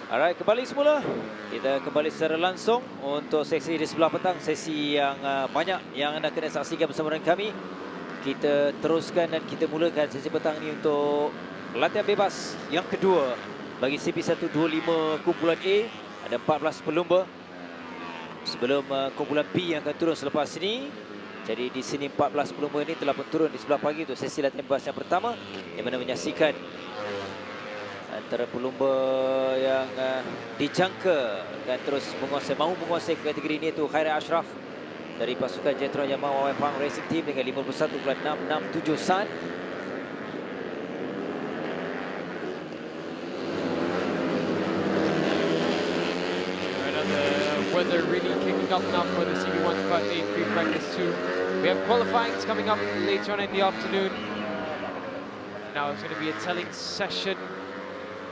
Alright, kembali semula. Kita kembali secara langsung untuk sesi di sebelah petang, sesi yang banyak yang anda kena saksikan bersama dengan kami. Kita teruskan dan kita mulakan sesi petang ini untuk latihan bebas yang kedua bagi CP125 kumpulan A. Ada 14 pelumba sebelum kumpulan B yang akan turun selepas ini. Jadi di sini 14 pelumba ini telah pun turun di sebelah pagi untuk sesi latihan bebas yang pertama, yang mana menyaksikan antara pelumba yang dijangka akan terus mahu menguasai kategori ini, itu Khairi Ashraf dari pasukan Jetron Yamaha MAM Racing Team dengan 51.667 san. Weather really kicking up now for the CB158 free practice 2. We have qualifying coming up later on in the afternoon. Now it's going to be a telling session.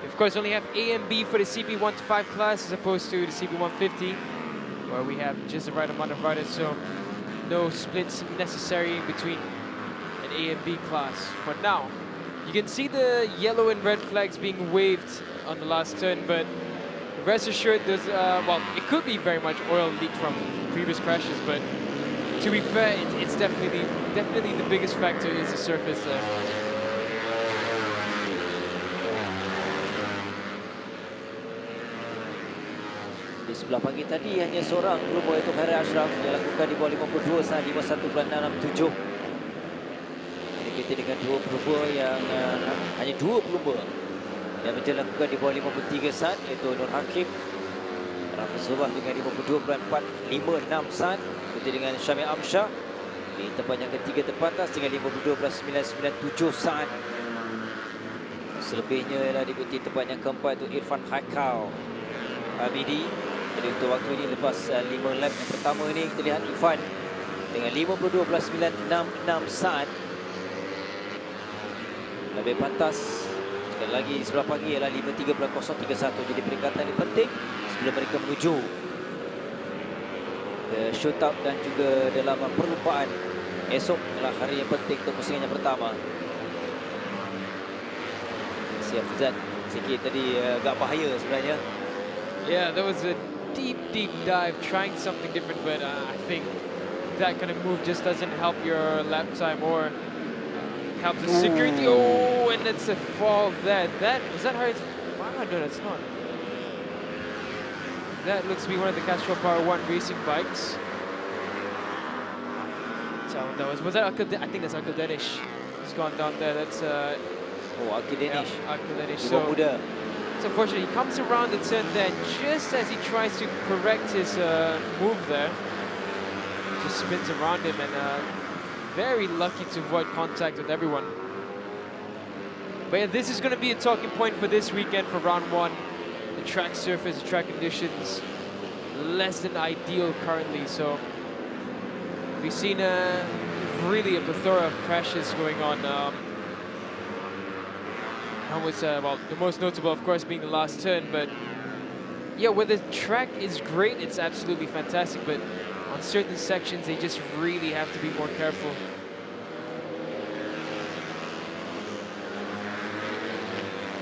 We of course only have A and B for the CB125 class as opposed to the CB150, where we have just the right amount of riders, so no splits necessary between an A and B class for now. You can see the yellow and red flags being waved on the last turn, but rest assured there's, well, it could be very much oil leaked from previous crashes, but to be fair, it's definitely the biggest factor is the surface there. Di sebelah pagi tadi hanya seorang pelumba, itu Khairi Ashraf, yang lakukan di bawah 52 saat 51.667. Ini kita dengan dua pelumba yang hanya dua pelumba yang lakukan di bawah 53 saat, iaitu Nur Hakim Rafiq Zubah dengan 52.456 saat, ikuti dengan Syamil Amsyah di tempat yang ketiga terpantas dengan 52.997 saat. Selebihnya ialah diikuti tempat yang keempat itu Irfan Haikal Hamidi. Jadi untuk waktu ini lepas 5 lap yang pertama ini, kita lihat Irfan dengan 52.966 saat. Lebih pantas sekali lagi di sebelah pagi ialah 53.031. Jadi peringkatan ini penting sebelum mereka menuju ke shootout dan juga dalam perlumbaan esok adalah hari yang penting untuk pusingan yang pertama. Siap Zat sikit tadi agak bahaya sebenarnya. Yeah, that was a deep dive, trying something different, but I think that kind of move just doesn't help your lap time or help the security. Oh, and it's a fall there. Was that how it's... Wow, no, that's not. That looks to be one of the Castrol Power 1 racing bikes. So that was that Uncle I think that's Uncle Danish. He's gone down there. That's Uncle Danish. Yeah, Uncle Danish. So unfortunately, he comes around the turn there, just as he tries to correct his move there, just spins around him, and very lucky to avoid contact with everyone. But yeah, this is going to be a talking point for this weekend for round 1. The track surface, the track conditions, less than ideal currently, so we've seen really a plethora of crashes going on. Well, the most notable, of course, being the last turn, but yeah, where the track is great, it's absolutely fantastic, but on certain sections, they just really have to be more careful.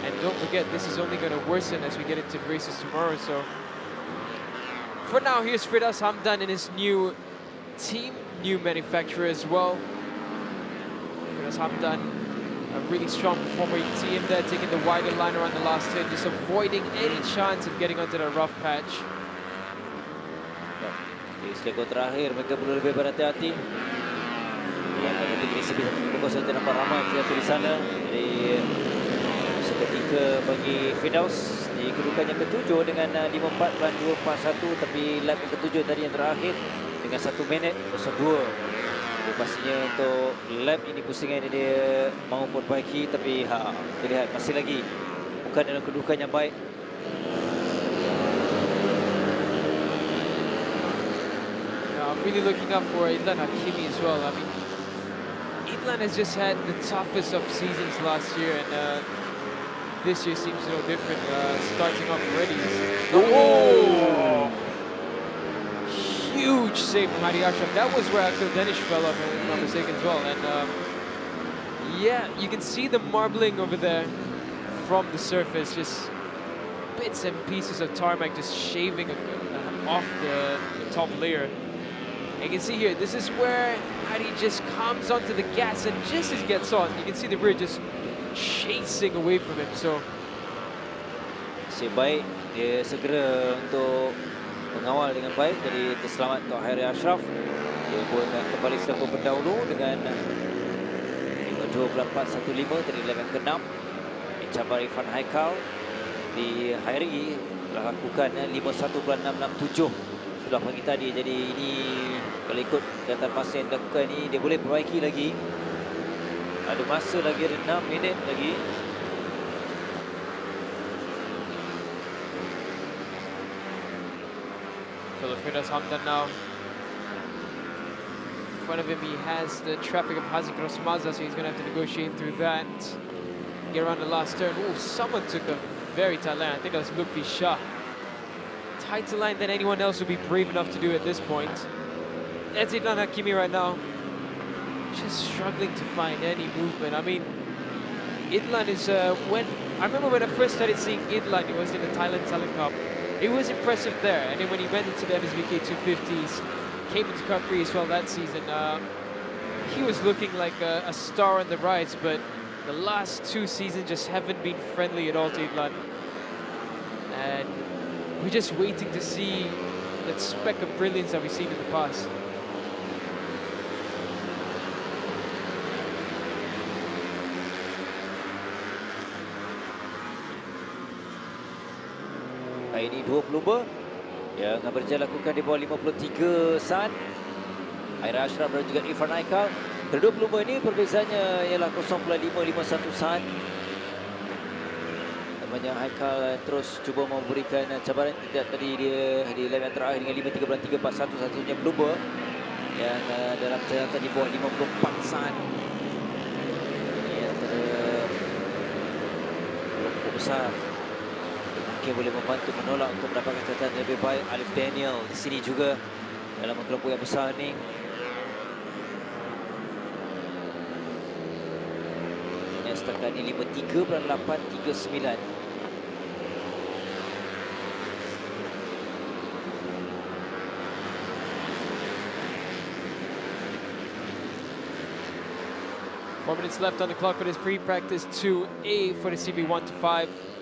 And don't forget, this is only going to worsen as we get into the races tomorrow, so for now, here's Firdaus Hamdan in his new team, new manufacturer as well. Firdaus Hamdan, a really strong performer. You can see him there taking the wider line around the last turn, just avoiding any chance of getting onto the rough patch. Di sektor terakhir mereka perlu lebih berhati-hati. Yang kategori CB150 saya nampak ramai di sana. Jadi seketika bagi Firdaus di kedudukan yang ketujuh dengan 54.241, tapi lap yang ketujuh tadi yang terakhir dengan 1 minit 02. Jadi pastinya untuk lap ini pusingan ini dia mahu perbaiki, tapi kita lihat masih lagi bukan dalam kedudukan yang baik. Yeah, I'm really looking up for Idlan Hakimi as well. I mean, Idlan has just had the toughest of seasons last year, and this year seems no different. Starting off already. Huge save from Khairi Ashraf. That was where Uncle Danish fell off, if I'm not mistaken, as well. And yeah, you can see the marbling over there from the surface. Just bits and pieces of tarmac just shaving off the top layer. You can see here, this is where Adi just comes onto the gas, and just as he gets on, you can see the rear just chasing away from him. So nasib baik dia segera untuk mengawal dengan baik, jadi terselamat untuk Hairi Ashraf. Dia pun kembali selaku pendahulu dengan 5.24.15 dari lap yang ke-6. Dicabar Irfan Haikal. Di Hairi telah lakukan 51.667 sebelah pagi tadi. Jadi ini kalau ikut data masa yang dilakukan ini, dia boleh perbaiki lagi. Ada masa lagi, ada 6 minit lagi. Filipinas Hamdan now. In front of him, he has the traffic of Hazik Rosmaza, so he's going to have to negotiate through that. Get around the last turn. Oh, someone took a very tight line. I think that was Lutfi Shah. Tighter line than anyone else would be brave enough to do at this point. That's Idlan Hakimi right now. Just struggling to find any movement. I mean, Idlan is, I remember when I first started seeing Idlan, he was in the Thailand Talent Cup. It was impressive there. And then when he went into the MSBK 250s, came into Cub Prix as well that season, he was looking like a star on the rise, but the last 2 seasons just haven't been friendly at all to Idlan. And we're just waiting to see that speck of brilliance that we've seen in the past. Hari ini 20 Lumba yang berjaya lakukan di bawah 53 saat. Hairi Ashraf dan juga Irfan Haikal. Kedua Lumba ini perbezaannya ialah 0.551 saat. Namanya Haikal terus cuba memberikan cabaran, tidak tadi dia di lap yang terakhir dengan 5.13.341, satunya Lumba yang dalam catatan di bawah 54 saat. Ini antara kelompok besar mungkin boleh membantu menolak untuk mendapatkan catatan lebih baik. Alif Daniel di sini juga dalam kelompok yang besar ni. Yang setakat ini 53.839. Four minutes left on the clock for this pre-practice 2A for the CB1 to 5.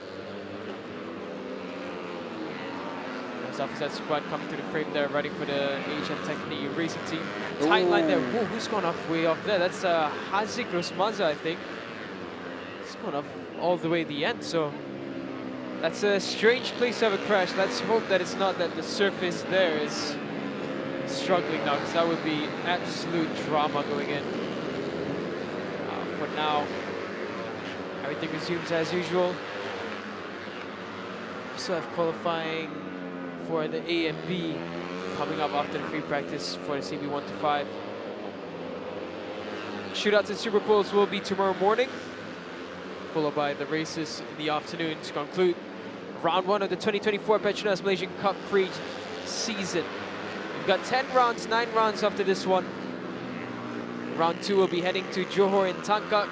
Officer squad coming to the frame there, running for the Asian Technique racing team. Tight line there. Whoa, who's gone off way off there? That's Hazik Rosmaza, I think. He's gone off all the way at the end, so that's a strange place to have a crash. Let's hope that it's not that the surface there is struggling now, because that would be absolute drama going in. For now, everything resumes as usual. We still have qualifying for the A and B coming up after the free practice for the CB1 to 5. Shootouts and Super Bowls will be tomorrow morning, followed by the races in the afternoon to conclude round 1 of the 2024 PETRONAS Malaysian Cub Prix season. We've got 10 rounds, 9 rounds after this one. Round 2 will be heading to Johor in Tangkak.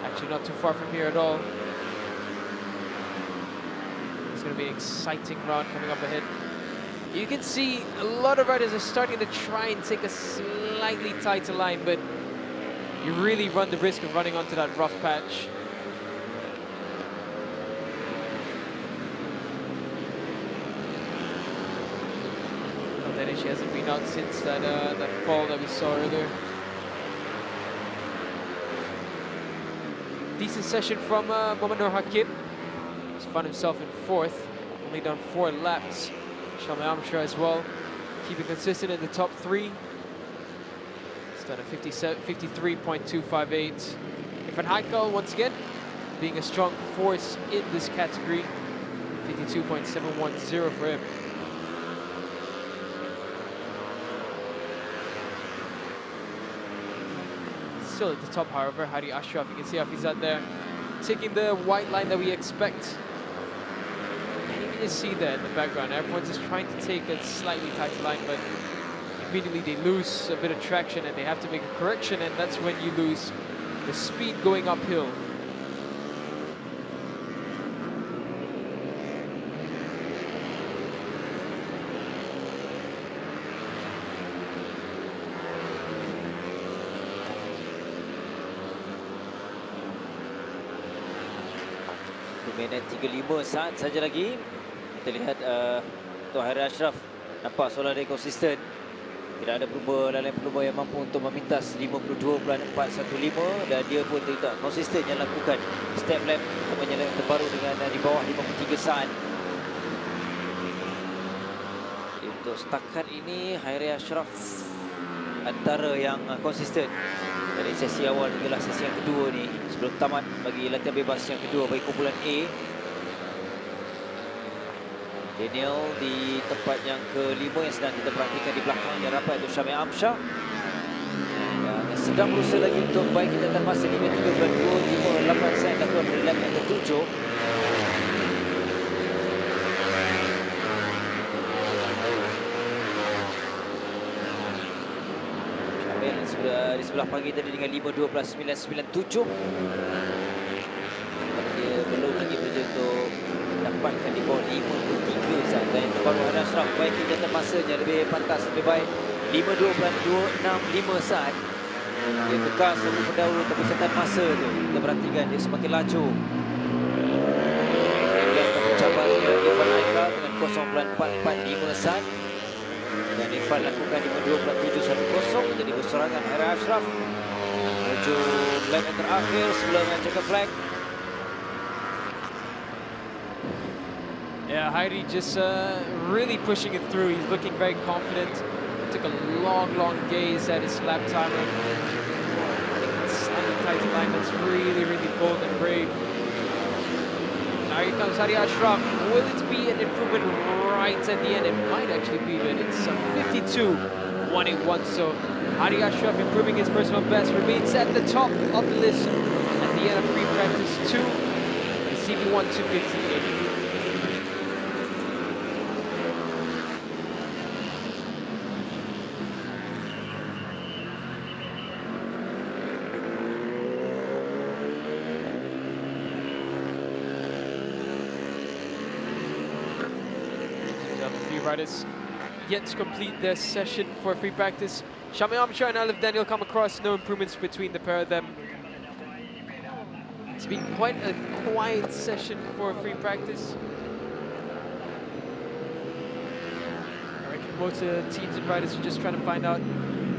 Actually not too far from here at all. It's going to be an exciting round coming up ahead. You can see a lot of riders are starting to try and take a slightly tighter line, but you really run the risk of running onto that rough patch. That she hasn't been out since that fall that we saw earlier. Decent session from Mohamed Nur Hakim. He's found himself in 4th, only done 4 laps. Shamil Amshar as well, keeping consistent in the top 3. He's done a 53.258. Irfan Haikal, once again, being a strong force in this category. 52.710 for him. Still at the top, however, Hairi Ashraf, you can see Hafizat there, taking the white line that we expect. And you can just see there in the background, everyone's just trying to take a slightly tighter line, but immediately they lose a bit of traction and they have to make a correction, and that's when you lose the speed going uphill. minit 35 saat saja lagi. Kita lihat Tuan Hairi Ashraf nampak seolah dia konsisten. Tidak ada pelumba yang mampu untuk memintas 52.415 dan dia pun tidak konsisten yang lakukan step lap yang terbaru dengan di bawah 53 saat. Jadi untuk setakat ini Hairi Ashraf antara yang konsisten dari sesi awal hinggalah sesi yang kedua ni sebelum tamat bagi latihan bebas yang kedua bagi kumpulan A. Daniel di tempat yang kelima yang sedang kita perhatikan di belakangnya rapat itu Syamil Amsyah yang sedang berusaha lagi untuk baik kita masa 5.32.58 saat lakukan pada lap yang ke-7. Syamil di sebelah pagi tadi dengan 5.12.997. Dia belum lagi bekerja untuk dapatkan di bawah 53 saat dan yang terbaru Hairi Ashraf baiki jangka masanya lebih pantas, lebih baik 52.265 saat. Dia kekal sebagai pendahulu terpecatan masa tu. Kita perhatikan dia semakin laju. Dia pencabarnya Irfan Aikal dengan 0.445 saat dan Irfan lakukan 52.710 jadi berserangan Hairi Ashraf menuju lap yang terakhir sebelum checker flag. Yeah, Hairi just really pushing it through. He's looking very confident. Took a long gaze at his lap timer. It's tight line that's really bold and brave. Now here comes Hairi Ashraf. Will it be an improvement right at the end? It might actually be, but it's 52.181. So Hairi Ashraf improving his personal best, remains at the top of the list at the end of free practice 2. The CP1 258. Riders yet to complete their session for free practice. Syamil Amsyah and Alif Daniel come across, no improvements between the pair of them. It's been quite a quiet session for free practice. I reckon most teams and riders are just trying to find out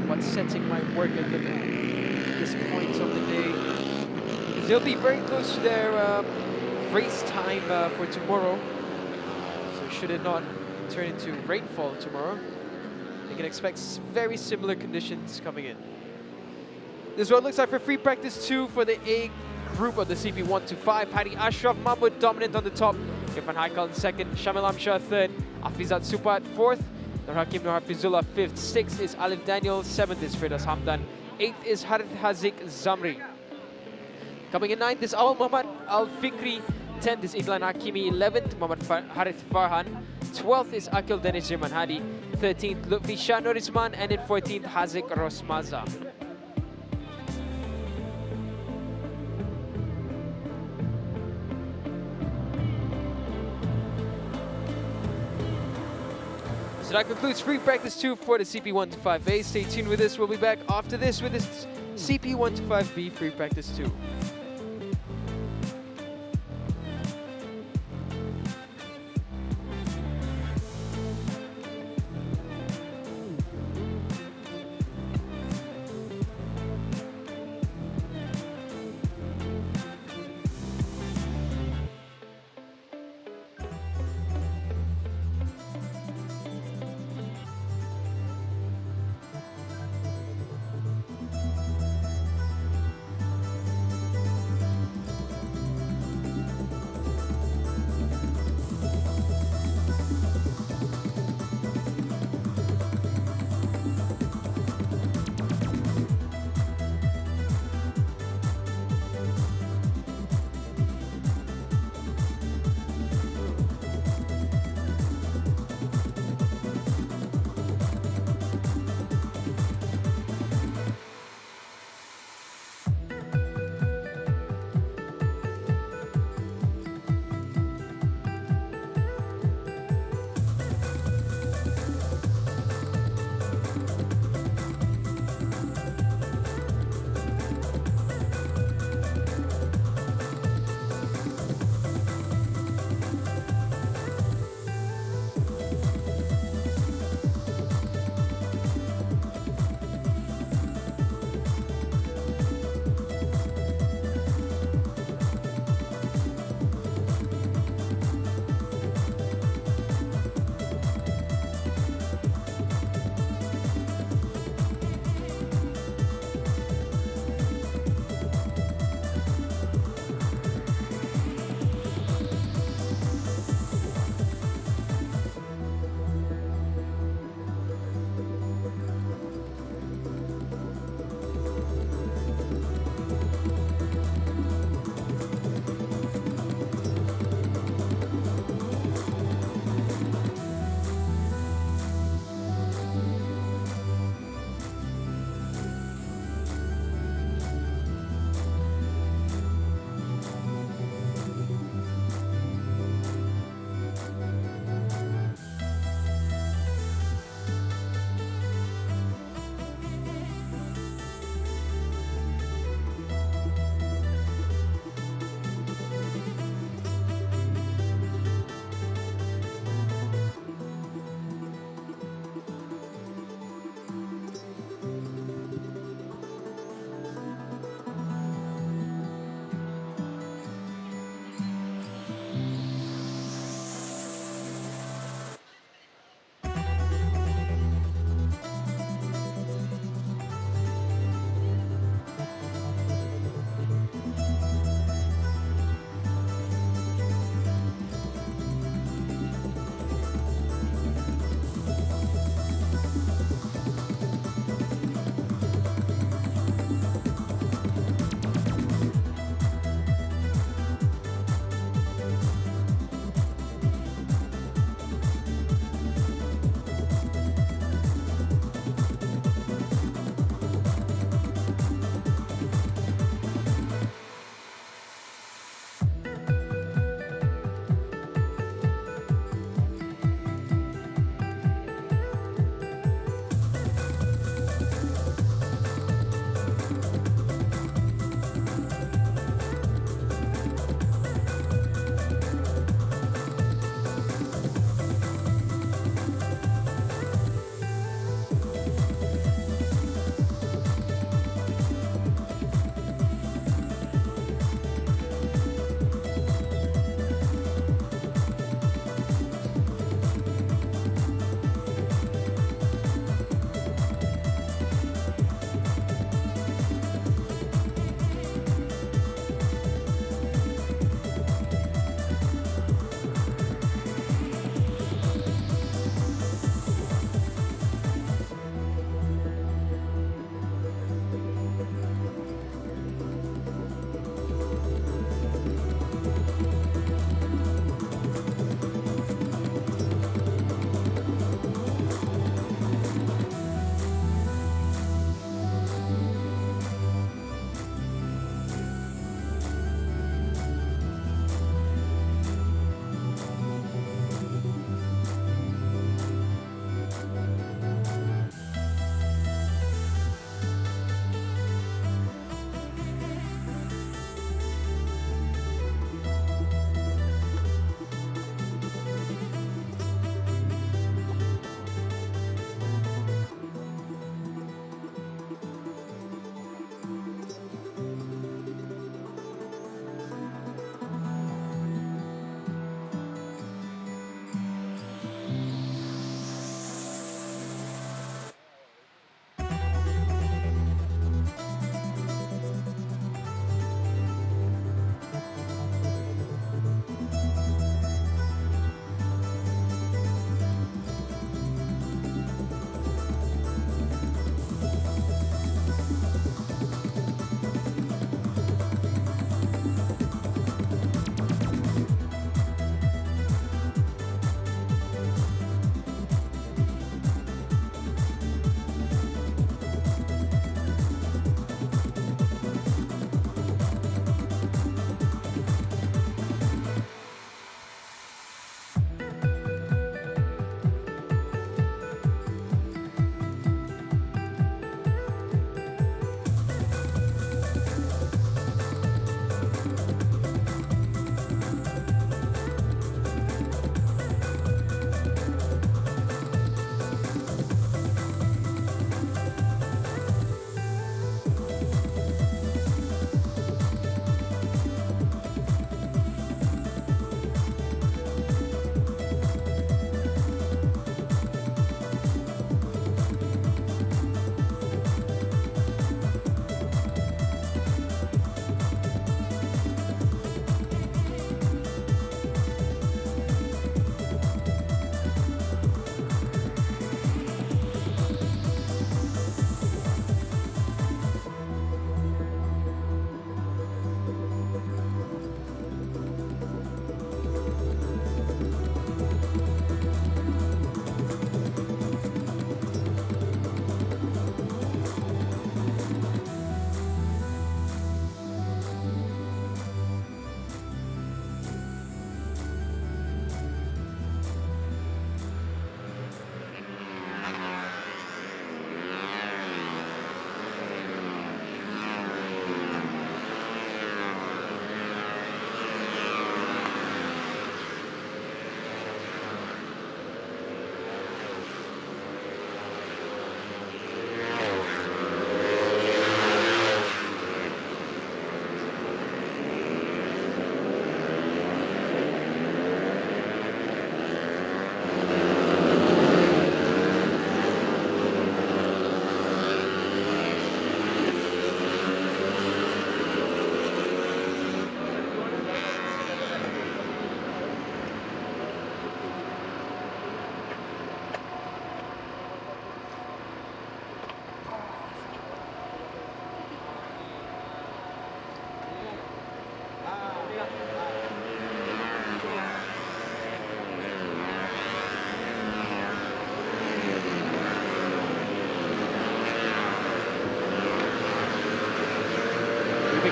what setting might work at this point of the day. Because they'll be very close to their race time for tomorrow. So should it not turn into rainfall tomorrow, they can expect very similar conditions coming in. This is what it looks like for free practice 2 for the A group of the CP1 to 5. Hairi Ashraf Mahmud dominant on the top, Irfan Haikal in second, Syamil Amsyah third, Afizat Supat fourth, Nur Hakim Nur Hafizullah fifth, sixth is Alif Daniel, seventh is Firdaus Hamdan, eighth is Harith Haziq Zamri. Coming in ninth is Awal Muhammad Al Fikri, 10th is Idlan Hakimi, 11th Muhammad Harith Farhan, 12th is Akil Danish Jirman Hadi, 13th Lutfi Shah Nurisman, and in 14th Haziq Rosmaza. So that concludes free practice 2 for the CP1 to 5A. Stay tuned with us. We'll be back after this with this CP1 to 5B free practice 2.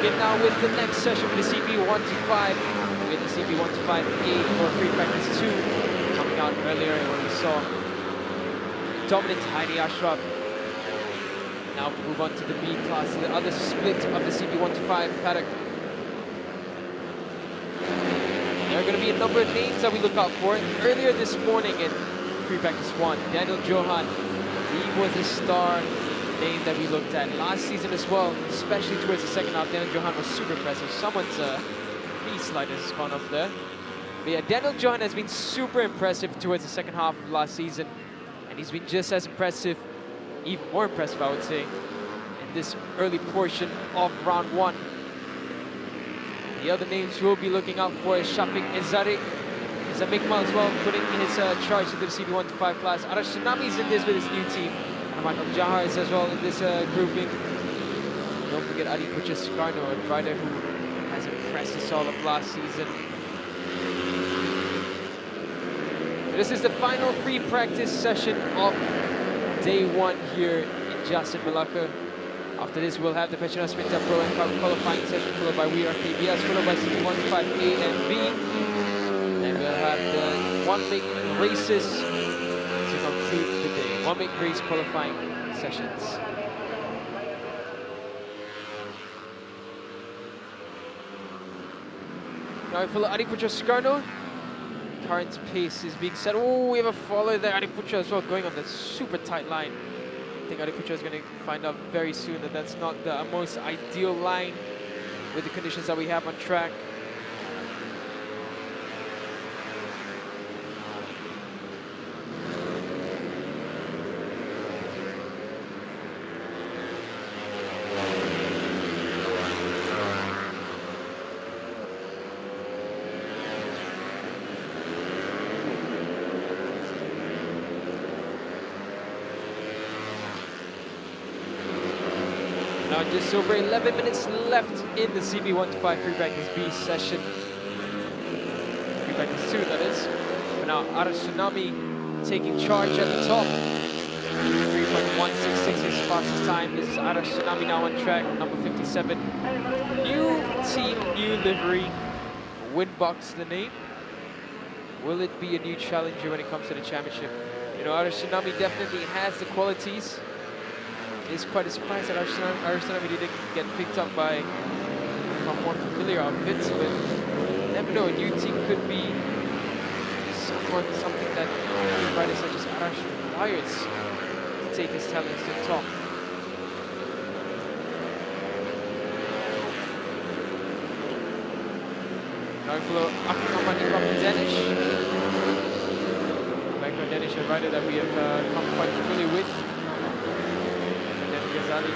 begin now with the next session with the CB125. With the CB125A for free practice 2. Coming out earlier where we saw dominant Heidi Ashraf. Now we move on to the B class, the other split of the CB125 paddock. There are going to be a number of names that we look out for. Earlier this morning in free practice 1, Daniel Johan, he was a star name that we looked at last season as well, especially towards the second half. Daniel Johan was super impressive. Someone's knee sliders has gone up there. But yeah, Daniel Johan has been super impressive towards the second half of last season, and he's been just as impressive, even more impressive I would say, in this early portion of round 1. The other names we'll be looking out for is Shafiq Izari, Zamikmal as well, putting in his charge into the CB125 class. Arash Tsunami's in this with his new team. Michael Jahar is as well in this grouping. Don't forget Adi Puchaskarno, a rider who has impressed us all of last season. This is the final free practice session of day 1 here in Jasin, Melaka. After this, we'll have the PETRONAS Winter Pro and Cub qualifying session, followed by We Are KBS, followed by CB125A and B. And we'll have the one-make races to conclude the day. One-make race qualifying sessions. Now we follow Adi Puchaskarno. Current pace is being set. Oh, we have a follower there. Adi Pucha as well going on the super tight line. I think Adi Pucha is going to find out very soon that that's not the most ideal line with the conditions that we have on track. Now just over 11 minutes left in the CB125 free practice B session. Free practice 2, that is. But now Arash Tsunami taking charge at the top. 3.166 is fastest time. This is Arash Tsunami now on track, number 57. New team, new livery. Winbox the name. Will it be a new challenger when it comes to the championship? You know, Arash Tsunami definitely has the qualities. It's quite a surprise that Arash Tsunami didn't get picked up by more familiar outfits, but you never know, a new team could be something that riders such as Arash requires to take his talents to the top. Now we follow Akram Danish. Akram Danish, a rider that we have come quite familiar with. Ghazali,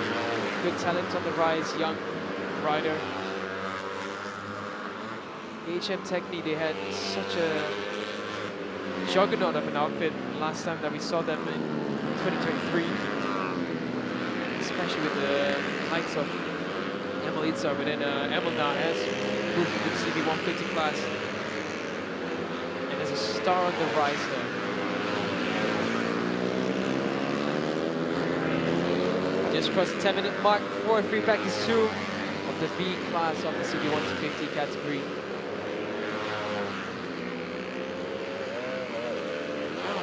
good talent on the rise, young rider. HM Techni, they had such a juggernaut of an outfit last time that we saw them in 2023, especially with the likes of Emil Litar, but then Emil now has moved to the CB150 class and is a star on the rise there. Just crossed the 10-minute mark for free practice 2 of the B class of the CB150 category.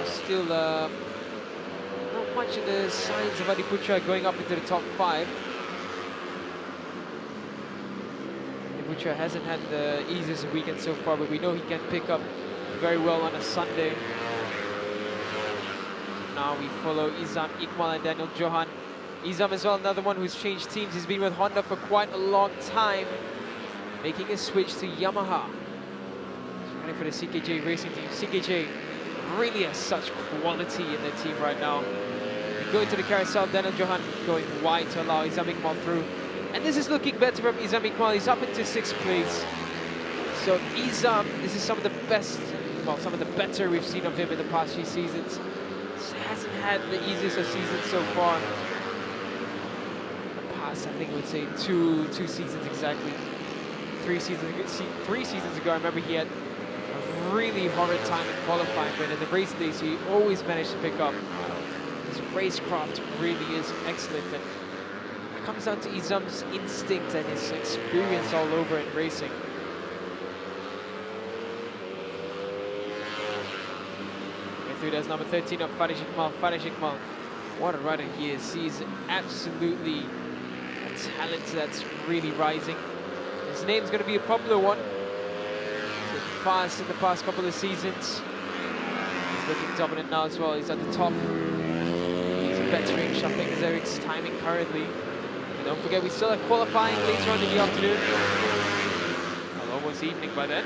Still not much in the signs of Adi Pucha going up into the top 5. Adi Pucha hasn't had the easiest weekend so far, but we know he can pick up very well on a Sunday. Now we follow Izam Iqmal and Daniel Johan. Izam as well, another one who's changed teams. He's been with Honda for quite a long time, making a switch to Yamaha. He's running for the CKJ racing team. CKJ really has such quality in their team right now. We go into the carousel, Daniel Johan going wide to allow Izam Iqmal through. And this is looking better from Izam Iqmal. He's up into 6th place. So Izam, this is some of the best, well, some of the better we've seen of him in the past few seasons. He hasn't had the easiest of seasons so far. I think I would say two seasons exactly. 3 seasons ago, I remember he had a really horrid time in qualifying, but in the race days, he always managed to pick up. His racecraft really is excellent, and I comes down to Izam's instinct and his experience all over in racing. Going through, there's number 13 of Farid Iqmal. Farid Iqmal, what a rider he is. He's absolutely a talent that's really rising. His name's going to be a popular one. He's been fast in the past couple of seasons. He's looking dominant now as well. He's at the top. He's bettering Shafiq Zarik's timing currently. And don't forget, we still have qualifying later on in the afternoon. Well, almost evening by then.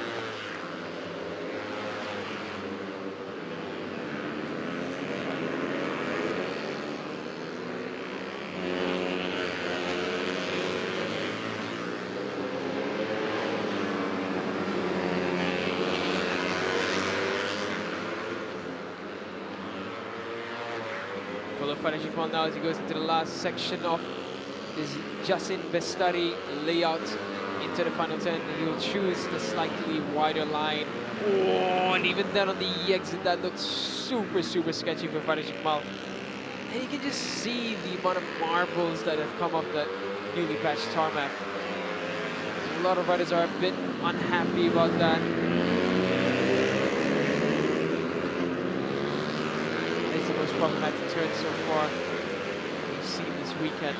Farid Iqmal now as he goes into the last section of this Jasin Bestari layout into the final turn. He will choose the slightly wider line. Oh, and even then on the exit, that looks super sketchy for Farid Iqmal. And you can just see the amount of marbles that have come off that newly patched tarmac. A lot of riders are a bit unhappy about that. Most problematic turn so far we've seen this weekend.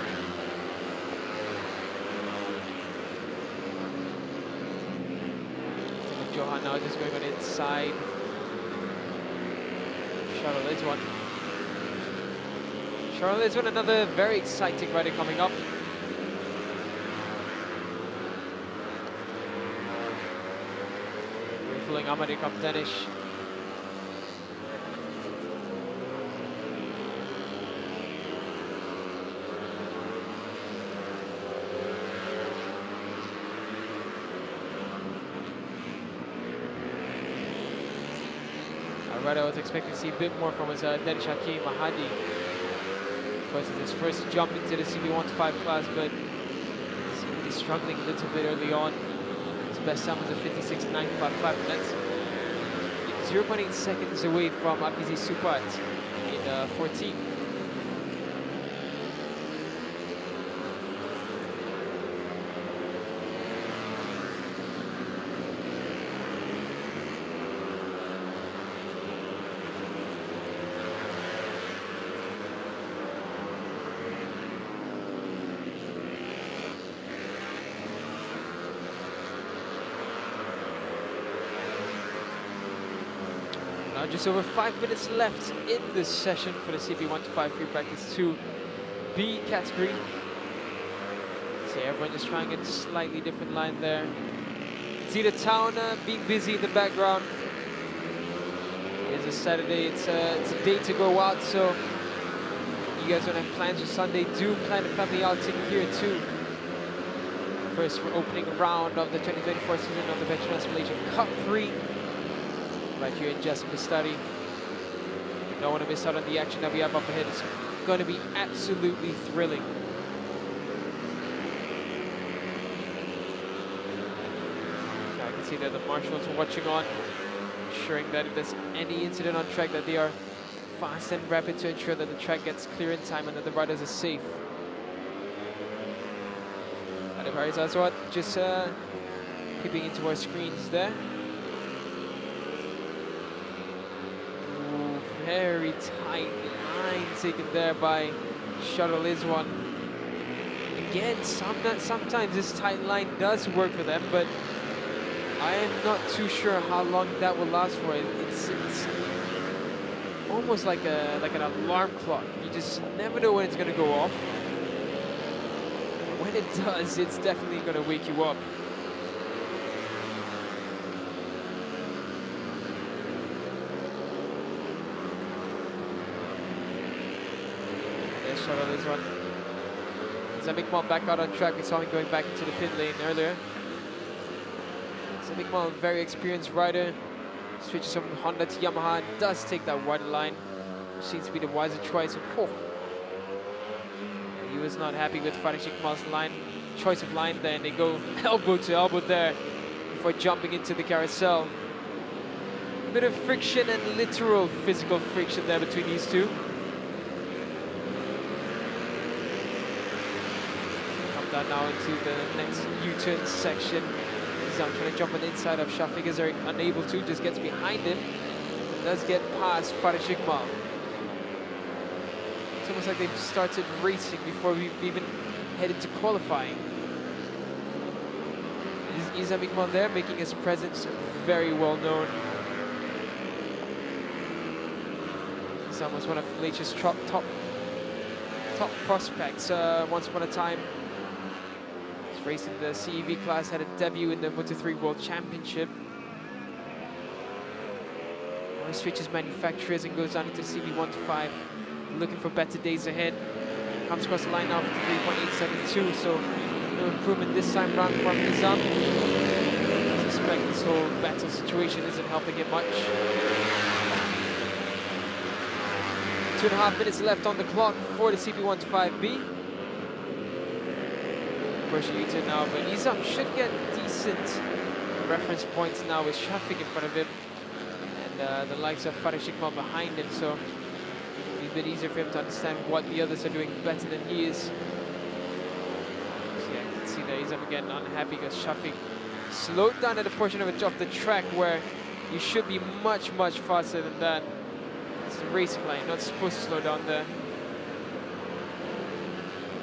Johan now just going on inside. Charles Lidwan. Charles Lidwan, another very exciting rider coming up. Following Amadi Kaptanish. I was expecting to see a bit more from his Danish Hakim Mahadi. Of course, it's his first jump into the CB1-5 class, but he's really struggling a little bit early on. His best time was a 56.955, and that's 0.8 seconds away from Afizi Supat in 14th. Just over 5 minutes left in this session for the CP1-5 free practice 2B category. See everyone just trying a slightly different line there. See the town being busy in the background. It's a Saturday, it's a day to go out, so you guys don't have plans for Sunday, do plan a family outing here too. First opening round of the 2024 season of the PETRONAS Malaysian Cub Prix. Right here in Jasin Bestari. Don't want to miss out on the action that we have up ahead. It's going to be absolutely thrilling. So I can see that the marshals are watching on, ensuring that if there's any incident on track, that they are fast and rapid to ensure that the track gets clear in time and that the riders are safe. Adam Harris Azwat just peeping into our screens there. Very tight line taken there by Shuttle Izwan. Again, sometimes this tight line does work for them, but I am not too sure how long that will last for. It's almost like an alarm clock. You just never know when it's going to go off. When it does, it's definitely going to wake you up. This one. Zamikmal back out on track. We saw him going back into the pit lane earlier. Zamikmal, a very experienced rider, switches from Honda to Yamaha and does take that wider line, which seems to be the wiser choice. Oh. He was not happy with Farid Iqmal's choice of line there, and they go elbow to elbow there before jumping into the carousel. A bit of friction and literal physical friction there between these two. start now into the next U-turn section. Izam trying to jump on the inside of Shafiq Azariq, unable to, just gets behind him. Does get past Farid Iqbal. It's almost like they've started racing before we've even headed to qualifying. Izam Iqbal there, making his presence very well known. Izam was one of Malaysia's top prospects once upon a time. He's raced in the CEV class, had a debut in the Moto3 World Championship. Well, he switches manufacturers and goes down into CB1-5, looking for better days ahead. Comes across the line now for 3.872, so no improvement this time round from Izam. I suspect this whole battle situation isn't helping him much. 2.5 minutes left on the clock for the CB1-5B. Pushing U-turn now, but Izam should get decent reference points now with Shafiq in front of him and the likes of Farid Iqbal behind him, so it'll be a bit easier for him to understand what the others are doing better than he is. So yeah, you can see there Izam again unhappy because Shafiq slowed down at a portion of the track where you should be much faster than that. It's a racing line, not supposed to slow down there.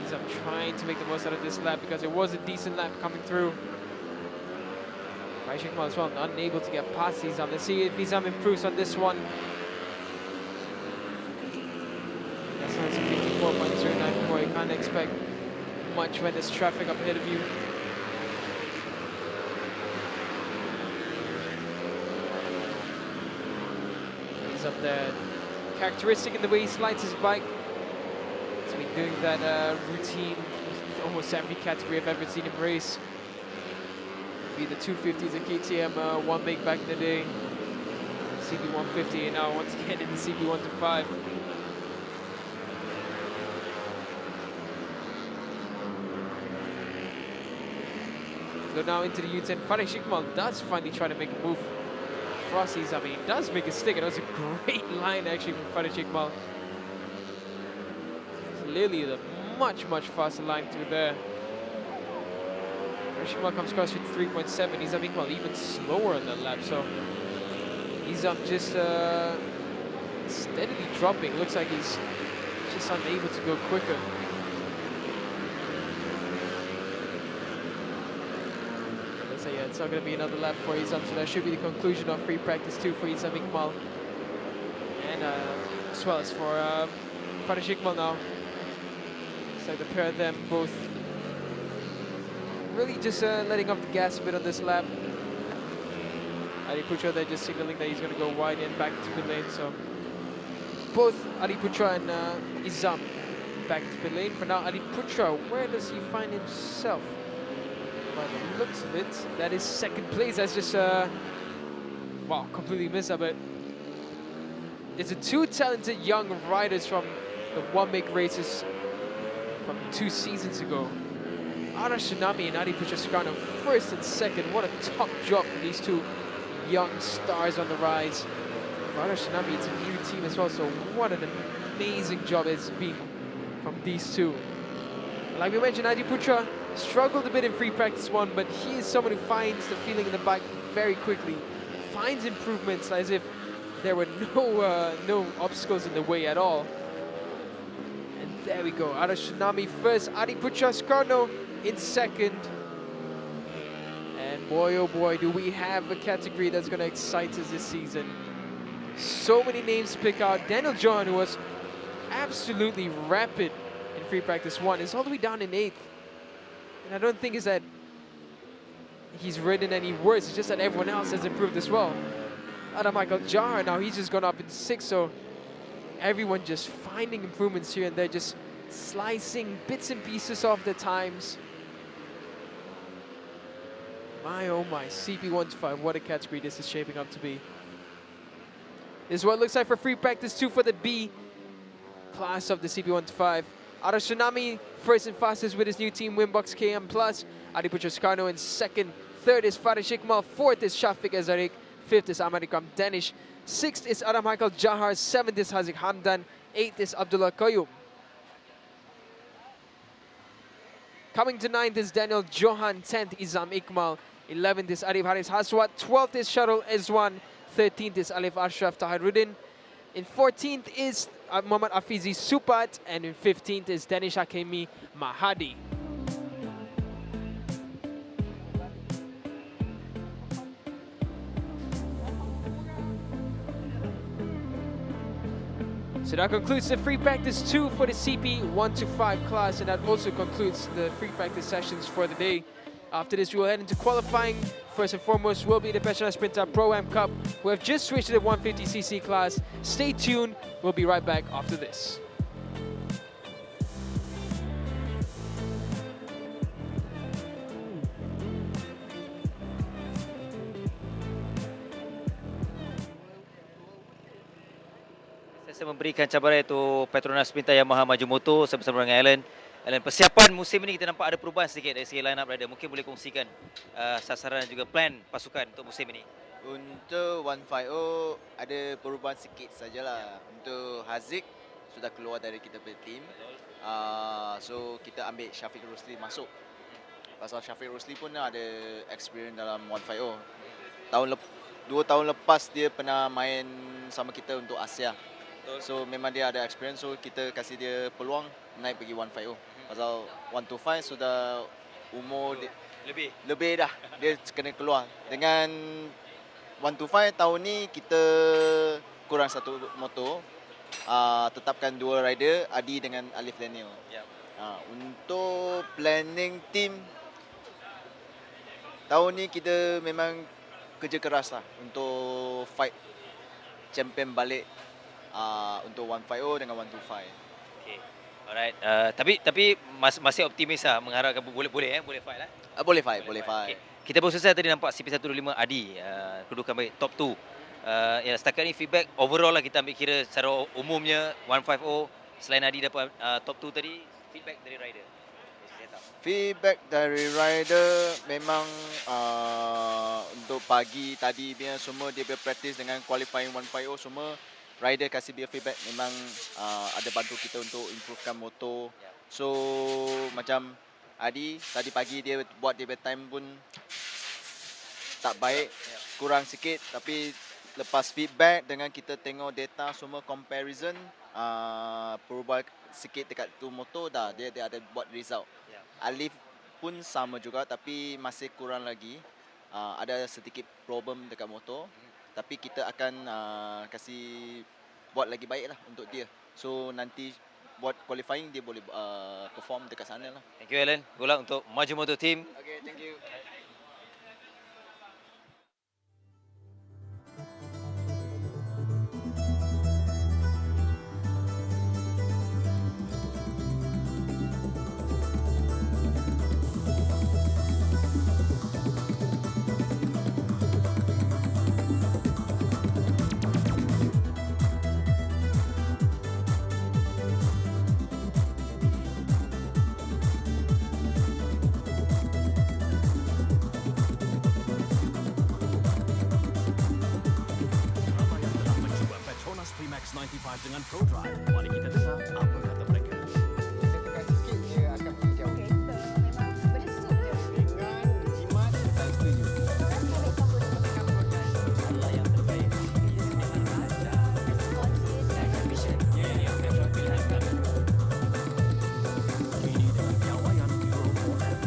Izam trying to make the most out of this lap because it was a decent lap coming through. Farid Iqbal as well, unable to get past Izam. Let's see if Izam improves on this one. That's not a 54.094. You can't expect much when there's traffic up ahead of you. He's up there. Characteristic in the way he slides his bike. He's been doing that routine with almost every category I've ever seen him race. Be the 250s and KTM 1 make back in the day, CB150, and now once again in the CB1-5. So now into the U-turn. Farid Iqbal does finally try to make a move. Frosties, I mean, he does make a stick, and that was a great line actually from Farid Iqbal. Clearly the much faster line through there. Farid Iqbal comes across with 3.7. Izam Iqbal even slower on that lap, so Izam just steadily dropping. Looks like he's just unable to go quicker. So yeah, it's not going to be another lap for Izam, so that should be the conclusion of free practice 2 for Izam Iqbal. And as well as for Farid Iqbal now. So the pair of them both really just letting off the gas a bit on this lap. Adi Putra there just signaling that he's going to go wide and back to pit lane. So both Adi Putra and Izam back to pit lane. For now, Adi Putra, where does he find himself? By the looks of it, that is second place. That's just wow, completely missed that. But it's two talented young riders from the 1 make races from 2 seasons ago. Arash Tsunami and Adi Putra Sukarno first and second. What a top job for these two young stars on the rise. For Arash Tsunami, it's a new team as well, so what an amazing job it's been from these two. Like we mentioned, Adi Putra struggled a bit in free practice 1, but he is someone who finds the feeling in the bike very quickly, finds improvements as if there were no obstacles in the way at all. And there we go, Arash Tsunami first, Adi Putra Sukarno in second. And boy, oh boy, do we have a category that's going to excite us this season. So many names to pick out. Daniel John, who was absolutely rapid in free practice 1, is all the way down in 8th. And I don't think it's that he's ridden any worse, it's just that everyone else has improved as well. Adam Michael Jar, now he's just gone up in 6th, so everyone just finding improvements here and there, just slicing bits and pieces off the times. My oh my, CP1-5, what a category this is shaping up to be. This is what it looks like for free practice 2 for the B class of the CP1-5. Arash Tsunami first and fastest with his new team Wimbox KM+. Adi Putra Sukarno in second. Third is Farid Iqbal. Fourth is Shafiq Azariq. Fifth is Amerikam Danish. Sixth is Adam Michael Jahar. Seventh is Haziq Hamdan. Eighth is Abdullah Qayyum. Coming to 9th is Daniel Johan, 10th Izam Ikmal, 11th is Arif Haris Haswat, 12th is Sharul Ezwan, 13th is Alif Ashraf Tahiruddin. In 14th is Muhammad Afizi Supat, and in 15th is Danish Hakemi Mahadi. So that concludes the free practice 2 for the CP 1 to 5 class, and that also concludes the free practice sessions for the day. After this, we will head into qualifying. First and foremost will be the PETRONAS Sprinter Pro-Am Cup, who have just switched to the 150cc class. Stay tuned, we'll be right back after this. Saya memberikan cabaran itu PETRONAS Sprinter Yamaha Maju Motor bersama dengan Alan. Alan, persiapan musim ini kita nampak ada perubahan sedikit dari segi line up rider. Mungkin boleh kongsikan sasaran dan juga plan pasukan untuk musim ini. Untuk 150 ada perubahan sikit sajalah. Untuk Haziq sudah keluar dari kita punya team. So kita ambil Syafiq Rusli masuk. Pasal Syafiq Rusli pun ada experience dalam 150. 2 tahun lepas dia pernah main sama kita untuk Asia. So memang dia ada experience, so kita kasih dia peluang naik pergi 150. Pasal 125 sudah umur dia, lebih dah, dia kena keluar. Dengan 125 tahun ni kita kurang satu motor, tetapkan 2 rider, Adi dengan Alif Daniel. Untuk planning team tahun ni kita memang kerja keras lah untuk fight champion balik. Untuk 150 dengan 125. Okay. Alright. Tapi masih optimis lah, mengharapkan boleh fight lah. Boleh fight. Okay. Kita baru selesai tadi nampak CP125 Adi kedudukan baik top 2. Ya, setakat ni feedback overall lah kita ambil kira secara umumnya 150 selain Adi dapat top 2 tadi, feedback dari rider. Feedback dari rider memang untuk pagi tadi dia semua dia practice dengan qualifying 150 semua. Rider kasih dia feedback memang ada bantu kita untuk improvekan motor. So macam Adi tadi pagi dia buat dia time pun tak baik, kurang sikit, tapi lepas feedback dengan kita tengok data semua comparison, perubahan sikit dekat tu motor dah dia ada buat result. Alif pun sama juga tapi masih kurang lagi, ada sedikit problem dekat motor. Tapi kita akan kasih buat lagi baik lah untuk dia. So nanti buat qualifying dia boleh perform dekat sana lah. Thank you Alan. Good luck untuk Maju Motor Team. Okay, thank you. Petronas Premix 95 dengan Pro Drive. Mari kita dengar apa kata mereka. Kita tekan sikit dia akan pergi jauh. Kereta memang bersut je. Dengan jimat kita setuju. Allah yang terbaik. Ini dengan piawaian Euro 4F.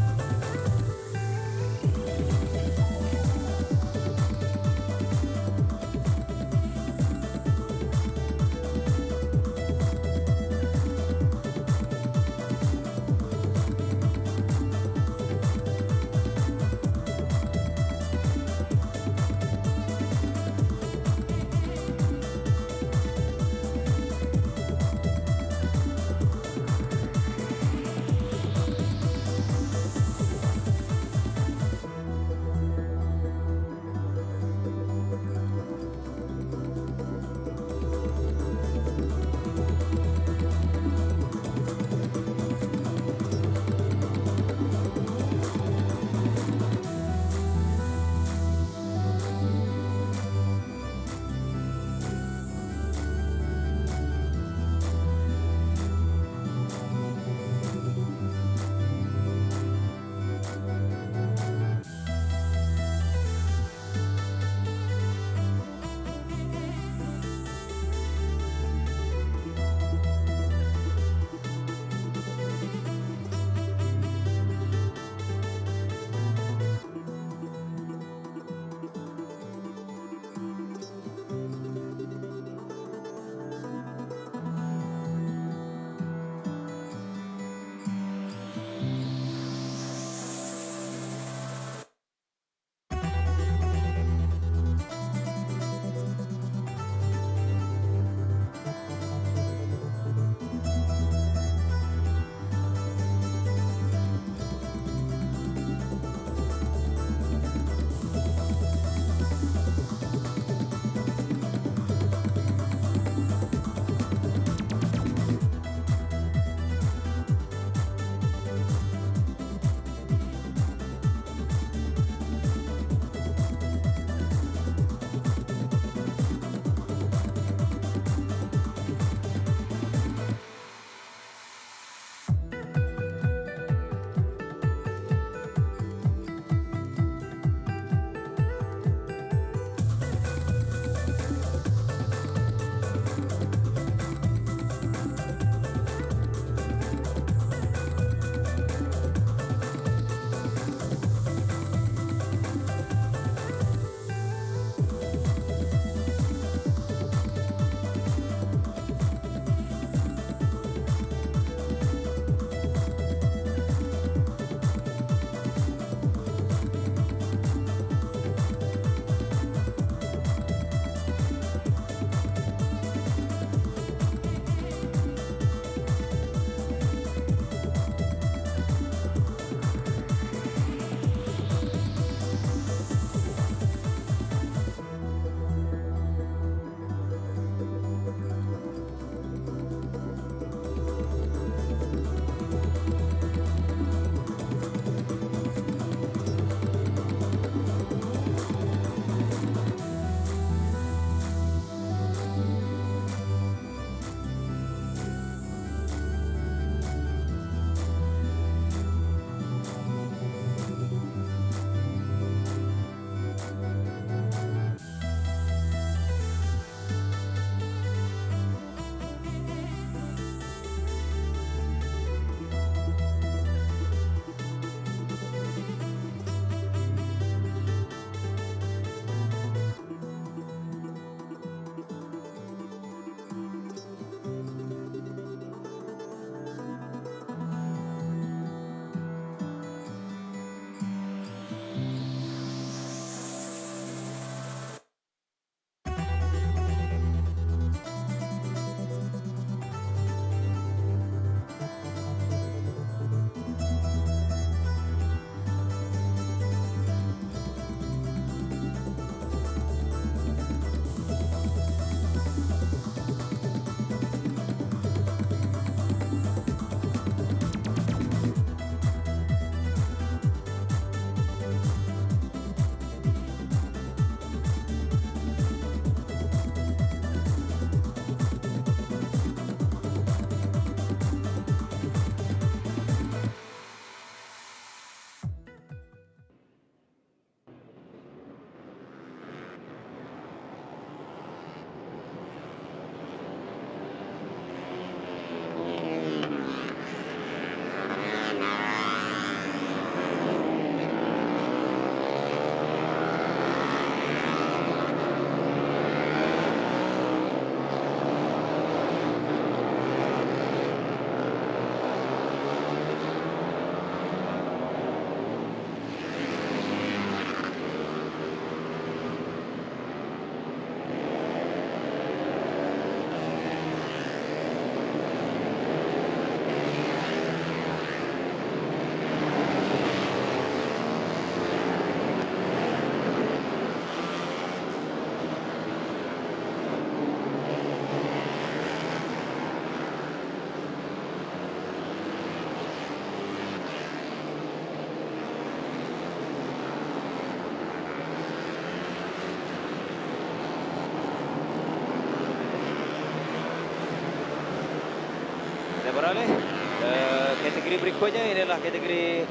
beralih ke kategori berikutnya. Ini adalah kategori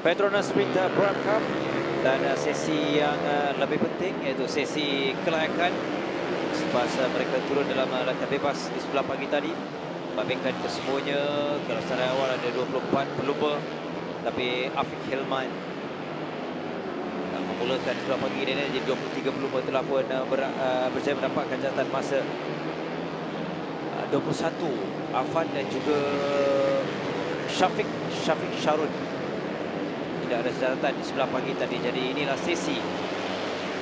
PETRONAS MAM Malaysian Cub dan sesi yang lebih penting iaitu sesi kelayakan selepas mereka turun dalam latihan bebas di sebelah pagi tadi. Babingkan kesemuanya, kalau secara awal ada 24 pelumba, tapi Afiq Hilman memulakan sebelah pagi ini jadi 23 pelumba telah pun berjaya mendapatkan catatan masa 21. Afan dan juga Syafiq Syarun tidak ada catatan di sebelah pagi tadi. Jadi inilah sesi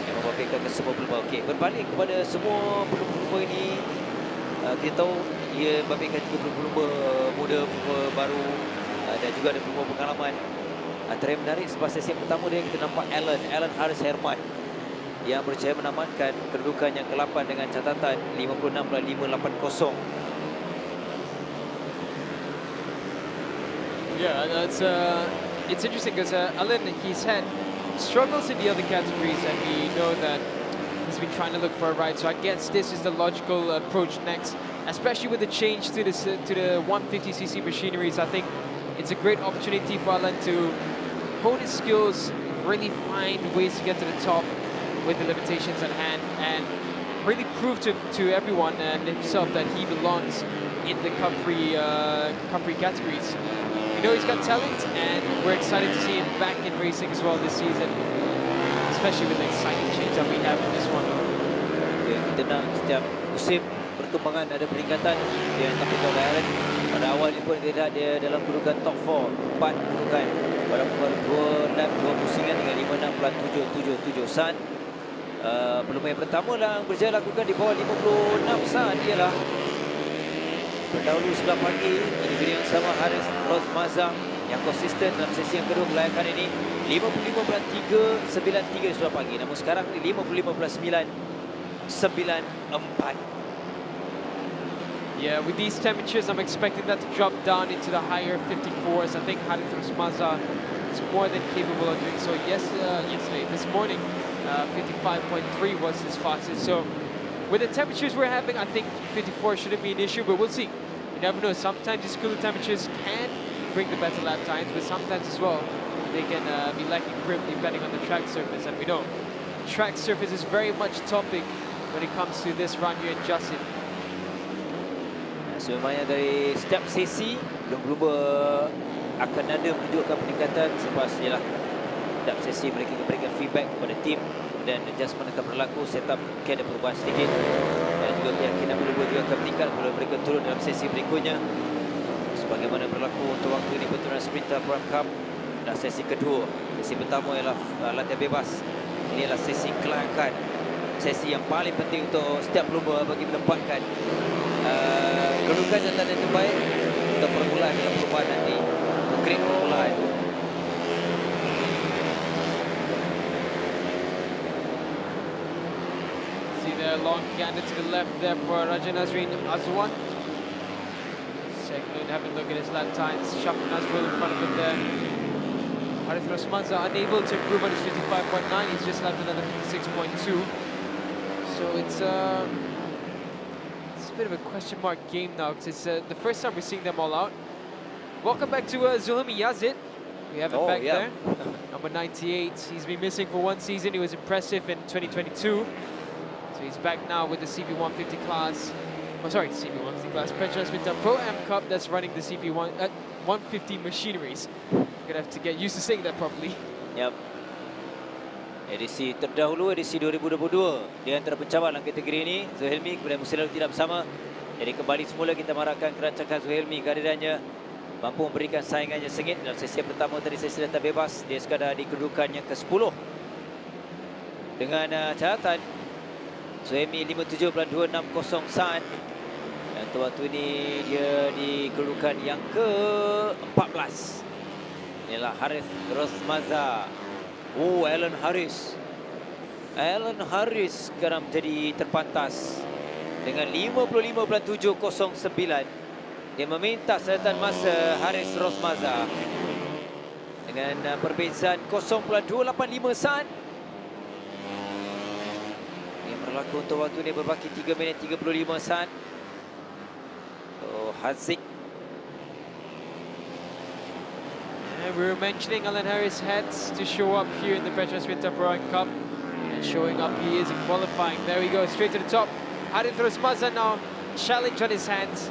yang membabitkan ke semua pelumba. Okey, berbalik kepada semua pelumba ini, kita tahu ia membabitkan juga pelumba muda, pelumba baru dan juga ada pelumba pengalaman. Antara yang menarik selepas sesi yang pertama dia kita nampak Alan Haris Herman yang berjaya menamatkan kedudukan yang ke-8 dengan catatan 56.580. Yeah, it's interesting because Alan, he's had struggles in the other categories, and we know that he's been trying to look for a ride. So I guess this is the logical approach next, especially with the change to the 150cc machineries. I think it's a great opportunity for Alan to hone his skills, really find ways to get to the top with the limitations at hand, and really prove to everyone and himself that he belongs in the Cub Prix categories. We know he's got talent, and we're excited to see him back in racing as well this season, especially with the exciting change that we have in this one. Ya, kita nak setiap musim perkembangan ada peningkatan. Dia yang tampil oleh Alan. Pada awal ni pun dia dalam kedudukan top 4, 4 kedudukan pada pukul 2 lap 2 pusingan dengan 56.777 saat. Pelumba yang pertama yang berjaya lakukan di bawah 56 saat ialah pendahulu sebelah pagi negeri yang sama Haris Rozmazam yang konsisten dalam sesi yang kedua kelayakan ini 55.393 di sebelah pagi, namun sekarang di 55.994. Yeah, with these temperatures, I'm expecting that to drop down into the higher 54s. I think Haris Rozmazam is more than capable of doing so. Yesterday, this morning, 55.3 was his fastest. So with the temperatures we're having, I think 54 shouldn't be an issue, but we'll see. You never know. Sometimes these cooler temperatures can bring the better lap times, but sometimes as well, they can be lacking grip depending on the track surface. And we know track surface is very much a topic when it comes to this run here in Jasin. Sebenarnya dari setiap sesi pelumba akan ada menunjukkan peningkatan selepas ialah setiap sesi mereka memberikan feedback kepada tim dan adjustment akan berlaku, setup mungkin ada perubahan sedikit dan juga keyakinan pelumba juga akan meningkat bila mereka turun dalam sesi berikutnya. Sebagaimana berlaku untuk waktu ini PETRONAS MAM Cup dan sesi kedua. Sesi pertama ialah latihan bebas. Ini adalah sesi kelayakan, sesi yang paling penting untuk setiap pelumba bagi menempatkan kedudukan yang tanda terbaik untuk permulaan dalam perlumbaan nanti, grade permulaan. See the long gander to the left there for Raja Nazrin Azwan. Second, have a look at his lap times. Shafin Azrul in front of him there. Haris Rozmazam unable to improve on his 55.9. He's just lapped another 56.2. So it's a bit of a question mark game now, because it's the first time we're seeing them all out. Welcome back to Zulhami Yazid. We have him back there. Number 98. He's been missing for one season. He was impressive in 2022. So he's back now with the CP150 class. Oh, sorry, CP150 class. PETRONAS MAM Pro Am Cup that's running the CP150 machineries. I'm going to have to get used to saying that properly. Yep. Edisi terdahulu, edisi 2022 di antara pencabar dalam kategori ini, Zuhailmi kemudian musim lalu tidak bersama. Jadi kembali semula kita mengharapkan kerancangan Zuhailmi kehadirannya mampu memberikan saingannya sengit dalam sesi pertama tadi, sesi data bebas. Dia sekadar di kedudukan yang ke-10 dengan catatan Zuhailmi 57.260 saat, dan untuk waktu ini dia di kedudukan yang ke-14. Inilah Haris Rozmazam. Alan Haris sekarang menjadi terpantas dengan 55.709. Dia meminta catatan masa Haris Rozmazam dengan perbezaan 0.285 saat. Yang berlaku untuk waktu ini berbaki 3 minit 35 saat. Haziq And we were mentioning Alan Harris heads to show up here in the PETRONAS MAM Cup. And showing up he is in qualifying. There we go, straight to the top. Harithros Maza now, challenge on his hands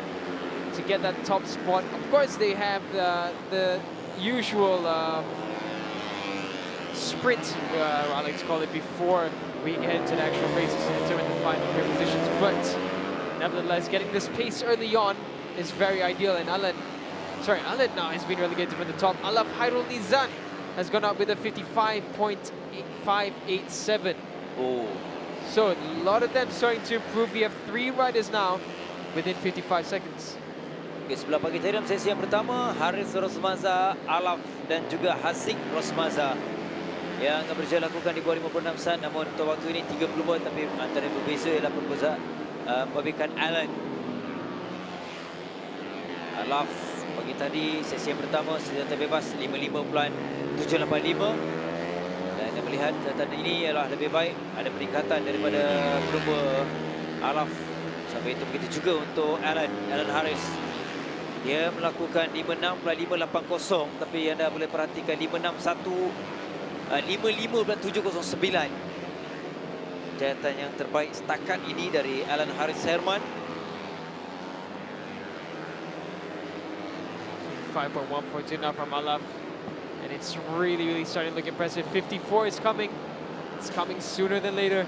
to get that top spot. Of course, they have the usual sprint, I like to call it, before we get into the actual races to determine the final pair positions. But nevertheless, getting this pace early on is very ideal. And Alan now has been relegated from the top. Alaf Hairul Nizan has gone up with a 55.587. Oh, So a lot of them starting to improve. We have 3 riders now within 55 seconds. okay, sebelah pagi tadi dalam sesi yang pertama, Haris Rosmaza, Alaf dan juga Hasik Rosmaza yang berjaya lakukan di bawah 56 saat. Namun untuk waktu ini 30 baht, tapi antara yang berbeza ialah memberikan Alan. Alaf pagi tadi sesi yang pertama senjata bebas 55.785. Dan anda melihat catatan ini ialah lebih baik, ada peningkatan daripada pelumba Alaf. Sampai itu begitu juga untuk Alan Harris. Dia melakukan 56.580, tapi anda boleh perhatikan 55.709. Catatan yang terbaik setakat ini dari Alan Harris Herman. 5.142 now from Alaf. And it's really starting to look impressive. 54 is coming. It's coming sooner than later.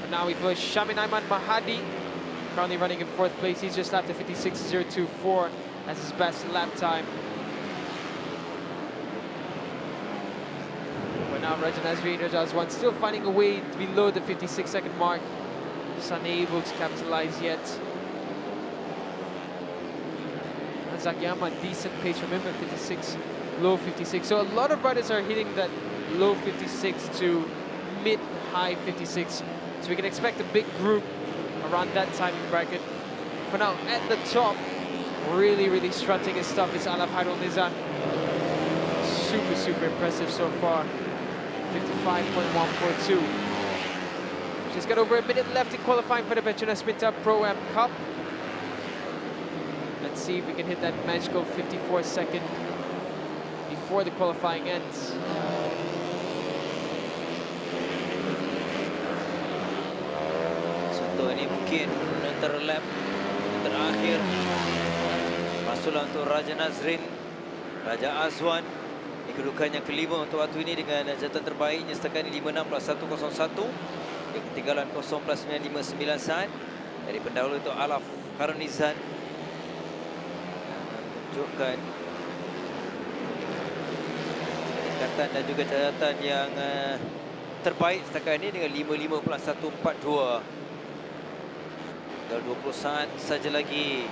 But now we've got Shamin Aiman Mahadi currently running in 4th place. He's just lapped a 56.024 as his best lap time. But now Rajan Azri and Rajazwan still finding a way below the 56-second mark. Just unable to capitalize yet. Zakyama, decent pace, remember 56, low 56. So a lot of riders are hitting that low 56 to mid-high 56. So we can expect a big group around that timing bracket. For now, at the top, really strutting his stuff is Alaf Hairul Nizan. Super impressive so far. 55.142. She's got over a minute left in qualifying for the PETRONAS MAM Pro-Am Cup. Let's see if we can hit that magical 54 second before the qualifying ends. Contoh ini mungkin terlap terakhir. Masuklah untuk Raja Nazrin, Raja Azwan. Di kedudukan yang kelima untuk waktu ini dengan catatan terbaiknya setakat ini 56.101. Di ketinggalan 0.959 saat dari pendahulu untuk Alaf Hairul Nizan. Menunjukkan tingkatan dan juga catatan yang terbaik setakat ini dengan 55.142. Tinggal 20 saat saja lagi.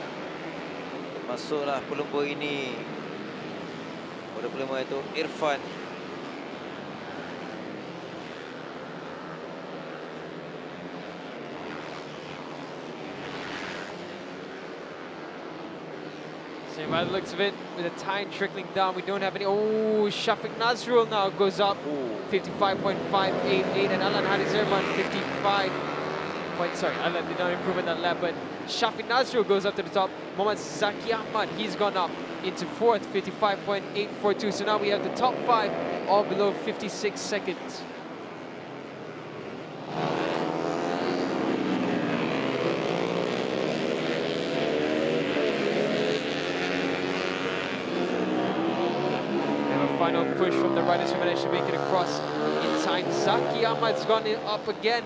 Masuklah pelumba ini. Pada pelumba itu Irfan. So by the looks of it, with the time trickling down, we don't have any. Oh, Shafiq Nazrul now goes up 55.588, and Alan Haris Zerman 55. Sorry, Alan did not improve in that lap, but Shafiq Nazrul goes up to the top. Mohammad Zaki Ahmad, he's gone up into 4th, 55.842. So now we have the top 5 all below 56 seconds. Final push from the riders who managed to make it across in time. Zaki Ahmad's gone up again,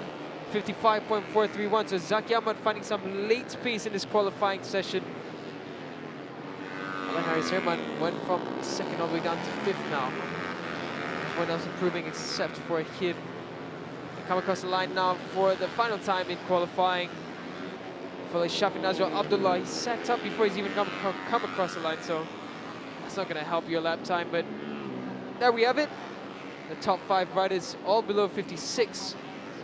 55.431. So Zaki Ahmad finding some late pace in this qualifying session. Alan Haris Herman went from 2nd all the way down to 5th now. Everyone else improving except for him. They come across the line now for the final time in qualifying. For Shafi Nazrul Abdullah, he sat up before he's even come across the line, so that's not going to help your lap time, but there we have it. The top 5 riders all below 56.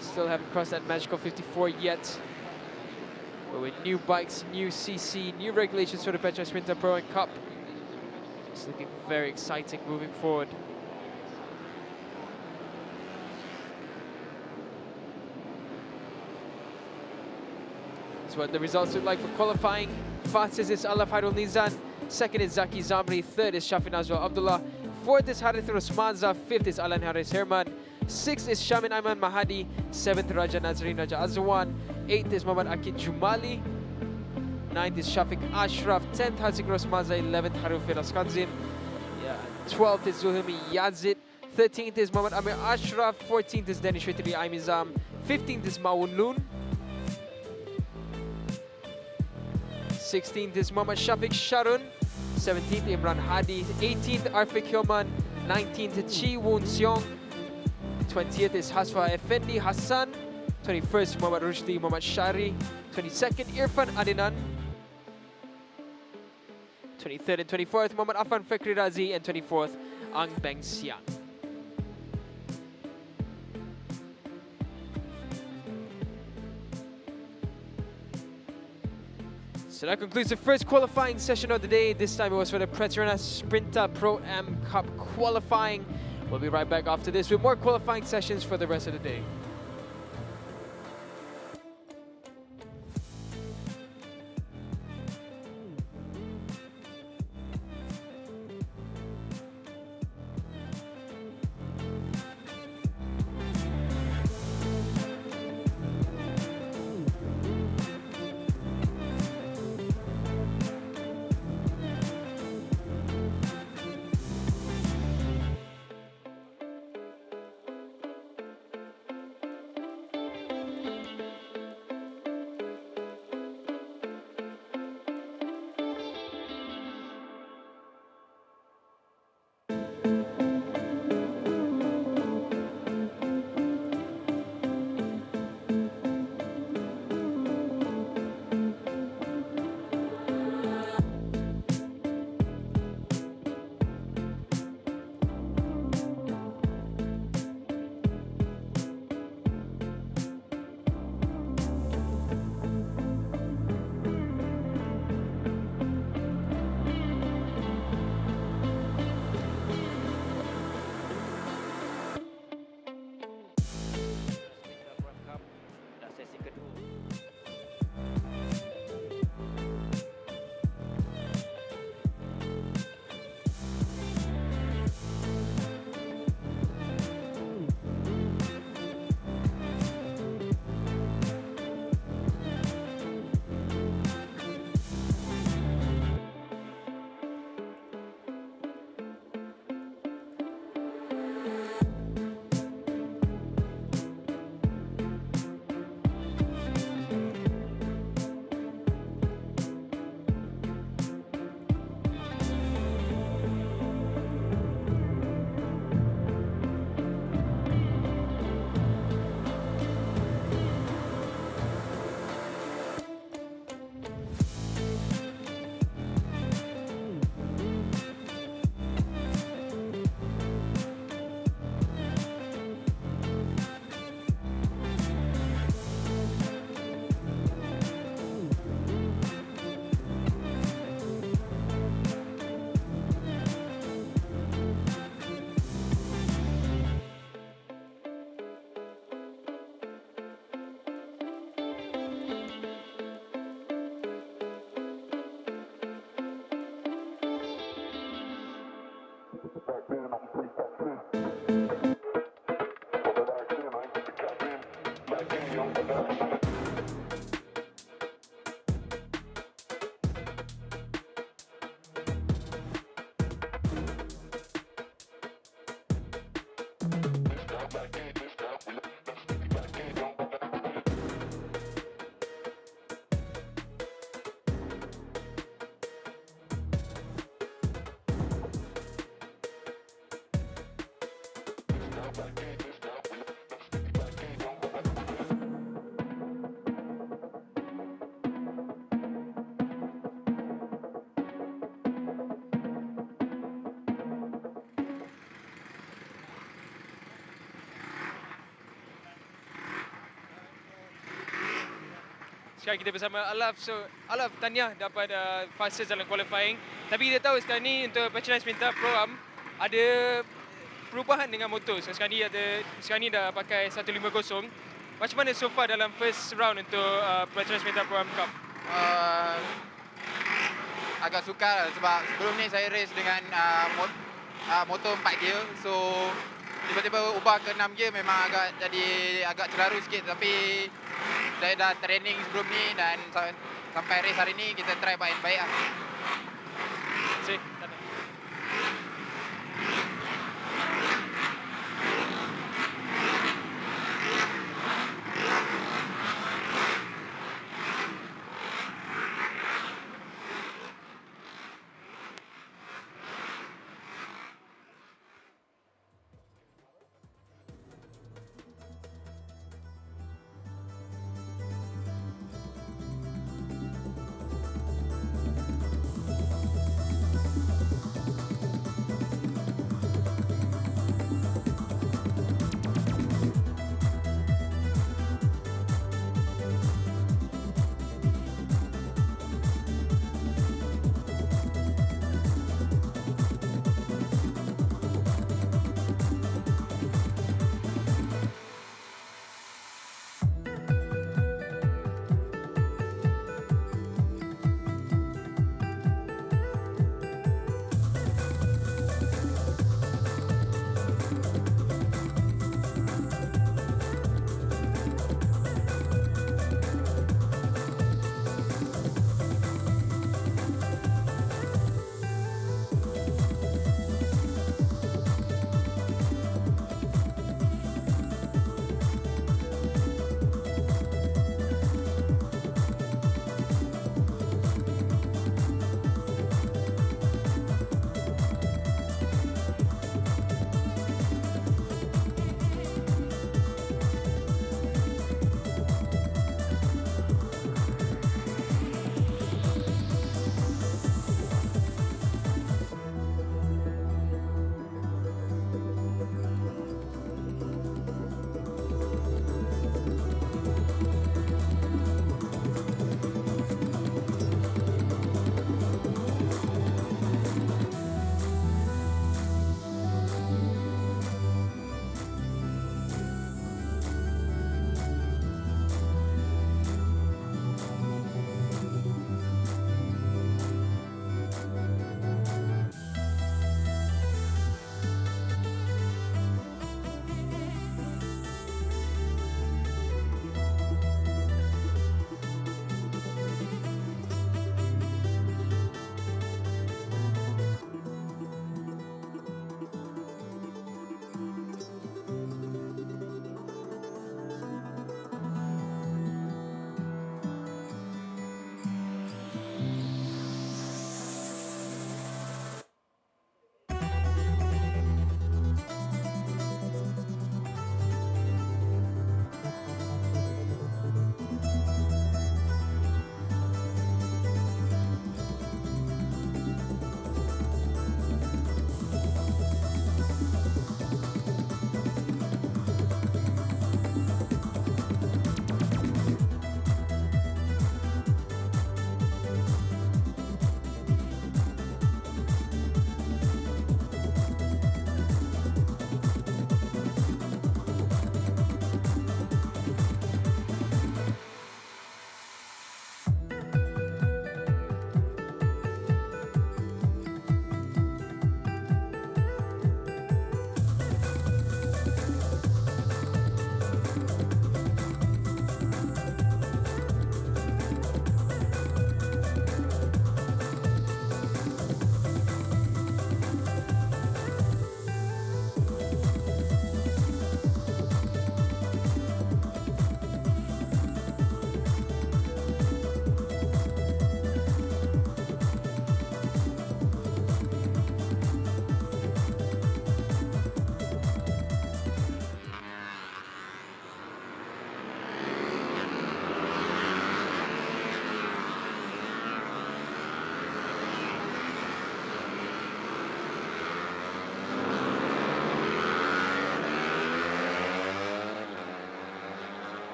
Still haven't crossed that magical 54 yet. But with new bikes, new CC, new regulations for the PETRONAS MAM Pro and Cup, it's looking very exciting moving forward. That's what the results look like for qualifying. Fastest is Alaf Hairul Nizan, Second is Zaki Zamri. Third is Shafin Azwar Abdullah. Fourth is Harith Rosmanza. Fifth is Alan Haris Herman. Sixth is Shamin Aiman Mahadi. Seventh, Raja Nazrin Raja Azwan. Eighth is Muhammad Akid Jumali. Ninth is Shafiq Ashraf. 10th, Hazik Rosmaza. 11th, Haruf Firas Khanzin. 12th is Zuhimi Yazid. 13th is Muhammad Amir Ashraf. 14th is Danish Fitri Aimizam. 15th is Mawun Loon. 16th is Muhammad Shafiq Sharun. 17th, Imran Hadi. 18th, Arfik Hyoman. 19th, Chi Woon Seong. 20th is Hasfa Effendi Hassan. 21st, Muhammad Rushdi Muhammad Shari. 22nd, Irfan Adinan. 23rd and 24th, Muhammad Afan Fakri Razi. And 24th, Ang Beng Siang. So that concludes the first qualifying session of the day. This time it was for the PETRONAS Sprinter Pro-Am Cup qualifying. We'll be right back after this with more qualifying sessions for the rest of the day. Sekarang kita bersama Alaf. So, Alaf, tahniah dapat fastest dalam qualifying. Tapi kita tahu sekarang ni untuk PETRONAS Sprinter Pro-Am ada perubahan dengan motor. So, sekarang ni dah pakai 150. Macam mana so far dalam first round untuk PETRONAS Sprinter Pro-Am Cup? agak sukar sebab sebelum ni saya race dengan motor 4 gear. So tiba-tiba ubah ke 6 gear memang agak ceraru sikit, tapi saya dah training sebelum ni dan sampai race hari ni kita try baik-baik lah. Sí.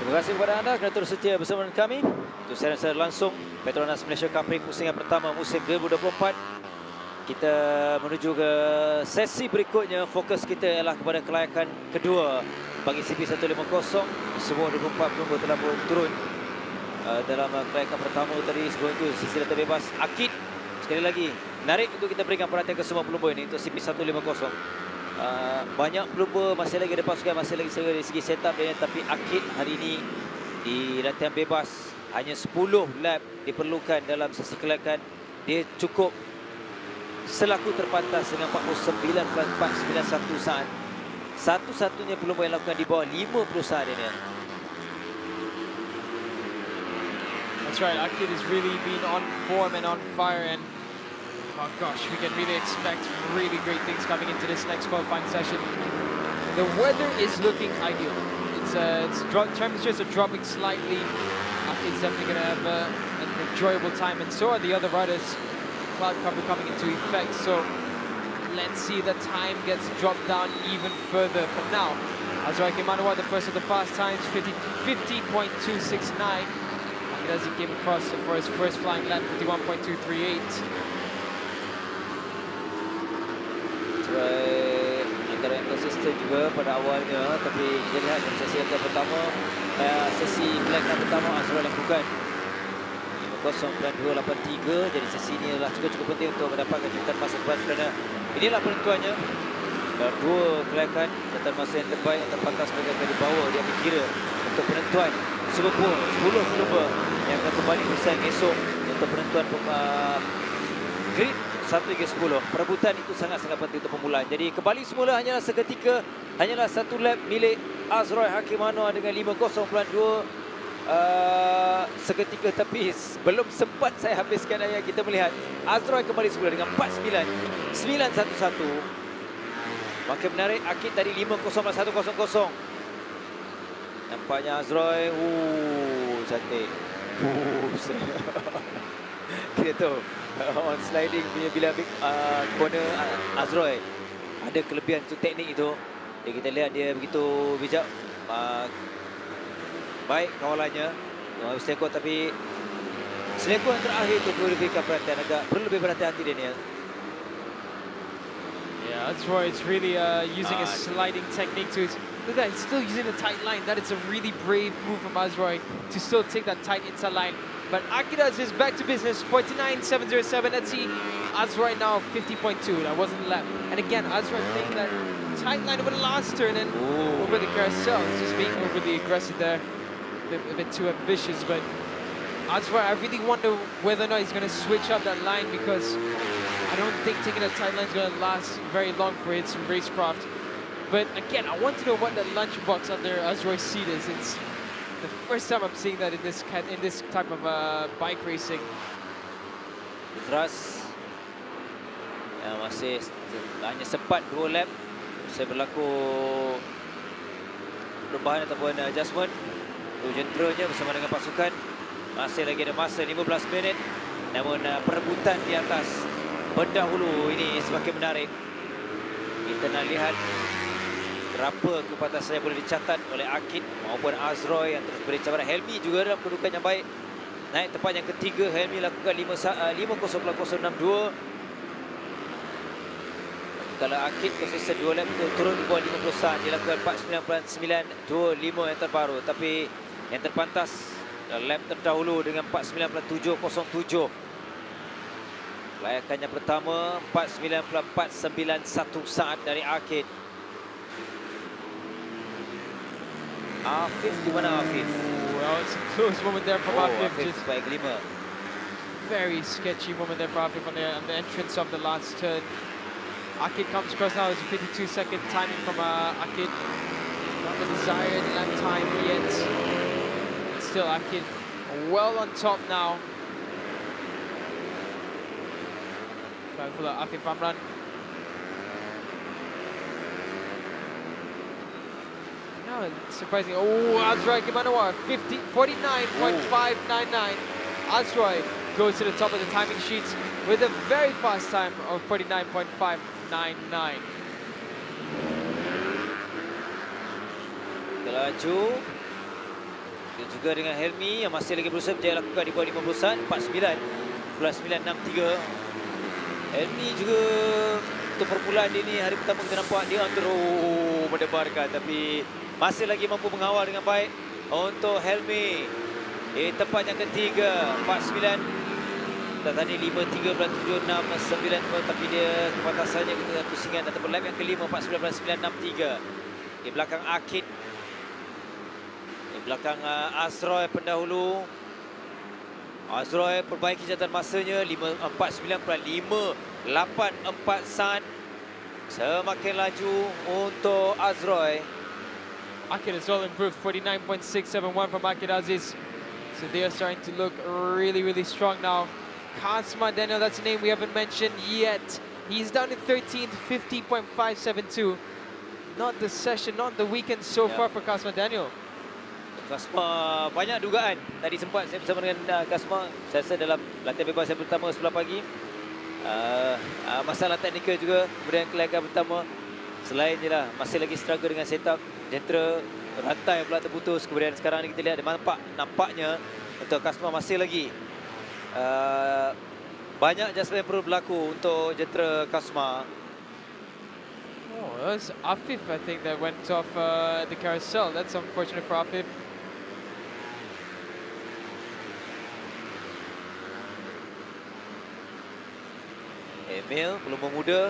Terima kasih kepada anda kerana terus setia bersama dengan kami. Untuk secara langsung Petronas Malaysian Cub Prix Pusingan Pertama musim 2024. Kita menuju ke sesi berikutnya. Fokus kita ialah kepada kelayakan kedua bagi CP150. Semua 24 pelumba telah pun turun dalam kelayakan pertama tadi. Sebelum itu sisi data bebas Akid. Sekali lagi menarik untuk kita berikan perhatian ke semua pelumba ini untuk CP150. Banyak pelumba masih lagi ada pasukan, masih lagi dari segi setup dia, tapi Akid hari ini di latihan bebas hanya 10 lap diperlukan dalam sesi kelayakan. Dia cukup selaku terpantas dengan 49.491 saat. Satu-satunya pelumba yang lakukan di bawah 50 saat ini. That's right, Akid has really been on form and on fire, and oh gosh, we can really expect really great things coming into this next qualifying session. The weather is looking ideal. Temperatures are dropping slightly. Akid's definitely going to have an enjoyable time, and so are the other riders. Cloud cover coming into effect, so let's see the time gets dropped down even further from now. Azrai Kimanawa, the first of the fast times, 50.269. As he came across for his first flying lap, 51.238. Azrai antara yang konsisten juga pada awalnya, tapi kita lihat dalam sesi yang pertama, sesi kelayakan pertama Azrai lakukan 0.283. Jadi sesi ini adalah cukup penting untuk mendapatkan catatan masa terbaik, kerana inilah penentuannya. Dalam dua kelayakan, catatan masa yang terbaik yang terpantas mereka akan dibawa di ambil kira untuk penentuan 10 pelumba yang akan kembali bersaing esok untuk penentuan grid 1 hingga 10. Perebutan itu sangat-sangat penting untuk permulaan. Jadi kembali semula hanyalah seketika, hanyalah satu lap milik Azrai Hakimano dengan 50.2 seketika, tapi belum sempat saya habiskan ayat. Kita melihat Azrai kembali semula dengan 49.911. Makin menarik Akid tadi 50.100. Nampaknya Azrai cantik. Kita tahu on sliding bila corner Azrai ada kelebihan untuk teknik itu. Jadi kita lihat dia begitu bijak. Baik kawalannya selekor, tapi selekor yang terakhir itu perlu diberikan perhatian, perlu lebih berhati-hati Daniel. Yeah, that's right. It's really using a sliding technique to. Look at that, he's still using a tight line. That is a really brave move from Azrai to still take that tight inside line. But Akidas is back to business. 49.707. Let's see Azrai now 50.2. That wasn't a lap. And again, Azrai playing that tight line over the last turn and over the carousel. Just being overly aggressive there. A bit too ambitious, but Azrai, I really wonder whether or not he's going to switch up that line, because I don't think taking a tight line is going to last very long for its racecraft. But again, I want to know what the lunchbox under Azrai's seat is. It's the first time I'm seeing that in this type of bike racing. Ras yang masih hanya sempat 2 lap, saya berlaku perubahan ataupun adjustment. Jenteranya bersama dengan pasukan masih lagi ada masa 15 minit, namun perebutan di atas pendahulu ini semakin menarik. Kita nak lihat berapa kepantasan yang boleh dicatat oleh Akid maupun Azrai yang terus beri cabaran. Helmi juga dalam kedudukan yang baik, naik tempat yang ketiga. Helmi lakukan 50.062. Kalau Akid konsisten 2 lap turun di bawah 50 saat, dia lakukan 49.925 yang terbaru. Tapi yang terpantas lap terdahulu dengan 49.707. Layakannya pertama 49.491 saat dari Akid. Afif di mana Afif? Well, it's a close moment there from Afif. Afif Just baik 5. very sketchy moment there for Afif on the entrance of the last turn. Akid comes across now. There's a 52-second timing from Akid. Not the desired lap time yet. Still Akid well on top now. Trying for the Afif Amran. Now surprising. Oh, Azrai Kimanawa 49.599. Azrai goes to the top of the timing sheets with a very fast time of 49.599. Laju Dan juga dengan Helmi yang masih lagi berusaha berjaya lakukan di bawah 50 saat. 49.963. Helmi juga untuk permulaan dia ni, hari pertama kita nampak dia terus mendebarkan, tapi masih lagi mampu mengawal dengan baik untuk Helmi. Di tempat yang ketiga, 49. Dan tadi 53.76.9, tapi dia kebatasannya kita Pusingan ataupun lap yang kelima 49.963. Di belakang Akid, di belakang Azroy pendahulu. Azroy perbaiki catatan masanya 49.584 saat. Semakin laju untuk Azroy. Akid has well improved, 49.671 from Akid Aziz. So they are starting to look really, really strong now. Kasma Daniel, that's a name we haven't mentioned yet. He's down in 13th, 50.572. Not the session, not the weekend so far for Kasma Daniel. Kasma banyak dugaan. Tadi sempat saya bersama dengan Kasma. Saya rasa dalam latihan bebas yang pertama sebelah pagi. Masalah teknikal juga. Kemudian kelayakan pertama. Selain je lah, masih lagi struggle dengan setup. Jentera, rantai pula terputus. Kemudian sekarang ni kita lihat nampaknya untuk Kasma masih lagi banyak adjustment yang perlu berlaku untuk jentera Kasma. Oh, that's Afif, I think, that went off the carousel. That's unfortunate for Afif. Emil, pelumba muda.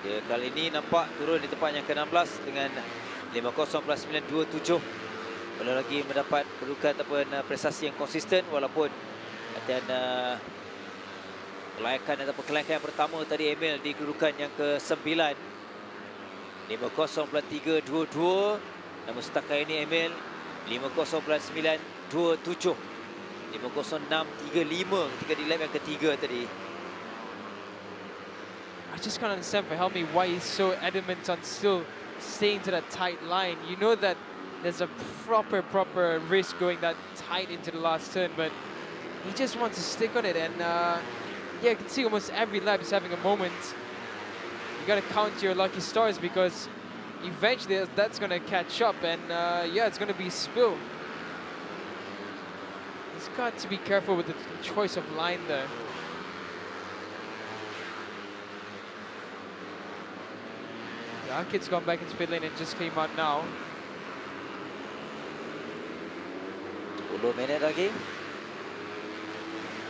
Dia kali ini nampak turun di tempat yang ke-16 dengan 50.927. Belum lagi mendapat kedudukan ataupun prestasi yang konsisten, walaupun latihan kelayakan ataupun kelayakan yang pertama tadi Emil di kedudukan yang ke-9. 50.322. Namun setakat ini Emil 50.927. 50.635 ketika di lap yang ketiga tadi. I just can't understand for Helmi why he's so adamant on still staying to that tight line. You know that there's a proper risk going that tight into the last turn, but he just wants to stick on it. And yeah, you can see almost every lap is having a moment. You got to count your lucky stars because eventually that's going to catch up, and yeah, it's going to be spill. He's got to be careful with the choice of line there. Yeah, Akid's gone back into pit lane and just came out now. 10 minit lagi.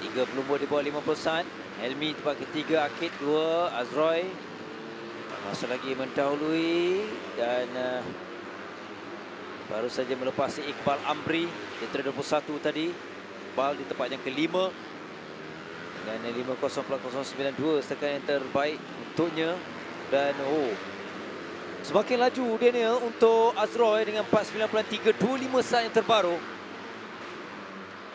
3 pelumba di bawah 50 saat. Helmi tempat ketiga, Akid 2, Azroy masih lagi mendahului dan baru saja melepasi Iqbal Amri di 21 tadi. Iqbal di tempat yang kelima dengan 50.092 setakat yang terbaik untuknya. Dan semakin laju Daniel untuk Azroy dengan 49.325 saat yang terbaru.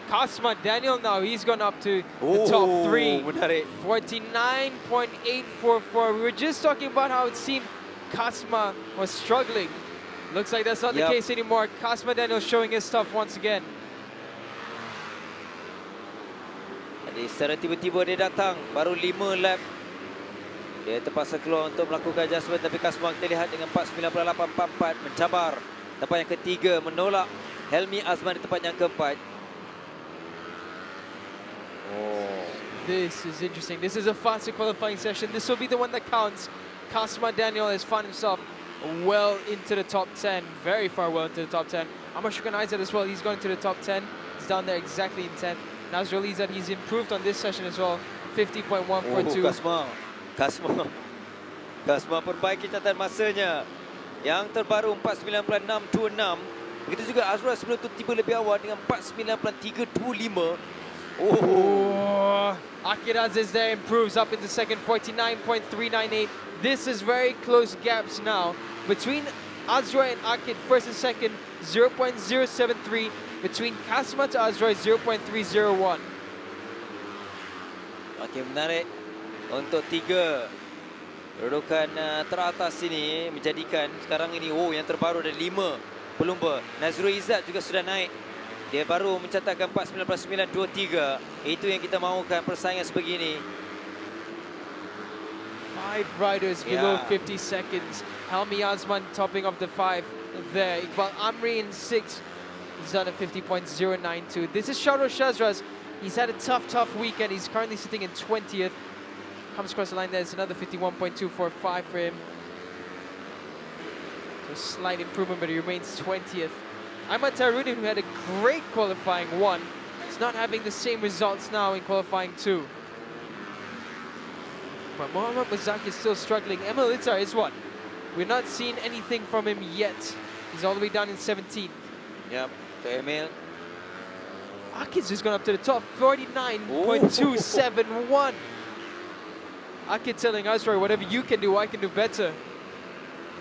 Kasma Daniel now, he's gone up to the top 3. Menarik. 49.844. We were just talking about how it seemed Kasma was struggling. Looks like that's not the case anymore. Kasma Daniel showing his stuff once again. Jadi secara tiba-tiba dia datang, baru 5 lap. Dia terpaksa keluar untuk melakukan adjustment, tapi Kasma kita lihat dengan 49.844 mencabar tempat yang ketiga, menolak Helmi Azman di tempat yang keempat. This is interesting. This is a faster qualifying session. This will be the one that counts. Kasma Daniel has found himself well into the top 10. Very far well into the top 10. Amashkan Aizat as well. He's going to the top 10. He's down there exactly in 10. Nazrul Izzat, he's improved on this session as well. 50.142. Kasma perbaiki catatan masanya. Yang terbaru 49.626. Begitu juga Azrul sebelum itu tiba lebih awal dengan 49.325. Akid Aziz there improves up into second, 49.398. This is very close gaps now between Azroy and Akid, first and second, 0.073. Between Kasma to Azroy, 0.301. Makin menarik untuk 3 kedudukan teratas ini, menjadikan sekarang ini yang terbaru ada 5 pelumba. Nazrul Izzat juga sudah naik. Dia baru mencatatkan 49.923. Itu yang kita mahukan, persaingan sebegini. 5 riders below 50 seconds. Helmi Azman topping of the 5 there. Iqbal Amri in 6. He's done a 50.092. This is Sharo Shazraz. He's had a tough weekend. He's currently sitting in 20th. Comes across the line, there's another 51.245 for him. So a slight improvement, but he remains 20th. Ahmad Tarudin, who had a great qualifying 1, is not having the same results now in qualifying 2. But Mohammad Mazaki is still struggling. Emil Litar is what? We're not seeing anything from him yet. He's all the way down in 17th. Yep, to Emil. Akid's just gone up to the top, 49.271. Akid telling us, right, whatever you can do, I can do better.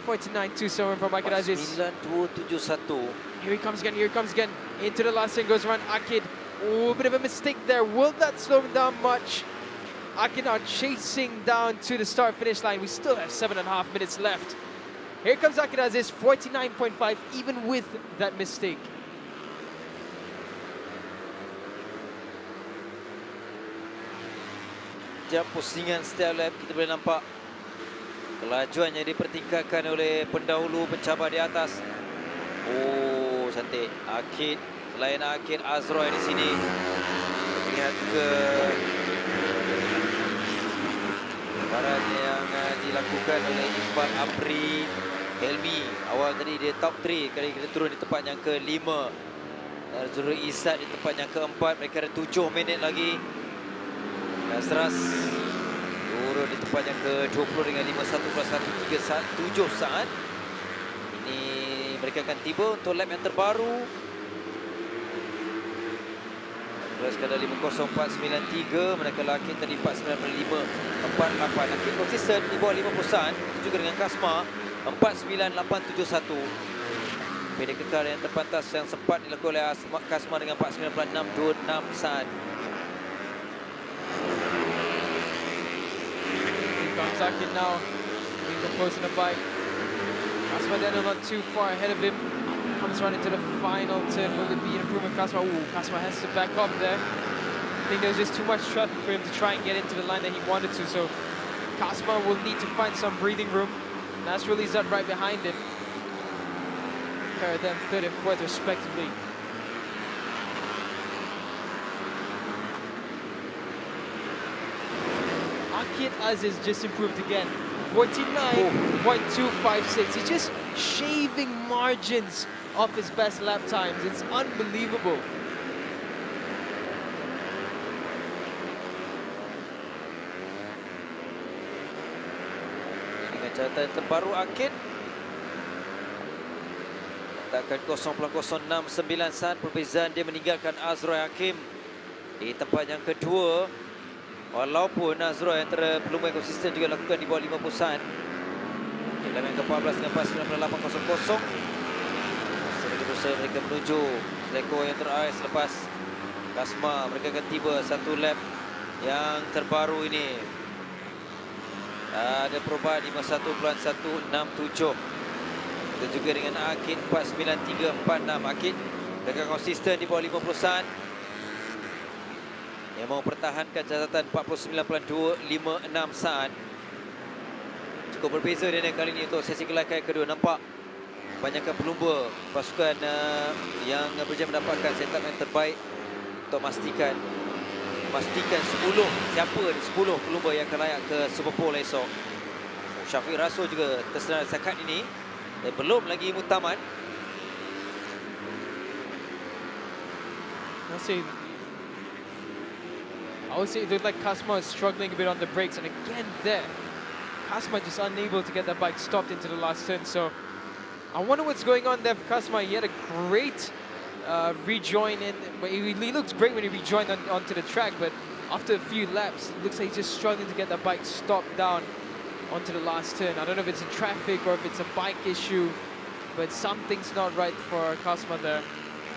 49.271 from Akid Aziz. 9271. Here he comes again, Into the last thing goes around Akid. Oh, a bit of a mistake there. Will that slow him down much? Akid now chasing down to the start-finish line. We still have 7.5 minutes left. Here comes Akid Aziz, 49.5, even with that mistake. Setiap pusingan setiap lap kita boleh nampak kelajuan yang dipertingkatkan oleh pendahulu pencabar di atas. Oh, cantik. Akid, selain Akid, Azroy di sini. Lihat ke barat yang dilakukan oleh Iqbal Apri Helmi. Awal tadi dia top 3, kali kita turun di tempat yang ke-5. Zurul Izzat di tempat yang ke-4. Mereka ada 7 minit lagi. Nasras turun di tempat yang ke-20 dengan 51+1 7 saat. Ini mereka akan tiba untuk lap yang terbaru. Sekadar 50493, manakala Akid tadi 49.548. Akid konsisten di bawah 50-an, juga dengan Kasma 49871. Pendek kekal yang terpantas yang sempat dilakukan oleh Kasma dengan 49.626 saat. Here comes Akid now, recomposing the bike. Kasma Daniel not too far ahead of him. Comes right into the final turn. Will it be an improvement? Kasma? Ooh, Kasma has to back up there. I think there's just too much traffic for him to try and get into the line that he wanted to. So Kasma will need to find some breathing room. Nasrul Izzat right behind him. Pair of them third and fourth respectively. Akid Aziz just improved again. 49.256. He's just shaving margins off his best lap times. It's unbelievable. Dengan catatan terbaru Akid letakkan 0.069 saat perbezaan dia meninggalkan Azroy Hakim di tempat yang kedua. Walaupun Azroy yang belum konsisten juga lakukan di bawah 50 saat. Dalam yang ke-14 dengan 49.800. Sedikit berusaha mereka menuju seleko yang terakhir selepas Kasma. Mereka akan tiba satu lap yang terbaru ini. Ada perubahan 51.167. Kita juga dengan Akid 49346. Akid mereka konsisten di bawah 50 saat. Yang mau pertahankan catatan 49.256 saat. Cukup berbeza dia kali ini untuk sesi kelahiran kedua. Nampak banyakkan pelumba pasukan yang berjaya mendapatkan setup yang terbaik untuk memastikan 10 siapa ni 10 pelumba yang akan layak ke Super Bowl esok. Syafiq Rasul juga tersenar zakat ini dan belum lagi muktamad. I would say it looked like Kasma is struggling a bit on the brakes, and again there, Kasma just unable to get that bike stopped into the last turn. So I wonder what's going on there for Kasma. He had a great rejoin in, but he looks great when he rejoined onto the track, but after a few laps, it looks like he's just struggling to get that bike stopped down onto the last turn. I don't know if it's in traffic or if it's a bike issue, but something's not right for Kasma there.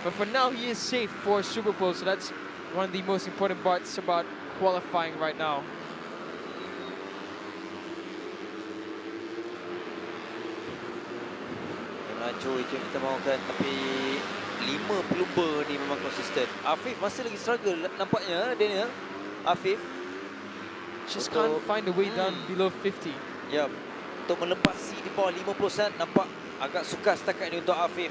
But for now, he is safe for Super Bowl, so that's one of the most important parts about qualifying right now. Melaju itu yang kita mahukan, tapi 5 pelumba ni memang konsisten. Afif masih lagi struggle nampaknya, Daniel. Afif Just can't find a way down below 50. Ya, untuk melepasi di bawah 50% nampak agak sukar setakat ini untuk Afif.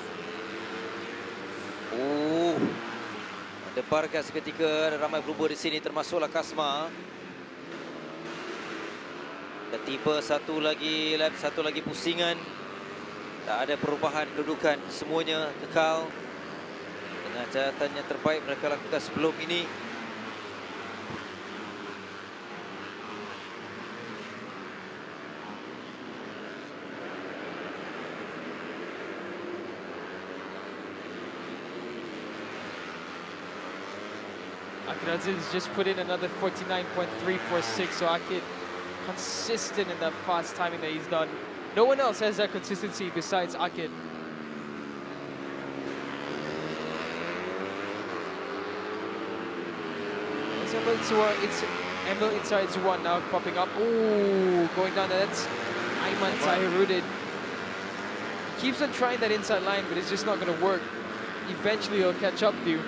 Debarkan seketika, ada ramai berubah di sini termasuklah Kasma. Dan tiba satu lagi lap, satu lagi pusingan. Tak ada perubahan kedudukan, semuanya kekal dengan catatan yang terbaik mereka lakukan sebelum ini. Akid has just put in another 49.346, so Akid consistent in that fast timing that he's done. No one else has that consistency besides Akid. It's Emil inside one now popping up. Ooh, going down. That's Ayman Tahirudin. Keeps on trying that inside line, but it's just not going to work. Eventually, he'll catch up to you.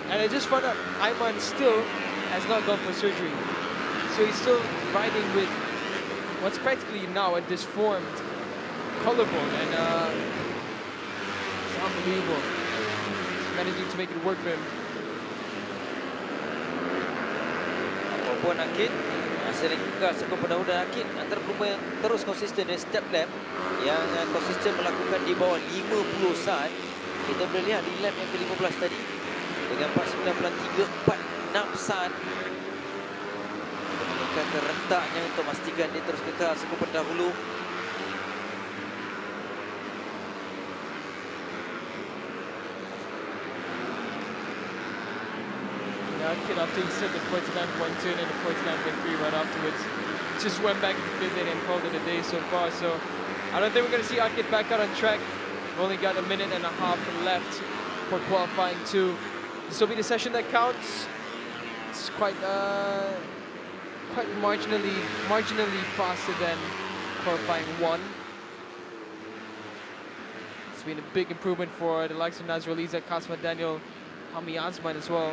And I just found out Ayman still has not gone for surgery. So he's still riding with what's practically now a disformed collarbone. And it's unbelievable. He's managing to make it work for him. Apapun Akid, masih lagi kekal sekup pendahulu dan Akid antara pelumba yang terus konsisten dan step lap yang konsisten melakukan di bawah 50 saat. Kita boleh lihat di lap yang ke-15 tadi dengan 49.346 saat. Meningkatkan rentaknya untuk memastikan dia terus kekal sekup pendahulu. Akid, after he set the 49.2 and the 49.3 right afterwards, just went back and did it and called it a day so far. So I don't think we're going to see Akid back out on track. We've only got a minute and a half left for qualifying 2. This will be the session that counts. It's quite marginally faster than qualifying 1. It's been a big improvement for the likes of Nazrul Izzat, Kasma Daniel, Hami Azman as well.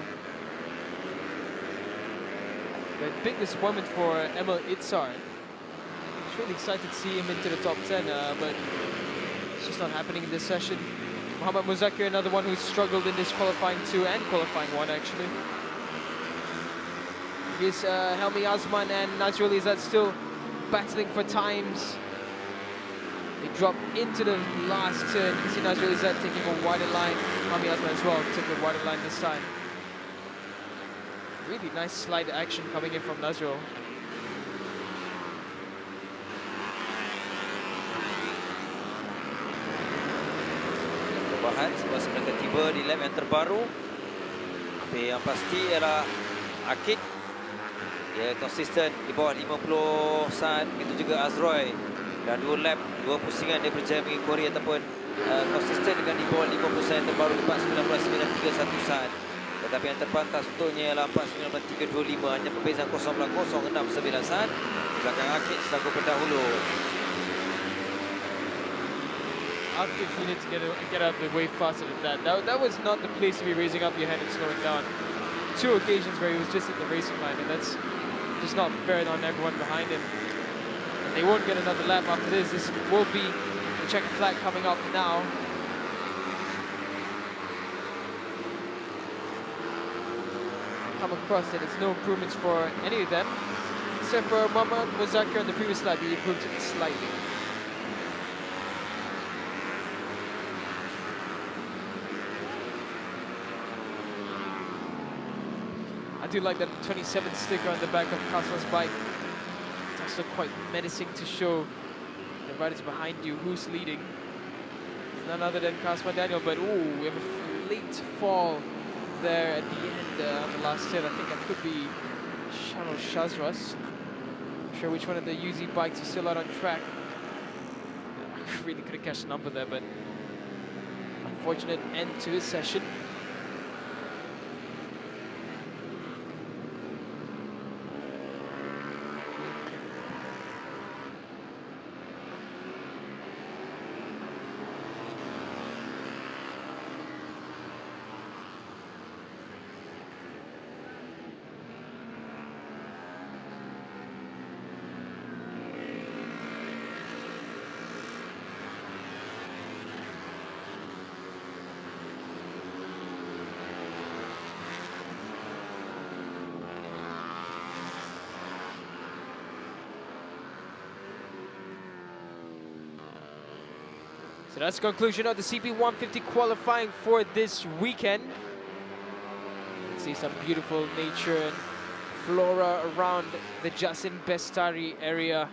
But big disappointment for Emil Itzar. It's really excited to see him into the top 10, but it's just not happening in this session. Muhammad Muzakir, another one who's struggled in this qualifying 2 and qualifying 1 actually. Here's Helmi Azman and Nazrul Izzat still battling for times. They drop into the last turn. You can see Nazrul Izzat taking a wider line. Helmi Azman as well took a wider line this time. Really nice slide action coming in from Nazrul. Perubahan semasa mereka tiba di lap yang terbaru. Tapi yang pasti ialah Akid. Dia konsisten di bawah 50 saat. Begitu juga Azroy. Dan 2 lap, 2 pusingan dia berjaya mengikuti ataupun konsisten dengan di bawah 50 saat yang terbaru 4.19.931 saat. Tetapi yang terpantas untuknya ialah 4.19.325, hanya perbezaan 0.069 saat belakang Akid selaku pendahulu. Akid, you need to get out of the way faster than that. That was not the place to be raising up your hand and slowing down. 2 occasions where he was just at the racing line, and that's just not fair on everyone behind him. And they won't get another lap after this. This will be the checkered flag coming up now. Come across it, it's no improvements for any of them, except for Muhammad Muzakir on the previous lap. He improved it slightly. I do like that 27 sticker on the back of Kasma's bike. It's also quite menacing to show the riders behind you who's leading. It's none other than Kasma Daniel, but ooh, we have a late fall there at the end on the last turn. I think that could be Shano Shazras. Not sure which one of the UZ bikes is still out on track. I really couldn't catch the number there, but unfortunate end to his session. So that's the conclusion of the CP150 qualifying for this weekend. See some beautiful nature and flora around the Jasin Bestari area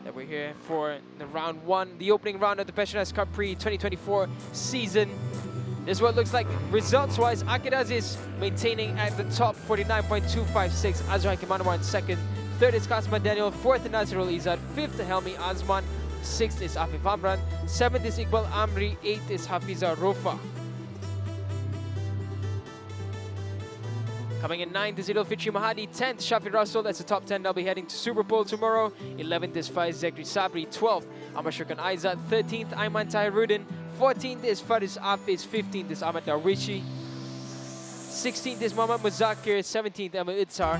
that we're here for the round one, the opening round of the Petronas Cub Prix 2024 season. This is what it looks like results-wise. Akidas is maintaining at the top, 49.256. Azrai Kimanwa in second. Third is Kasman Daniel. Fourth, Nazirul Izzad. Fifth, Helmi Azman. Sixth is Afif Amran. Seventh is Iqbal Amri. Eighth is Hafiza Rofa. Coming in ninth is Idil Fitri Mahadi. 10th, Shafi Russell. That's the top 10. They'll be heading to Super Bowl tomorrow. 11th is Faiz Zekri Sabri. 12th, Amar Shurkan Aizad. 13th, Ayman Tahirudin. 14th is Faris Afiz. 15th is Ahmad Darwishi. 16th is Muhammad Muzakir. 17th, Emil Itzar.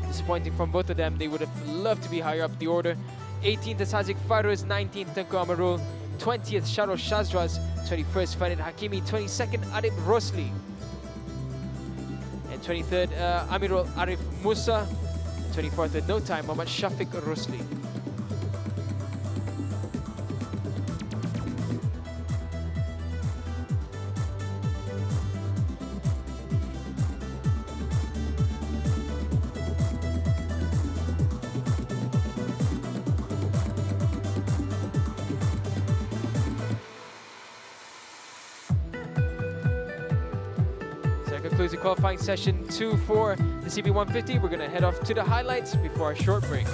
Disappointing from both of them. They would have loved to be higher up the order. 18th is Hazik Faruz. 19th, Tengku Amarul. 20th, Sharo Shazraz. 21st, Farid Hakimi. 22nd, Adib Rosli. 23rd, Amirul Arif Musa. 24th, at no time, Muhammad Shafiq Rusli. Concludes the qualifying session 2 for the CP150. We're going to head off to the highlights before our short break.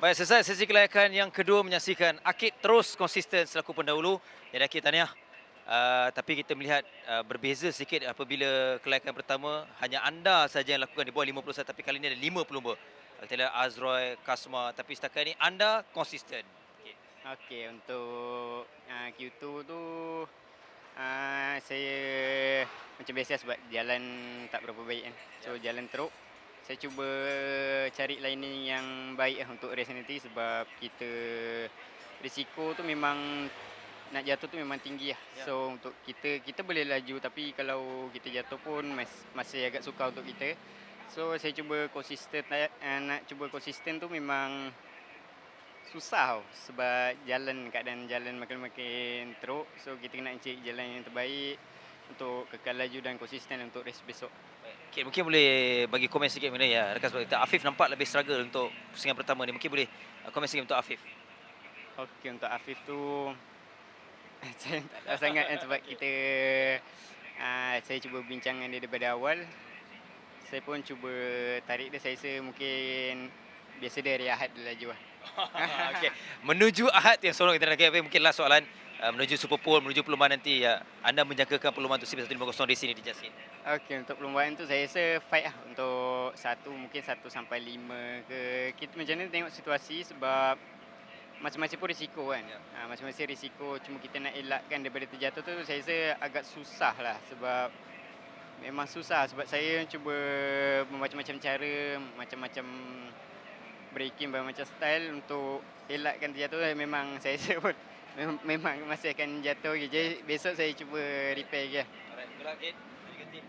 Baik, selesai sesi kelayakan yang kedua menyaksikan Akid terus konsisten selaku pendahulu. Jadi Akid tahniah. Tapi kita melihat berbeza sedikit apabila kelayakan pertama hanya anda saja yang lakukan di bawah 51, tapi kali ini ada 5 pelumba. Kita lihat Azroy, Kasma, tapi setakat ini anda konsisten. Okey, untuk Q2 tu saya macam biasa sebab jalan tak berapa baik kan. So jalan teruk. Saya cuba cari lining yang baik untuk race nanti sebab kita risiko tu memang nak jatuh tu memang tinggi lah. So untuk kita boleh laju tapi kalau kita jatuh pun masih agak sukar untuk kita. So saya cuba konsisten, nak cuba konsisten tu memang susah tau sebab keadaan jalan makin teruk. So kita kena cari jalan yang terbaik untuk kekal laju dan konsisten untuk race besok. Okay, mungkin boleh bagi komen sikit mengenai rekan sebab kita. Afif nampak lebih struggle untuk pusingan pertama ni. Mungkin boleh komen sikit untuk Afif. Okey, untuk Afif tu saya tak tahu sangat kan sebab kita saya cuba bincang dengan dia daripada awal. Saya pun cuba tarik dia, saya rasa mungkin biasa dia hari Ahad dia laju lah. Okay. Menuju Ahad yang seronok kita nak kira, mungkin last soalan. Menuju Super Pole, menuju perlombaan nanti, anda menjangkakan perlombaan untuk CB150 di sini di Jasin? Okey, untuk perlombaan tu saya rasa fight lah untuk mungkin 1 sampai 5 ke. Kita macam mana tengok situasi sebab macam-macam pun risiko kan. Macam-macam risiko, cuma kita nak elakkan daripada terjatuh tu saya rasa agak susah lah sebab memang susah sebab saya cuba macam-macam cara, macam-macam braking, macam style untuk elakkan terjatuh. Memang saya rasa pun memang masih akan jatuh lagi. Jadi besok saya cuba repair lagi lah. Alright, good luck, Ed. Very good team.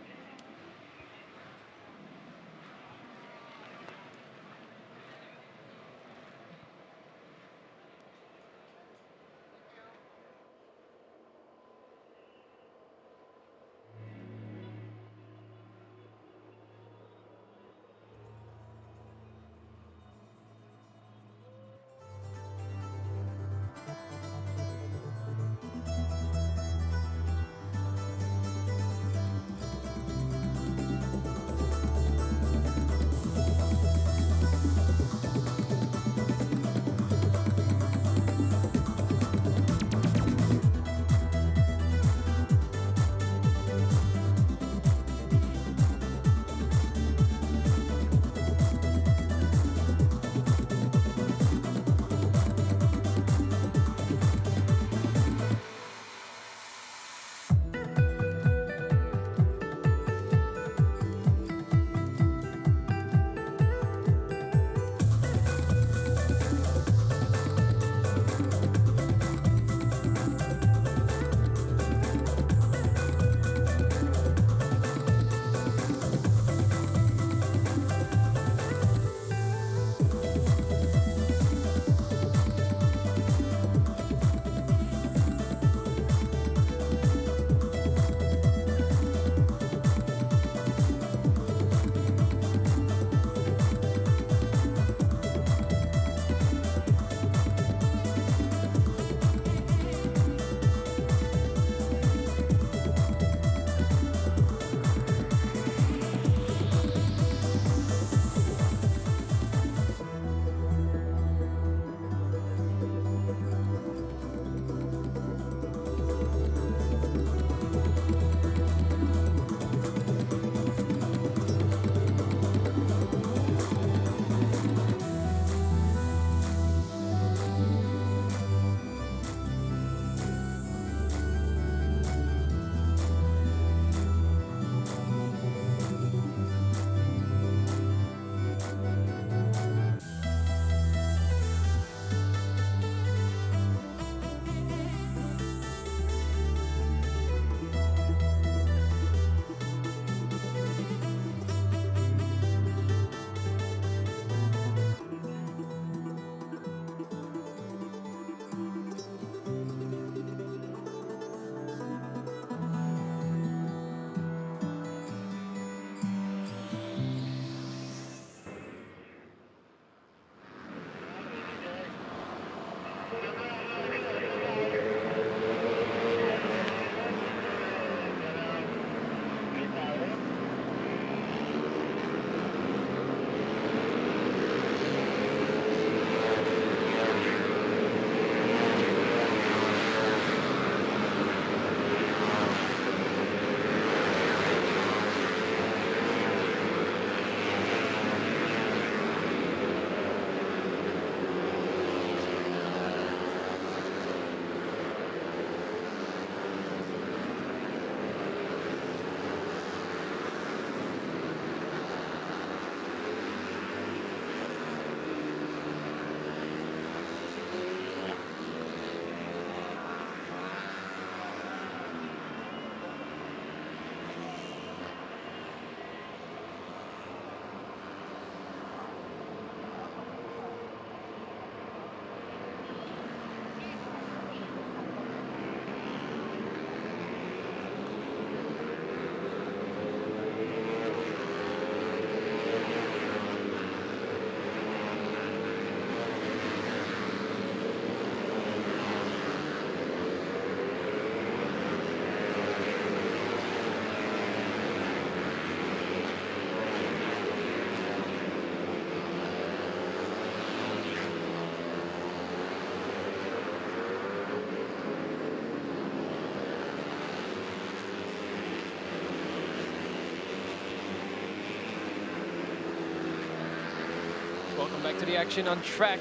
Welcome back to the action on track.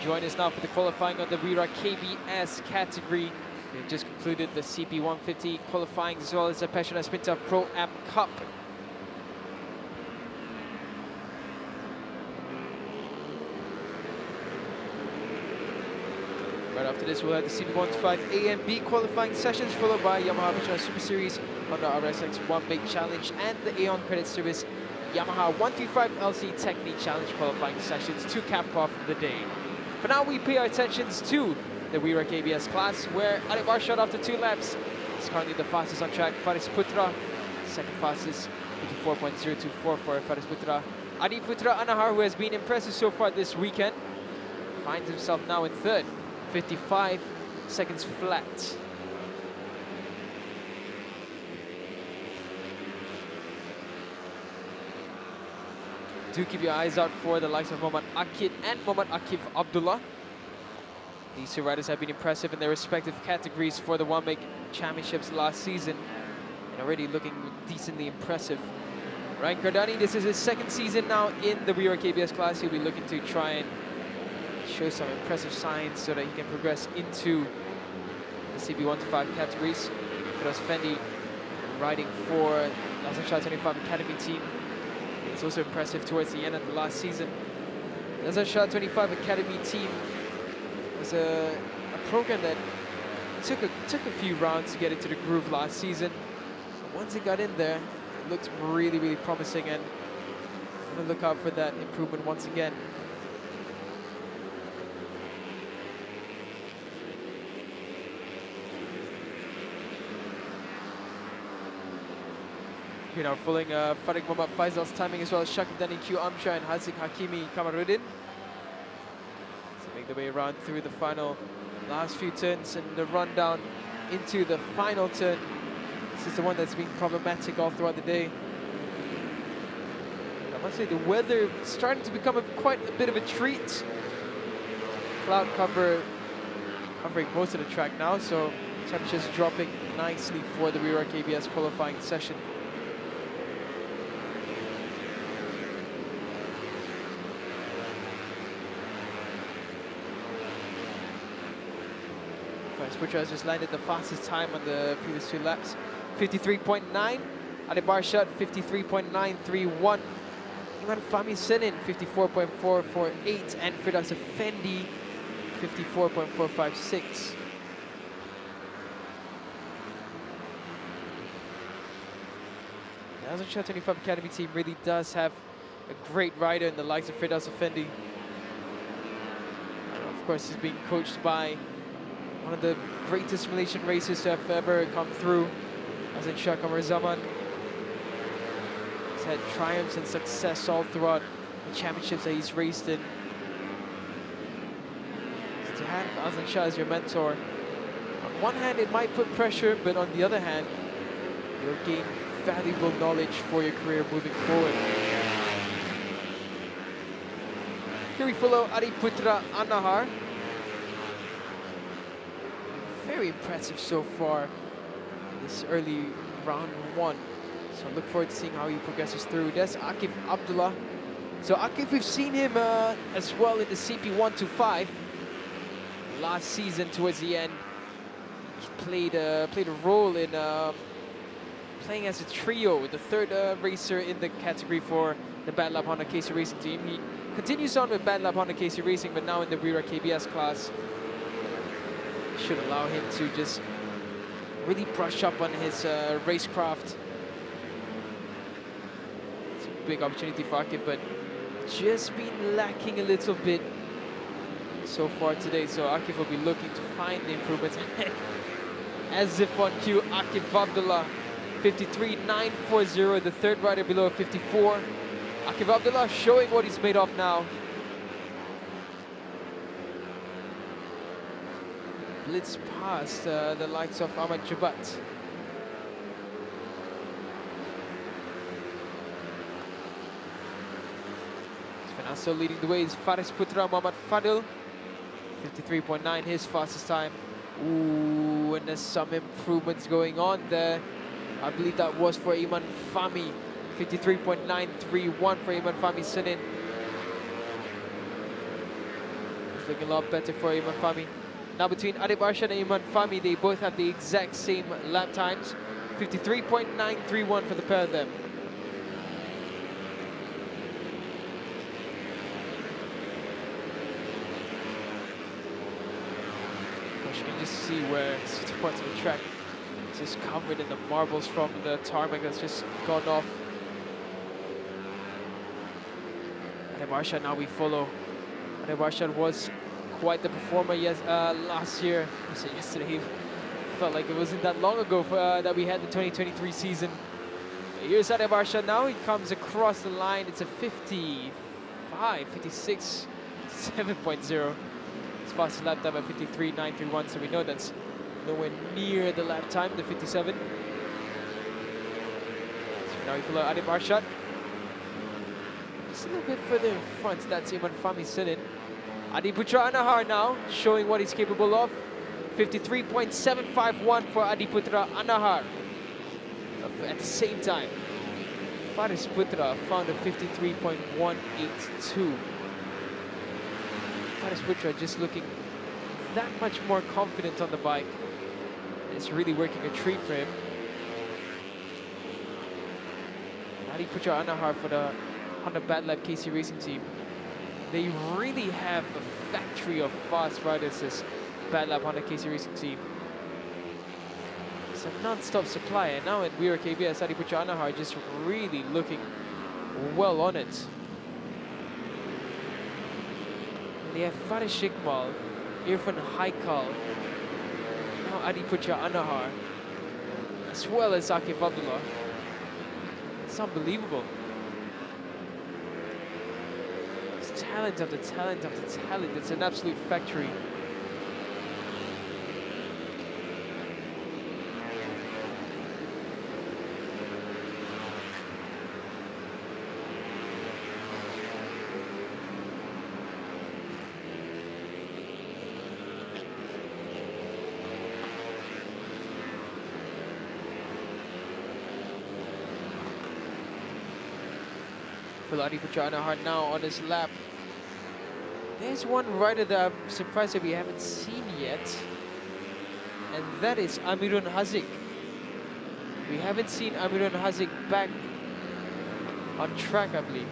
Join us now for the qualifying of the Wira KBS category. We've just concluded the CP150 qualifying as well as the PETRONAS MAM Pro-Am Cup. Right after this, we'll have the CP125 A and B qualifying sessions, followed by Yamaha PETRONAS Super Series, Honda RSX One Big Challenge, and the Aeon Credit Service Yamaha 135 LC Technique Challenge qualifying sessions to cap off the day. For now, we pay our attentions to the Wira KBS class, where Adi Barshad after 2 laps is currently the fastest on track. Faris Putra, second fastest, 54.024 for Faris Putra. Adi Putra Anahar, who has been impressive so far this weekend, finds himself now in third, 55 seconds flat. Do keep your eyes out for the likes of Muhammad Akid and Muhammad Akif Abdullah. These two riders have been impressive in their respective categories for the One Make Championships last season and already looking decently impressive. Ryan Cardani, this is his second season now in the Wira KBS class. He'll be looking to try and show some impressive signs so that he can progress into the CB125 categories. Firas Fendi riding for Lasan Shah 25 Academy team. It's also impressive towards the end of the last season. The Lasan Shah 25 Academy team was a program that took a few rounds to get into the groove last season. So once it got in there, it looked really, really promising, and I'm gonna look out for that improvement once again. Here now following Farid Muhammad Faisal's timing as well as Shakib Dani Q Amsha and Hazik Hakimi Kamaruddin. So make their way around through the final last few turns and the rundown into the final turn. This is the one that's been problematic all throughout the day. I must say the weather is starting to become quite a bit of a treat. Cloud cover covering most of the track now, so temperatures dropping nicely for the Wira KBS qualifying session. Putra has just landed the fastest time on the previous 2 laps, 53.9. Adi Barshad, 53.931. Iman Fahmi Senin, 54.448. And Firdaus Effendi, 54.456. The Lasan Shah 25 Academy team really does have a great rider in the likes of Firdaus Effendi. Of course, he's being coached by one of the greatest Malaysian racers to have ever come through, as in Shah Kamar Zaman. He's had triumphs and success all throughout the championships that he's raced in. So to have Azan Shah as your mentor, on one hand it might put pressure, but on the other hand, you'll gain valuable knowledge for your career moving forward. Here we follow Adi Putra Anahar. Very impressive so far this early round 1. So I look forward to seeing how he progresses through. There's Akif Abdullah. So Akif, we've seen him as well in the CP125 last season towards the end. He played a role in playing as a trio, the third racer in the category for the Bad Lab Honda KC Racing team. He continues on with Bad Lab Honda KC Racing, but now in the Wira KBS class. Should allow him to just really brush up on his racecraft. It's a big opportunity for Akif, but just been lacking a little bit so far today. So Akif will be looking to find the improvements. As if on cue, Akif Abdullah, 53.940, the third rider below 54. Akif Abdullah showing what he's made of now. Blitz past the likes of Ahmad Jabat. Also leading the way is Faris Putra Muhammad Fadil, 53.9, his fastest time. Ooh, and there's some improvements going on there. I believe that was for Iman Fahmi, 53.931 for Iman Fahmi Senin. looking a lot better for Iman Fahmi. Now between Adib Arshad and Iman Fahmi, they both have the exact same lap times. 53.931 for the pair of them. Gosh, you can just see where certain parts of the track is just covered in the marbles from the tarmac that's just gone off. Adib Arshad, now we follow. Adib Arshad was quite the performer last year. I said yesterday, he felt like it wasn't that long ago that we had the 2023 season. Here's Adib Arshad now. He comes across the line. It's a 56.7.0. His fastest lap time at 53.931. So we know that's nowhere near the lap time, the 57. So now we follow Adib Arshad. Just a little bit further in front. That's Iman Fahmi Sinin. Adiputra Anahar now showing what he's capable of. 53.751 for Adiputra Anahar. At the same time, Faris Putra found a 53.182. Faris Putra just looking that much more confident on the bike. It's really working a treat for him. Adiputra Anahar for the Honda Bad Lab KC Racing team. They really have a factory of fast riders, this Bad Lab Honda KC Racing team. It's a non-stop supply, and now in Wira KBS, Adiputra Anahar just really looking well on it. And they have Faris Shikmal, Irfan Haikal, now Adiputra Anahar, as well as Akif Abdullah. It's unbelievable. Talent after talent after talent. It's an absolute factory. Adiputra Anahar now on his lap. There's one rider that I'm surprised that we haven't seen yet, and that is Amirun Haziq. We haven't seen Amirun Haziq back on track, I believe.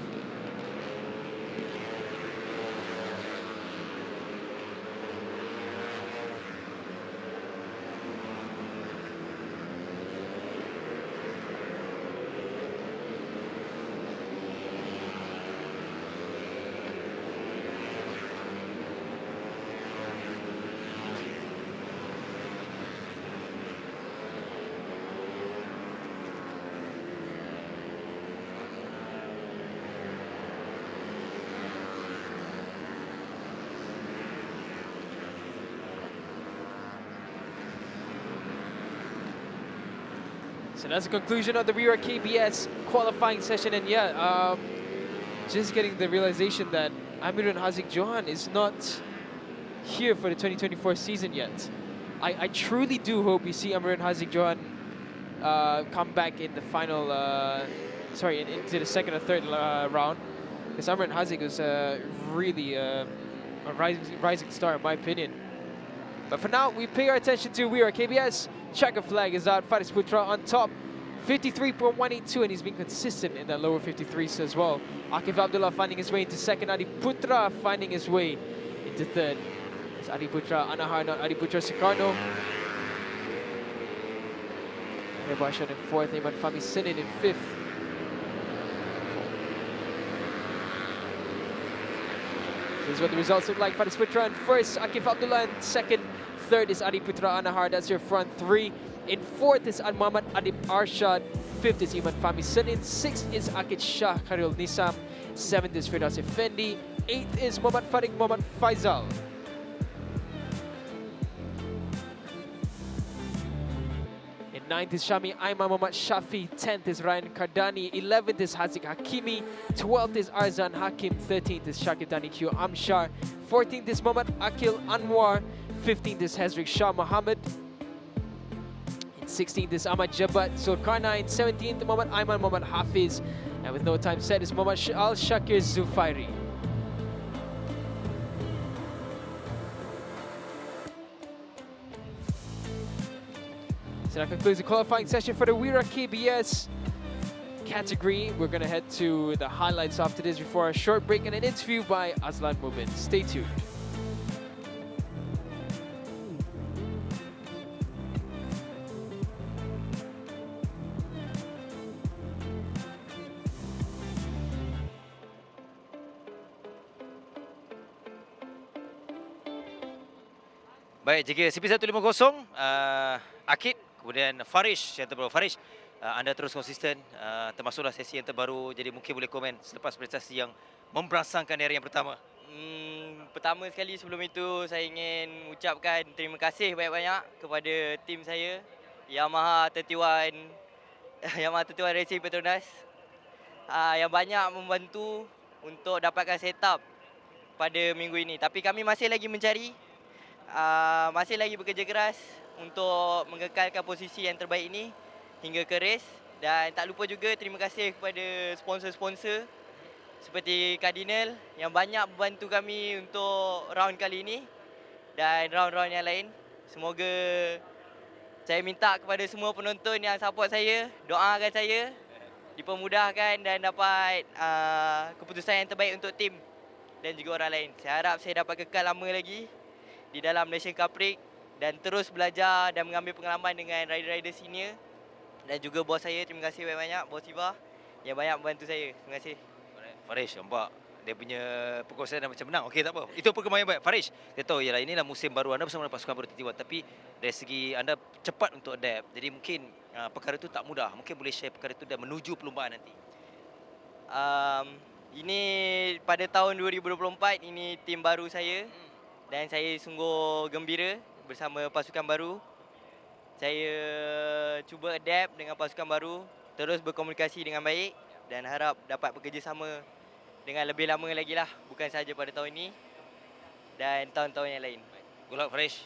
So that's the conclusion of the Wira KBS qualifying session, and yeah, just getting the realization that Amirun Haziq Johan is not here for the 2024 season yet. I truly do hope we see Amirun Haziq Johan come back in the final, into the second or third round, because Amirun Haziq was really a rising star in my opinion. But for now, we pay our attention to Wira KBS. Checker flag is out. Faris Putra on top, 53.182, and he's been consistent in that lower 53s as well. Akif Abdullah finding his way into second. Adiputra finding his way into third. It's Adiputra Anahar, not Adiputra Sukarno. Rebashan in fourth. Iman Fahmi Sinin in fifth. This is what the results look like. Faris Putra in first. Akif Abdullah in second. Third is Adiputra Anahar. That's your front three. In fourth is Muhammad Adib Arshad. Fifth is Iman Fahmi Sinin. Sixth is Akid Shah Khairul Nisam. Seventh is Firdaus Effendi. Eighth is Muhammad Farid Muhammad Faisal. In ninth is Shami Aiman Muhammad Shafi. 10th is Ryan Kardani. 11th is Haziq Hakimi. 12th is Arzan Hakim. 13th is Shakib Dani Q Amshar. 14th is Muhammad Akil Anwar. 15th is Hazrik Shah Muhammad. In 16th is Ahmad Jabat Zulkarnain. 17th, Muhammad Ayman Muhammad Hafiz. And with no time set is Muhammad Al Shakir Zufairi. So that concludes the qualifying session for the Wira KBS category. We're going to head to the highlights after this before a short break and an interview by Azlan Mubin. Stay tuned. Baik, jaga CP150, Akid, kemudian Farish yang terbaru. Farish, anda terus konsisten, termasuklah sesi yang terbaru, jadi mungkin boleh komen selepas prestasi yang memberasangkan di hari yang pertama. Pertama sekali sebelum itu saya ingin ucapkan terima kasih banyak-banyak kepada tim saya Yamaha 31 Racing Petronas yang banyak membantu untuk dapatkan setup pada minggu ini. Tapi kami masih lagi mencari, masih lagi bekerja keras untuk mengekalkan posisi yang terbaik ini hingga ke race. Dan tak lupa juga terima kasih kepada sponsor-sponsor seperti Cardinal yang banyak membantu kami untuk round kali ini dan round-round yang lain. Semoga saya minta kepada semua penonton yang support saya, doakan saya dipermudahkan dan dapat keputusan yang terbaik untuk tim dan juga orang lain. Saya harap saya dapat kekal lama lagi di dalam Malaysian Cub Prix dan terus belajar dan mengambil pengalaman dengan rider-rider senior dan juga bos saya. Terima kasih banyak-banyak bos Siva yang banyak membantu saya. Terima kasih. Farish, nampak dia punya perkongsian dah macam menang. Okey, tak apa. Itu perkembangan yang baik. Farish, kita tahu ialah inilah musim baru anda bersama dengan pasukan baru T1, tapi dari segi anda cepat untuk adapt. Jadi mungkin perkara itu tak mudah. Mungkin boleh share perkara itu dan menuju perlumbaan nanti. Ini pada tahun 2024 ini tim baru saya. Dan saya sungguh gembira bersama pasukan baru. Saya cuba adapt dengan pasukan baru, terus berkomunikasi dengan baik dan harap dapat bekerjasama dengan lebih lama lagi lah. Bukan sahaja pada tahun ini dan tahun-tahun yang lain. Good luck, Farish.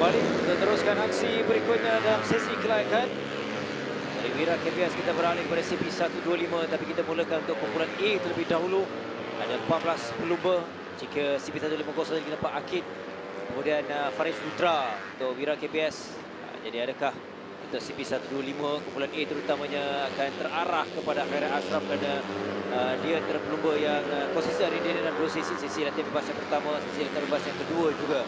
kembali untuk teruskan aksi berikutnya dalam sesi kelayakan. Dari Wira KPS kita beralih kepada CP125, tapi kita mulakan untuk kumpulan A terlebih dahulu. Ada 14 pelumba. Jika CP150 lagi dapat Akid, kemudian Faris Putra untuk Wira KPS. Jadi adakah untuk CP125 kumpulan A terutamanya akan terarah kepada Khairul Ashraf kerana dia antara pelumba yang konsisten hari ini dalam 2 sesi latihan bebas yang pertama, sesi latihan bebas yang kedua juga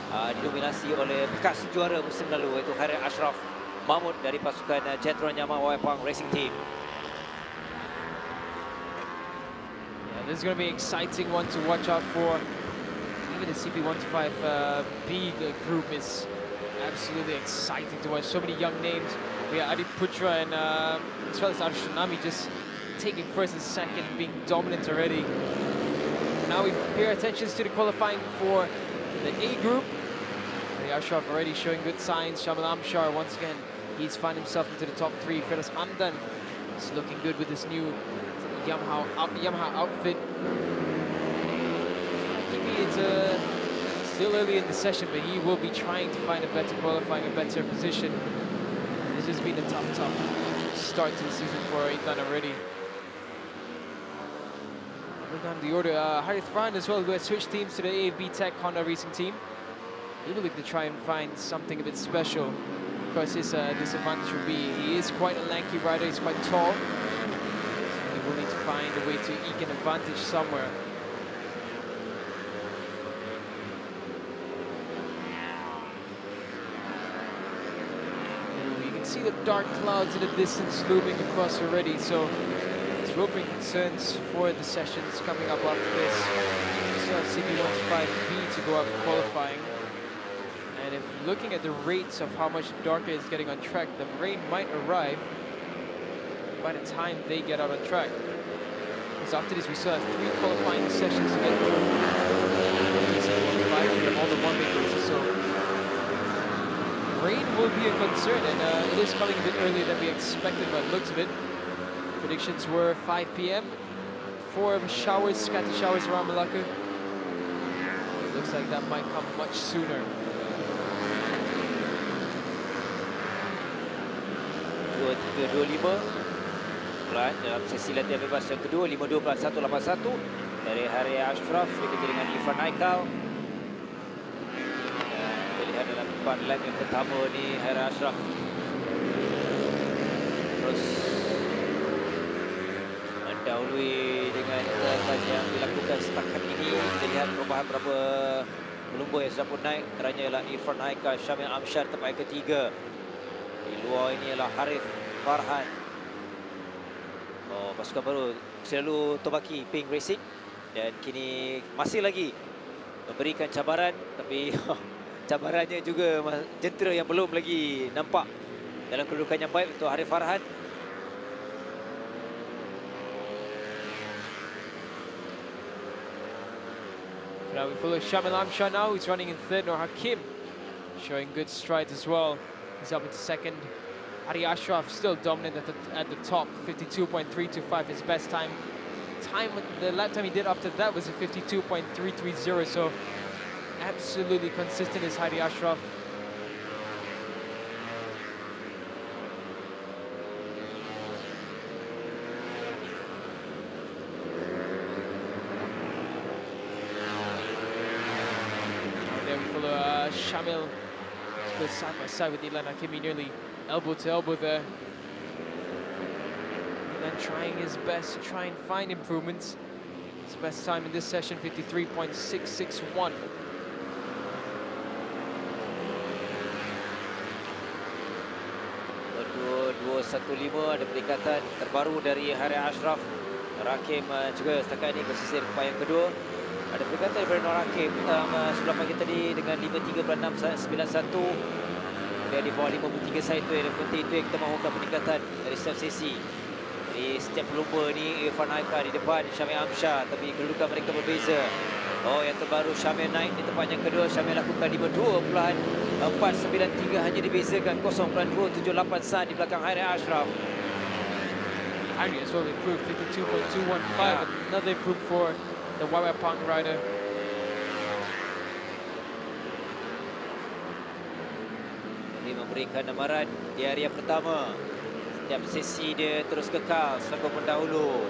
didominasi oleh bekas juara musim lalu iaitu Khairul Ashraf Mahmud dari pasukan Jetron Yaman Wayapang Racing Team. This is going to be an exciting one to watch out for. Even the CP125 B group is absolutely exciting to watch. So many young names. We have Adi Putra and as well as Arshanami just taking first and second, being dominant already. Now we pay attention to the qualifying for the A group. The Ashraf already showing good signs. Shamil Amshar once again, he's found himself into the top 3. Firas Amdan is looking good with this new Yamaha outfit. Maybe it's still early in the session, but he will be trying to find a better qualifying, a better position. This has been a tough start to the season for Ethan already. Look down the order. Harith Farhan as well, who has switched teams to the AFB Tech Honda Racing team. He will look to try and find something a bit special. Of course, his disadvantage would be he is quite a lanky rider, he's quite tall. We'll need to find a way to eke an advantage somewhere. You can see the dark clouds in the distance looming across already, so this will bring concerns for the sessions coming up after this. We still have CP125B to go out for qualifying. And if looking at the rates of how much darker it's getting on track, the rain might arrive by the time they get out on track. Because after this we still have 3 qualifying sessions to get through. All the one-way races, so rain will be a concern, and it is coming a bit earlier than we expected by the looks of it. Predictions were 5 p.m. 4 showers, scattered showers around Melaka. It looks like that might come much sooner. Pelan dalam sesi latihan bebas yang kedua, 52.181 dari Hari Ashraf begitu dengan Irfan Haikal. Kita lihat dalam depan lap yang pertama ni Hari Ashraf terus mendahului dengan kelas yang dilakukan setakat ini. Kita lihat perubahan berapa pelumba yang sudah pun naik. Antaranya ialah Irfan Haikal, Syamil Amshar tempat yang ketiga. Di luar ini ialah Harith Farhan. Pasukan baru selalu Tobaki Pink Racing, dan kini masih lagi memberikan cabaran, tapi cabarannya juga jentera yang belum lagi nampak dalam kedudukan yang baik untuk Harith Farhan. Now we follow Shamil Amshar now, who's running in third. Nur Hakim showing good strides as well. He's up into second. Hari Ashraf still dominant at the top, 52.325, his best time. The lap time he did after that was a 52.330, so absolutely consistent is Hari Ashraf. There we follow Shamil, goes side by side with Ilan Hakimi, nearly elbow to elbow there. And trying his best to try and find improvements. His best time in this session, 53.661. Dua-2-1-5 ada peningkatan terbaru dari Hari Ashraf. Rakim juga setakat ini bersisir kepada yang kedua. Ada peningkatan daripada Nur Hakim sebelah pagi tadi dengan 53.691. Dia di bawah 53 saya itu yang penting, itu yang kita mahukan peningkatan dari setiap sesi. Jadi setiap pelumba ni Irfan Haikal di depan, Syamil Amshar, tapi kedudukan mereka berbeza. Yang terbaru Syamil naik di tempat yang kedua. Syamil lakukan 52.493, hanya dibezakan 0.278 saat di belakang Hari Ashraf. Hari as well improved 52.215, another improve for the Wayapang rider. Dia memberikan amaran di area pertama. Setiap sesi dia terus kekal selaku pendahulu.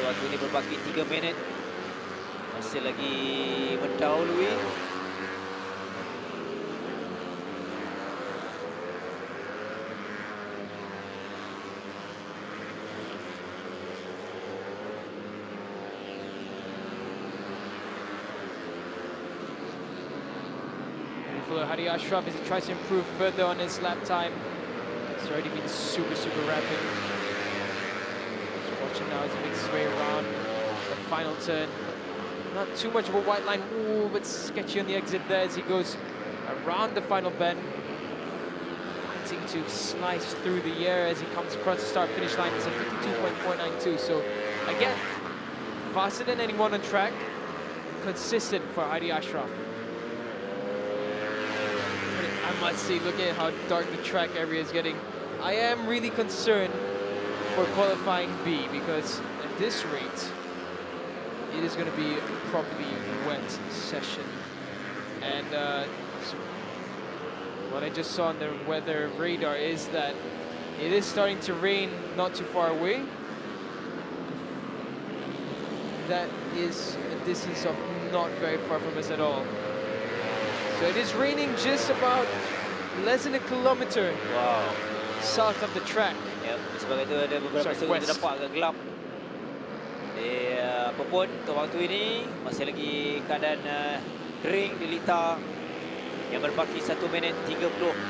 Waktu ini berbaki 3 minit. Masih lagi mendahului. For Hadi Ashraf as he tries to improve further on his lap time. It's already been super rapid. Just watching now as he makes his way around the final turn. Not too much of a white line, ooh, but sketchy on the exit there as he goes around the final bend. Fighting to slice through the air as he comes across the start-finish line. It's a 52.492, so again, faster than anyone on track. Consistent for Hadi Ashraf. I must say, look at how dark the track area is getting. I am really concerned for qualifying B because at this rate, it is going to be a properly wet session. And so what I just saw on the weather radar is that it is starting to rain not too far away. That is a distance of not very far from us at all. So it is raining just about less than a kilometer south of the track. Ya, sebab itu ada beberapa sudut kita nampak agak gelap. Apapun untuk waktu ini masih lagi keadaan kering di Litar yang berbaki 1 minit 30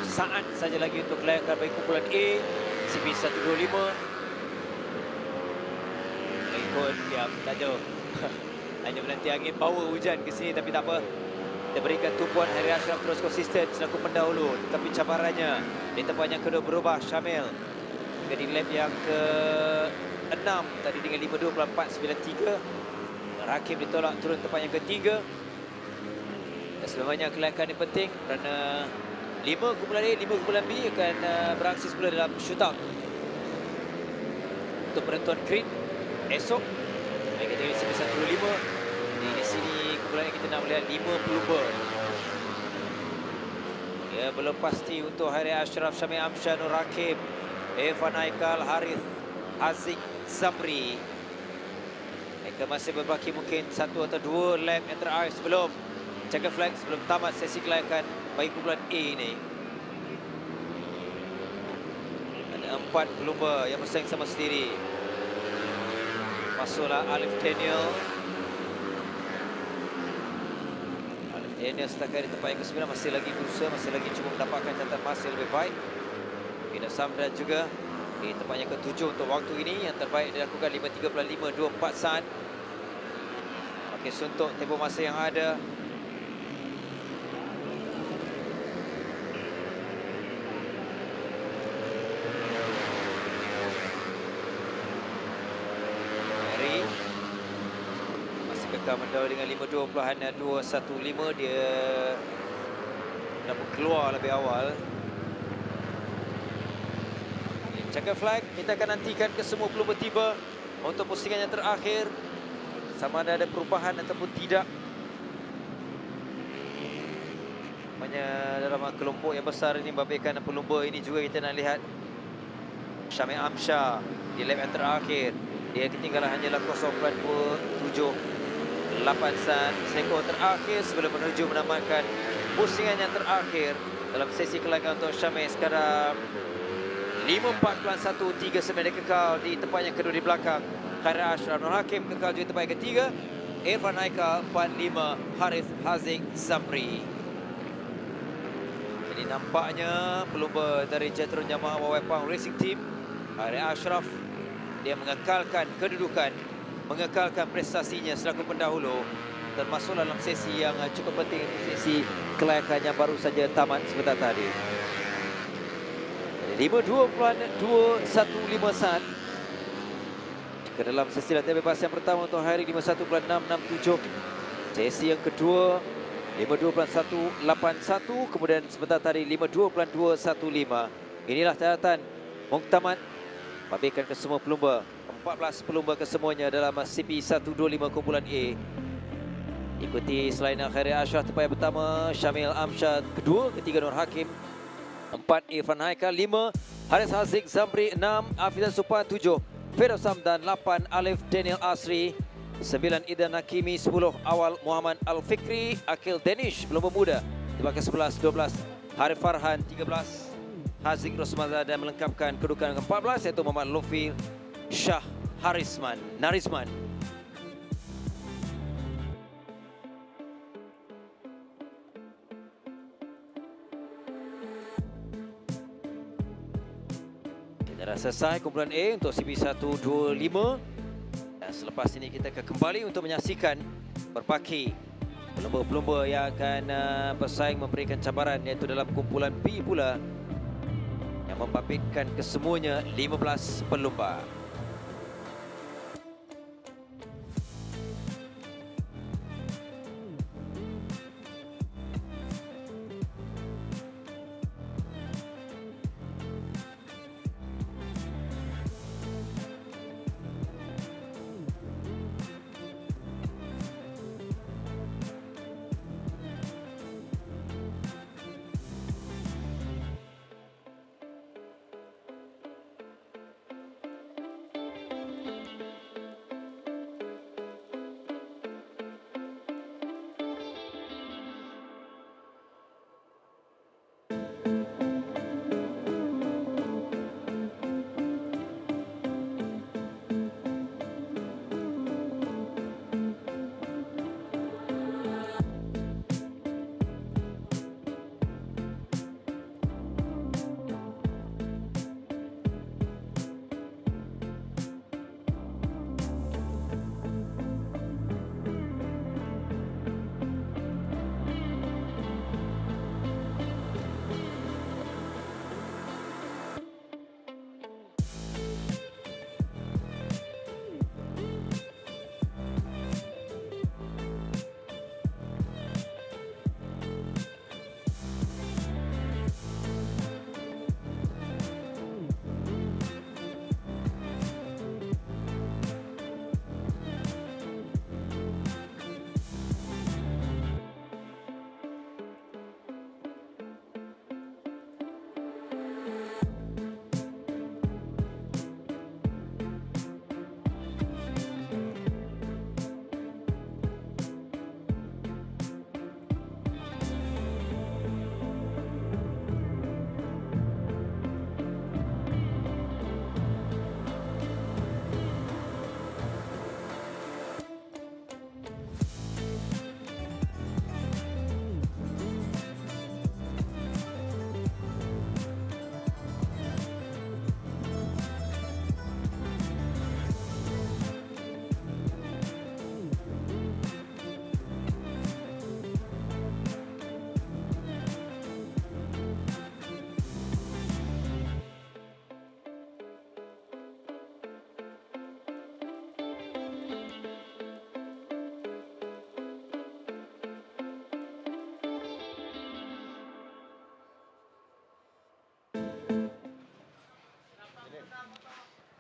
saat saja lagi untuk kelayakan bagi kumpulan A CP125. Ikut ya tak jauh. Hanya menanti angin power hujan ke sini tapi tak apa. Dia berikan tumpuan Hadi Ashraf terus konsisten selaku pendahulu, tetapi cabarannya di tempat yang kedua berubah. Syamil di lap yang ke-6 tadi dengan 5.24.93. Rakib ditolak turun tempat yang ketiga. Dan sebenarnya kelayakan ini penting kerana 5 kumpulan A, 5 kumpulan B akan beraksi semula dalam shootout untuk penentuan grid esok. Kategori CP125. Di sini kumpulan kita nak melihat 5 pelumba. Ya, belum pasti untuk Hadi Ashraf, Syamil Amsyah, Nur Rakib, Evan Aikal, Harith, Aziz, Zamri. Mereka masih berbaki mungkin 1 atau 2 lap yang terakhir sebelum checker flag, sebelum tamat sesi kelayakan bagi kumpulan A ini. Ada 4 pelumba yang bersaing sama sendiri. Masuklah Alif Daniel. Daniel setakat di tempat yang ke-9 masih lagi berusaha, masih lagi cuba mendapatkan catatan masa yang lebih baik. Ina Samdra juga di tempat yang ke-7 untuk waktu ini. Yang terbaik dilakukan 5.35.24 saat. Okey, suntuk tempoh masa yang ada. Mendahului dengan 5.20.215. Dia dapat keluar lebih awal. Checker flag, kita akan nantikan kesemua pelumba tiba untuk pusingan yang terakhir. Sama ada perubahan ataupun tidak. Hanya dalam kelompok yang besar ini membabitkan pelumba ini juga kita nak lihat Syamil Amsyah di lap yang terakhir. Dia ketinggalan hanyalah 0.27 8 saat sekor terakhir sebelum menuju menamatkan pusingan yang terakhir dalam sesi kelayakan untuk Syamil. Sekarang 5.41.39 dia kekal di tempat yang kedua di belakang. Hadi Ashraf, Nur Hakim kekal di tempat yang ketiga. Evan Aika 45, Harith, Haziq, Zamri. Jadi nampaknya pelumba dari Jetron Yamaha Wawai Pang Racing Team, Hadi Ashraf, dia mengekalkan kedudukan, mengekalkan prestasinya selaku pendahulu, termasuk dalam sesi yang cukup penting, sesi kelayakan yang baru saja tamat sebentar tadi. 5.22.115 saat ke dalam sesi latihan bebas yang pertama untuk hari 51.667. Sesi yang kedua 52.181, kemudian sebentar tadi 52.215. Inilah catatan muktamad pabrikan ke semua pelumba. 14 pelumba kesemuanya dalam CP125 kumpulan A. Ikuti selain Khairi Ashraf terpayar pertama, Syamil Amsyad kedua, ketiga Nur Hakim, 4 Irfan Haikal, 5 Haris Haziq Zamri, 6 Afizan Supan, 7 Firdaus Samdan, 8 Alif Daniel Asri, 9 Idan Hakimi, 10 Awal Muhammad Al-Fikri, Akil Danish belum bermuda, dipakai 11, 12 Harif Farhan, 13 Haziq Rosmaza dan melengkapkan kedudukan ke-14 iaitu Muhammad Lufi Shah Narisman. Kita dah selesai kumpulan A untuk CP125 dan selepas ini kita akan kembali untuk menyaksikan berpaki pelumba-pelumba yang akan bersaing memberikan cabaran iaitu dalam kumpulan B pula yang membabitkan kesemuanya 15 pelumba.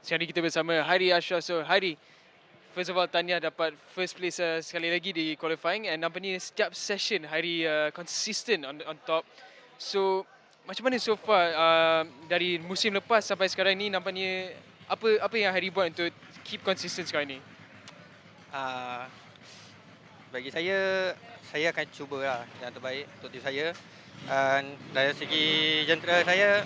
Sekarang ni kita bersama Hairi Ashraf. So Hairi, first of all tahniah dapat first place sekali lagi di qualifying, and nampaknya setiap session Hairi consistent on top. So macam mana so far dari musim lepas sampai sekarang ni, nampaknya apa yang Hairi buat untuk keep consistent sekarang ni? Bagi saya akan cubalah yang terbaik untuk diri saya. Dan dari segi jentera saya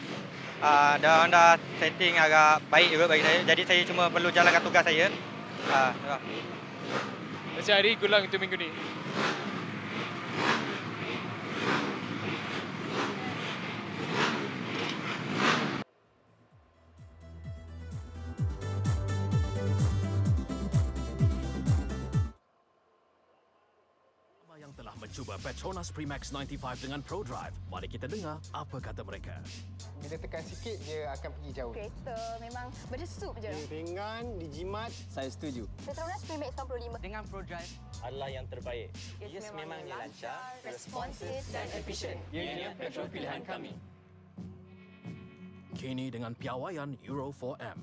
dah setting agak baik juga bagi saya. Jadi saya cuma perlu jalankan tugas saya. Macam Hairi gulang untuk minggu ni? Yang telah mencuba Petronas Max 95 dengan Pro Drive. Mari kita dengar apa kata mereka. Bila tekan sikit, dia akan pergi jauh. Kereta memang berdesup je. Dia ringan, dijimat. Saya setuju. Petronas Max 95 Dengan Pro Drive Adalah yang terbaik. yes, memang dia lancar, responsif dan efisien. Ianya petrol pilihan kami. Kini dengan piawaian Euro 4M.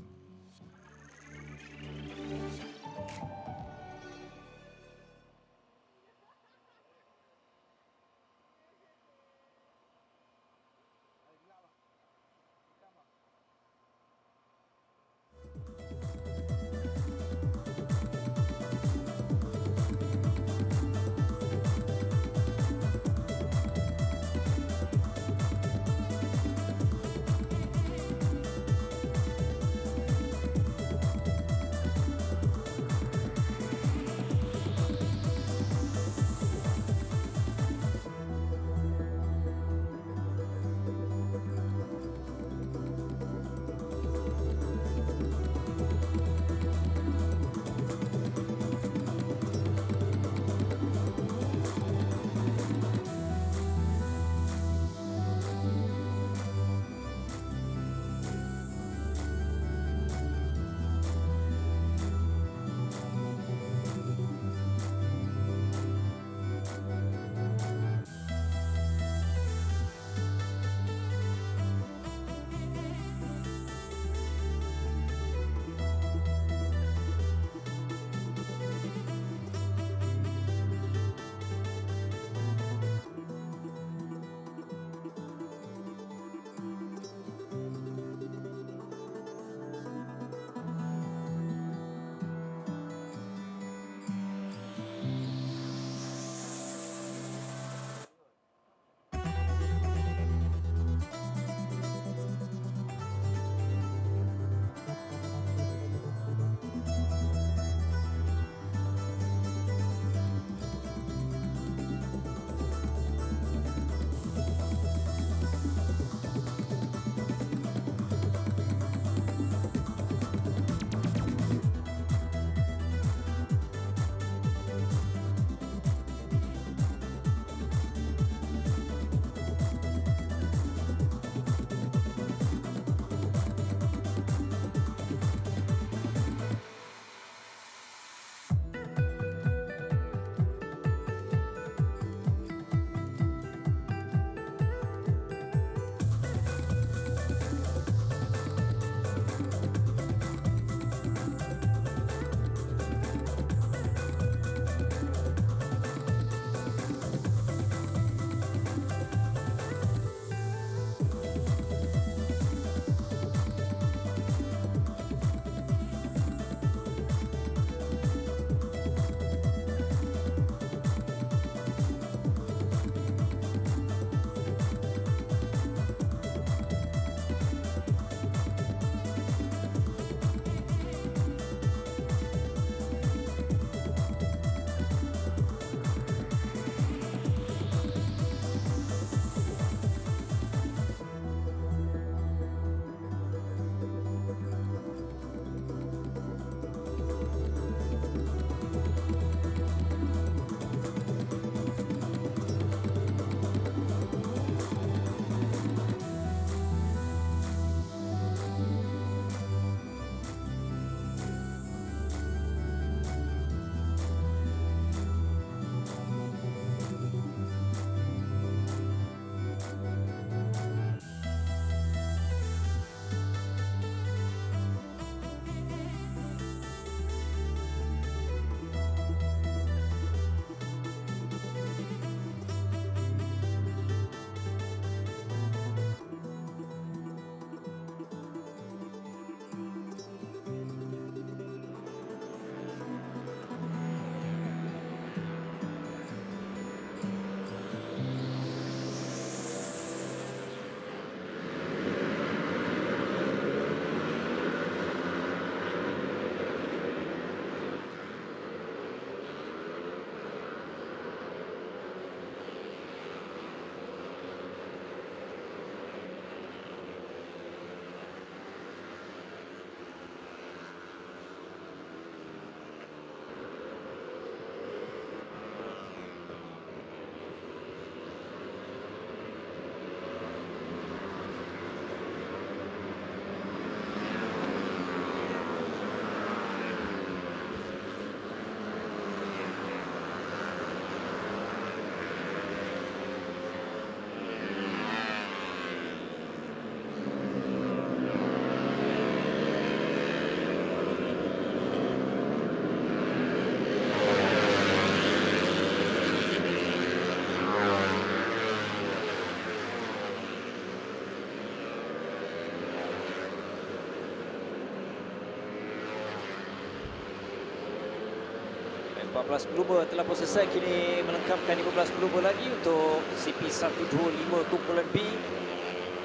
14 pelumba telah pun selesai, kini melengkapkan 15 pelumba lagi untuk CP125 kumpulan B,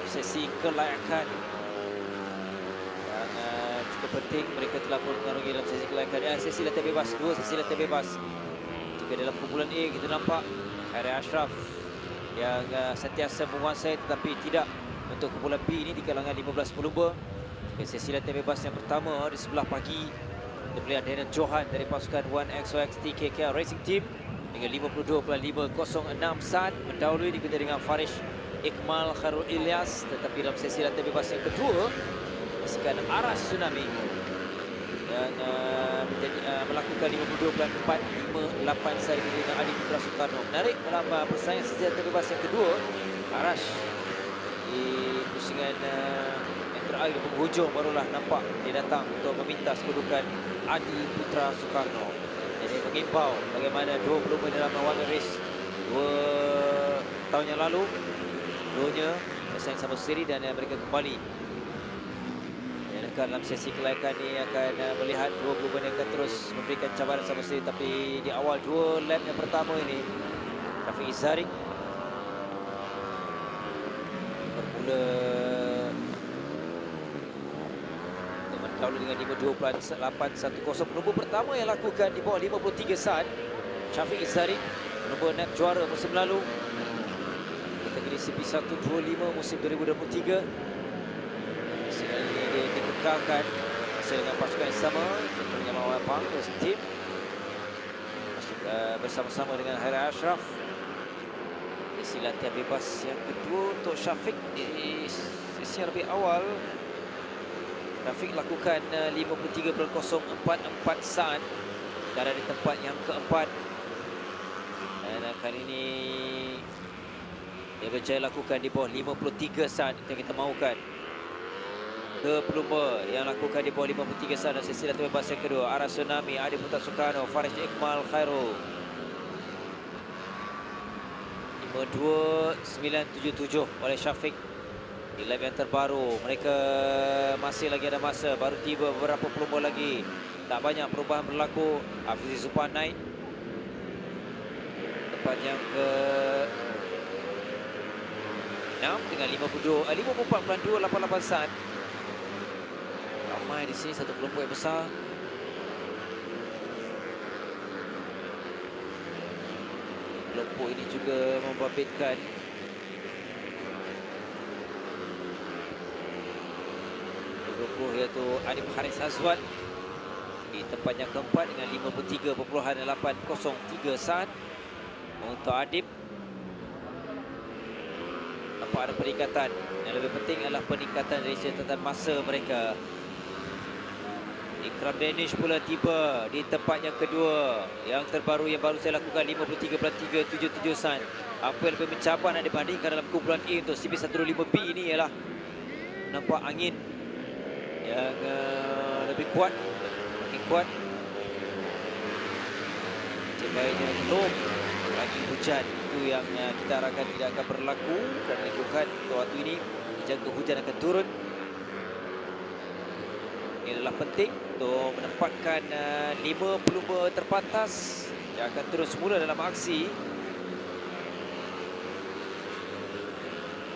sesi kelayakan. Dan cukup penting, mereka telah pun mengarungi dalam sesi kelayakan. Sesi latihan bebas, 2 sesi latihan bebas. Jika dalam kumpulan A kita nampak Hari Ashraf yang sentiasa menguasai, tetapi tidak untuk kumpulan B ini di kalangan 15 pelumba. Sesi latihan bebas yang pertama di sebelah pagi pilihan Daniel Johan dari pasukan 1XOX TKK Racing Team dengan 52.506 saat, mendahului diikuti dengan Farish Iqmal Khairul Ilyas. Tetapi dalam sesi latihan bebas yang kedua, pasukan Aras Tsunami yang melakukan 52.458 saat dengan Adi Putra Soekarno. Menarik dalam persaingan sesi latihan bebas yang kedua, Aras di pusingan terakhir di penghujung barulah nampak dia datang untuk meminta kedudukan Adi Putra Soekarno. Jadi mengimbau bagaimana dua pelumba dalam warna race 2 tahun yang lalu, duanya bersaing sama Seri, dan mereka kembali. Dan dalam sesi kelayakan ini akan melihat dua pelumba yang akan terus memberikan cabaran sama Seri. Tapi di awal 2 lap yang pertama ini, Rafiq Izzarik bermula lalu dengan 52.810. Pelumba pertama yang lakukan di bawah 53 saat, Syafiq Izzarik, pelumba NAP juara musim lalu, kategori CP125 musim 2023. Sehingga ini dia dikekalkan masih dengan pasukan yang sama, contohnya Mawar Pang, Racing Team, bersama-sama dengan Hari Ashraf. Sesi latihan bebas yang kedua untuk Syafiq di sesi yang lebih awal. Rafiq lakukan 53.044 saat, berada di tempat yang keempat. Dan kali ini dia berjaya lakukan di bawah 53 saat yang kita mahukan. Dua pelumba yang lakukan di bawah 53 saat dalam sesi latihan bebas yang kedua, Aras Tsunami, Adi Putra Soekarno, Farish Iqmal Khairul. 52.977 oleh Syafiq. Di lap yang terbaru, mereka masih lagi ada masa, baru tiba beberapa pelumba lagi, tak banyak perubahan berlaku. Hafiz Zupan naik tempat yang ke 6 dengan 54.288 saat. Ramai di sini, satu kelompok yang besar. Kelompok ini juga membabitkan iaitu Adib Haris Azwat di tempat yang keempat dengan 53.803 saat. Untuk Adib, nampak ada peningkatan. Yang lebih penting adalah peningkatan dari catatan masa mereka. Ikram Danish pula tiba di tempat yang kedua, yang terbaru yang baru saya lakukan, 53.377 saat. Apa yang lebih mencabar nak dibandingkan dalam kumpulan A untuk CP125B ini ialah nampak angin yang lebih kuat, makin kuat. Sebaiknya belum lagi hujan, itu yang kita harapkan tidak akan berlaku dan lingkungan untuk waktu ini jangka hujan akan turun. Ini adalah penting untuk menempatkan 5 pelumba terpantas yang akan terus mula dalam aksi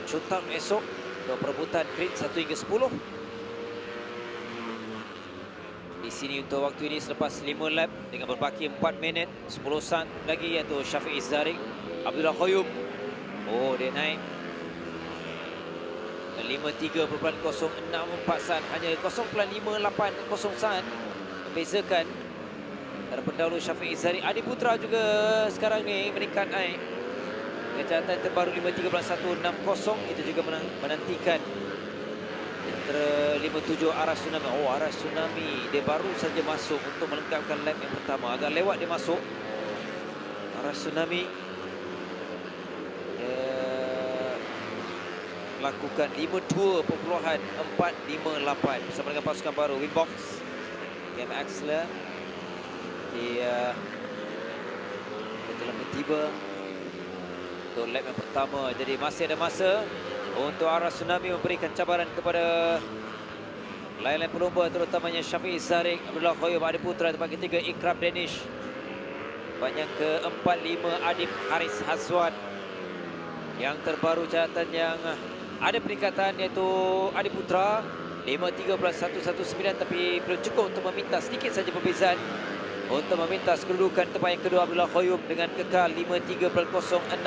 shootout esok untuk perebutan grade 1 hingga 10. Di sini untuk waktu ini selepas 5 lap dengan berbaki 4 minit 10 saat lagi, iaitu Syafiq Izzarik, Abdullah Khoyum. Oh, dia naik 53.064 saat, hanya 0.580 saat membezakan antara pendahulu Syafiq Izzarik. Adi Putra juga sekarang ni meningkat naik dengan catatan terbaru 53.160. Itu juga menantikan antara 57 Aras Tsunami. Oh, Aras Tsunami dia baru saja masuk untuk melengkapkan lap yang pertama. Agak lewat dia masuk. Aras Tsunami lakukan 52.458 bersama dengan pasukan baru Winbox Game Axler. Dia telah tiba untuk lap yang pertama. Jadi masih ada masa untuk Aras Tsunami memberikan cabaran kepada lain-lain pelumba, terutamanya Syafiq Izzarik, Abdullah Khoyum, Adi Putra. Tempat ketiga Ikram Danish Tempat yang keempat 5 Adib Haris Hazwan. Yang terbaru catatan yang ada peningkatan iaitu Adib Putra 5.13.119 tapi belum cukup untuk meminta sedikit saja perbezaan untuk meminta kedudukan. Tempat yang kedua Abdullah Khoyum dengan kekal 5.30.064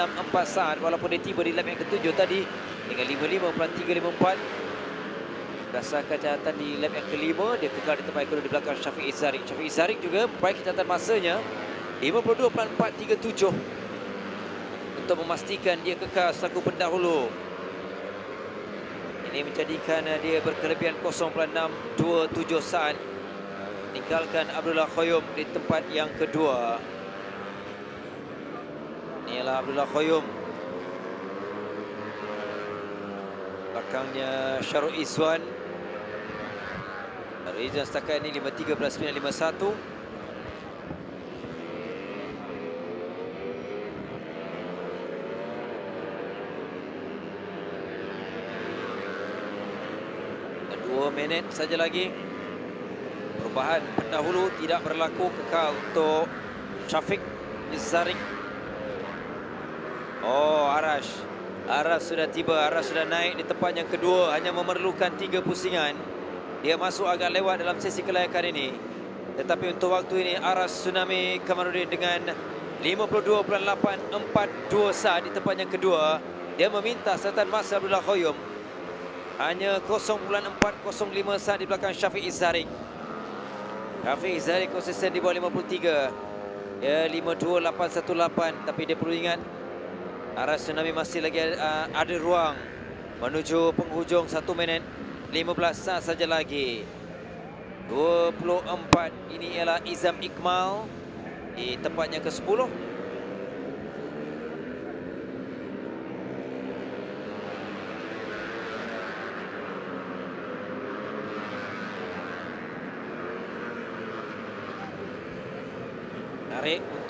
saat walaupun dia tiba di lap yang ketujuh tadi dengan 55.354. Berdasarkan catatan di lap yang kelima, dia kekal di tempat yang kedua di belakang Syafiq Izzarik. Syafiq Izzarik juga memperbaiki catatan masanya 52.437 untuk memastikan dia kekal selaku pendahulu. Ini menjadikan dia berkelebihan 0.627 saat meninggalkan Abdullah Khoyum di tempat yang kedua. Inilah Abdullah Khoyum. Belakangnya Syarul Izwan. Syarul Izwan setakat ini 5.13.951. Minit saja lagi. Perubahan pendahulu tidak berlaku, kekal untuk Syafiq Izzarik. Oh, Arash sudah tiba, Arash sudah naik di tempat yang kedua, hanya memerlukan 3 pusingan. Dia masuk agak lewat dalam sesi kelayakan ini. Tetapi untuk waktu ini Arash Tsunami Kamarudin dengan 52.842 saat di tempat yang kedua. Dia meminta catatan masa Abdullah Khoyum hanya 0.405 saat di belakang Syafiq Izzarik. Syafiq Izzarik konsisten di bawah 53. Ya, 52.818. Tapi dia perlu ingat, Arash Tsunami masih lagi ada ruang menuju penghujung 1 minit 15 saat saja lagi. 24. Ini ialah Izam Iqmal di tempatnya ke-10.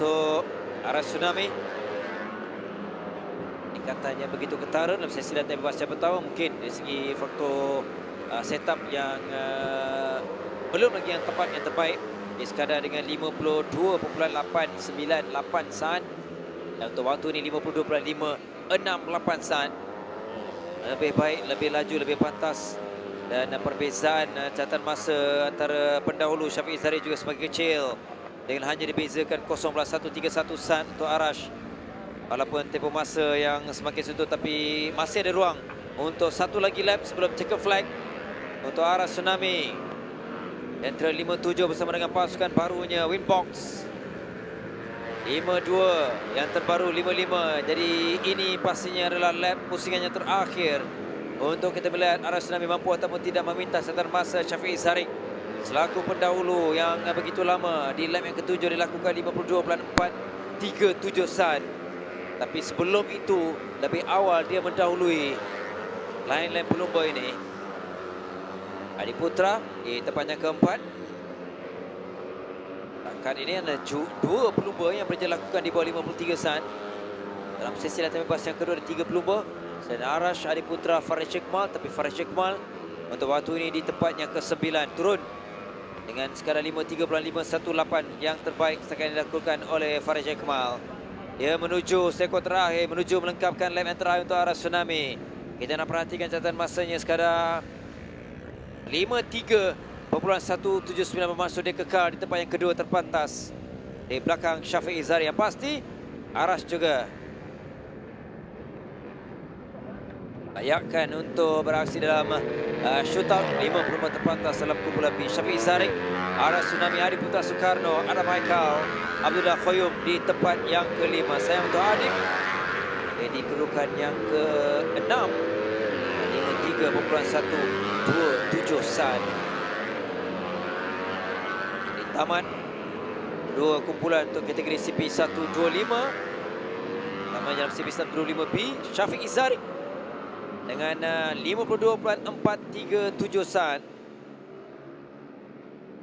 Untuk Arash Tsunami, tingkatannya begitu ketara dalam sesi latihan bebas. Siapa tahu mungkin dari segi faktor setup yang belum lagi yang tepat, yang terbaik. Dia sekadar dengan 52.898 saat dan untuk waktu ini 52.568 saat. Lebih baik, lebih laju, lebih pantas. Dan perbezaan catatan masa antara pendahulu Syafiq Izzarik juga semakin kecil dengan hanya dibezakan 0.131 saat untuk Arash. Walaupun tempoh masa yang semakin sudut, tapi masih ada ruang untuk satu lagi lap sebelum checker flag untuk Arash Tsunami. Entry 57 bersama dengan pasukan barunya Winbox 52, yang terbaru 55. Jadi ini pastinya adalah lap pusingan yang terakhir untuk kita melihat Arash Tsunami mampu ataupun tidak meminta catatan masa Syafiq Izzarik selaku pendahulu yang begitu lama. Di lap yang ketujuh dilakukan 52.437 saat. Tapi sebelum itu, lebih awal dia mendahului lain-lain pelumba ini. Adib Putra di tempatnya keempat. Bahkan ini ada 2 pelumba yang berjaya lakukan di bawah 53 saat. Dalam sesi latihan bebas yang kedua ada 3 pelumba. Selain Arash, Adib Putra, Faris Iqmal. Tapi Faris Iqmal untuk waktu ini di tempatnya ke-9 turun dengan sekadar 53.518 yang terbaik sekarang dilakukan oleh Faris Iqmal. Dia menuju sektor terakhir, menuju melengkapkan lap yang terakhir untuk Arash Tsunami. Kita nak perhatikan catatan masanya sekadar 53.179 bermaksud dia kekal di tempat yang kedua terpantas di belakang Syafiq Izzarik. Yang pasti Arash juga layakkan untuk beraksi dalam shootout 50 terpantas dalam kumpulan B. Syafiq Izzarik, Arash Tsunami, Adib Putra Soekarno, Adam Haikal, Abdullah Khoyum di tempat yang kelima. Sayang untuk Adib, di kedudukan yang ke-6 53.127 saat. Di tamat dua kumpulan untuk kategori CP125. Namanya dalam CP125B, Syafiq Izzarik dengan 52.437 saat.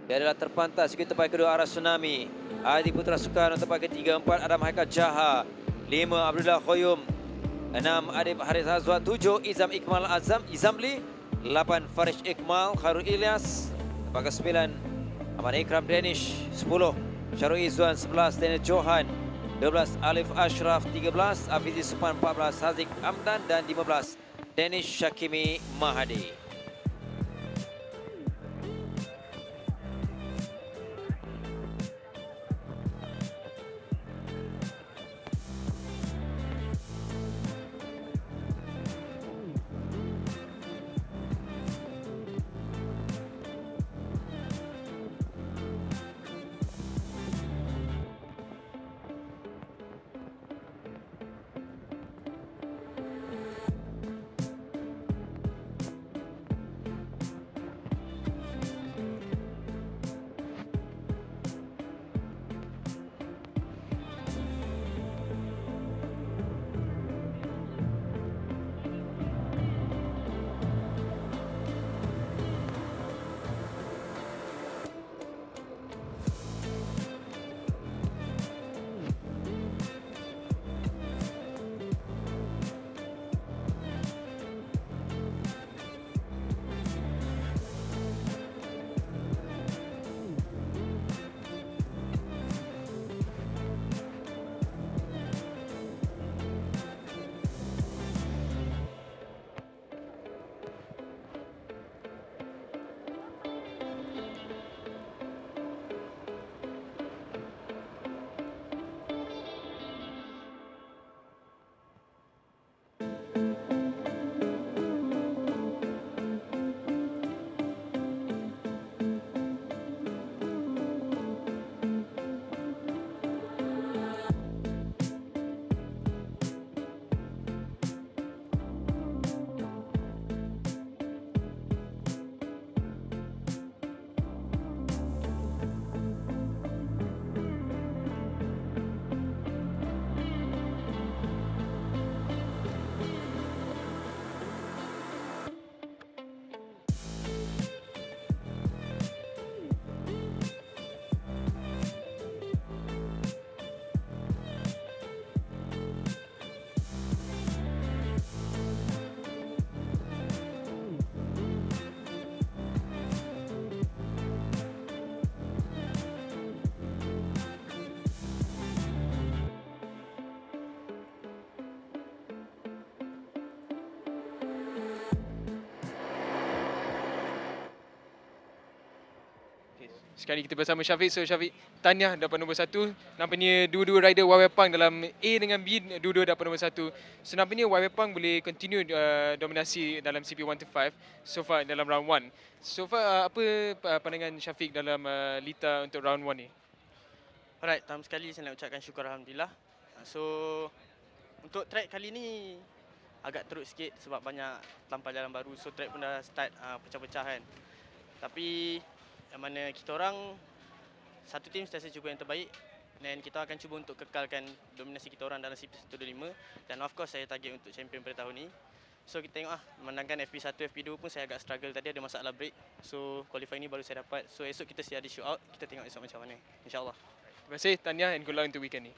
Dia adalah terpantas juga tempat kedua Arash Tsunami. Adib Putra Soekarno tempat ketiga. 4 Adam Haikal Jaha. 5 Abdullah Khoyum. 6 Adib Haris Hazwan. 7 Izam Iqmal Izamli. 8 Faris Iqmal Khairul Ilyas. Tempat ke-9 Ahmad Ikram Danish. 10 Syarul Izzuan 11, Daniel Johan 12, Alif Ashraf 13, Afizi Supan 14, Haziq Amdan dan 15, Danish Syakimi Mahadi. Sekali kita bersama Syafiq. So Syafiq, tahniah dapat nombor 1. Nampaknya dua-dua rider YY Pang dalam A dengan B, dua-dua dapat nombor 1. So nampaknya YY Pang boleh continue dominasi dalam CP125 so far dalam round 1. So far apa pandangan Syafiq dalam Litar untuk round 1 ni? Alright, pertama sekali saya nak ucapkan syukur Alhamdulillah. So untuk track kali ni agak teruk sikit sebab banyak tampal jalan baru. So track pun dah start pecah-pecah kan. Tapi yang mana kita orang satu tim sentiasa cuba yang terbaik dan kita akan cuba untuk kekalkan dominasi kita orang dalam CP125 dan of course saya target untuk champion pada tahun ni. So kita tengok menangkan FP1, FP2 pun saya agak struggle tadi, ada masalah break. So qualifying ni baru saya dapat. So esok kita siap ada shoot out, kita tengok esok macam mana. InsyaAllah. Terima kasih, tahniah and good luck untuk weekend ni.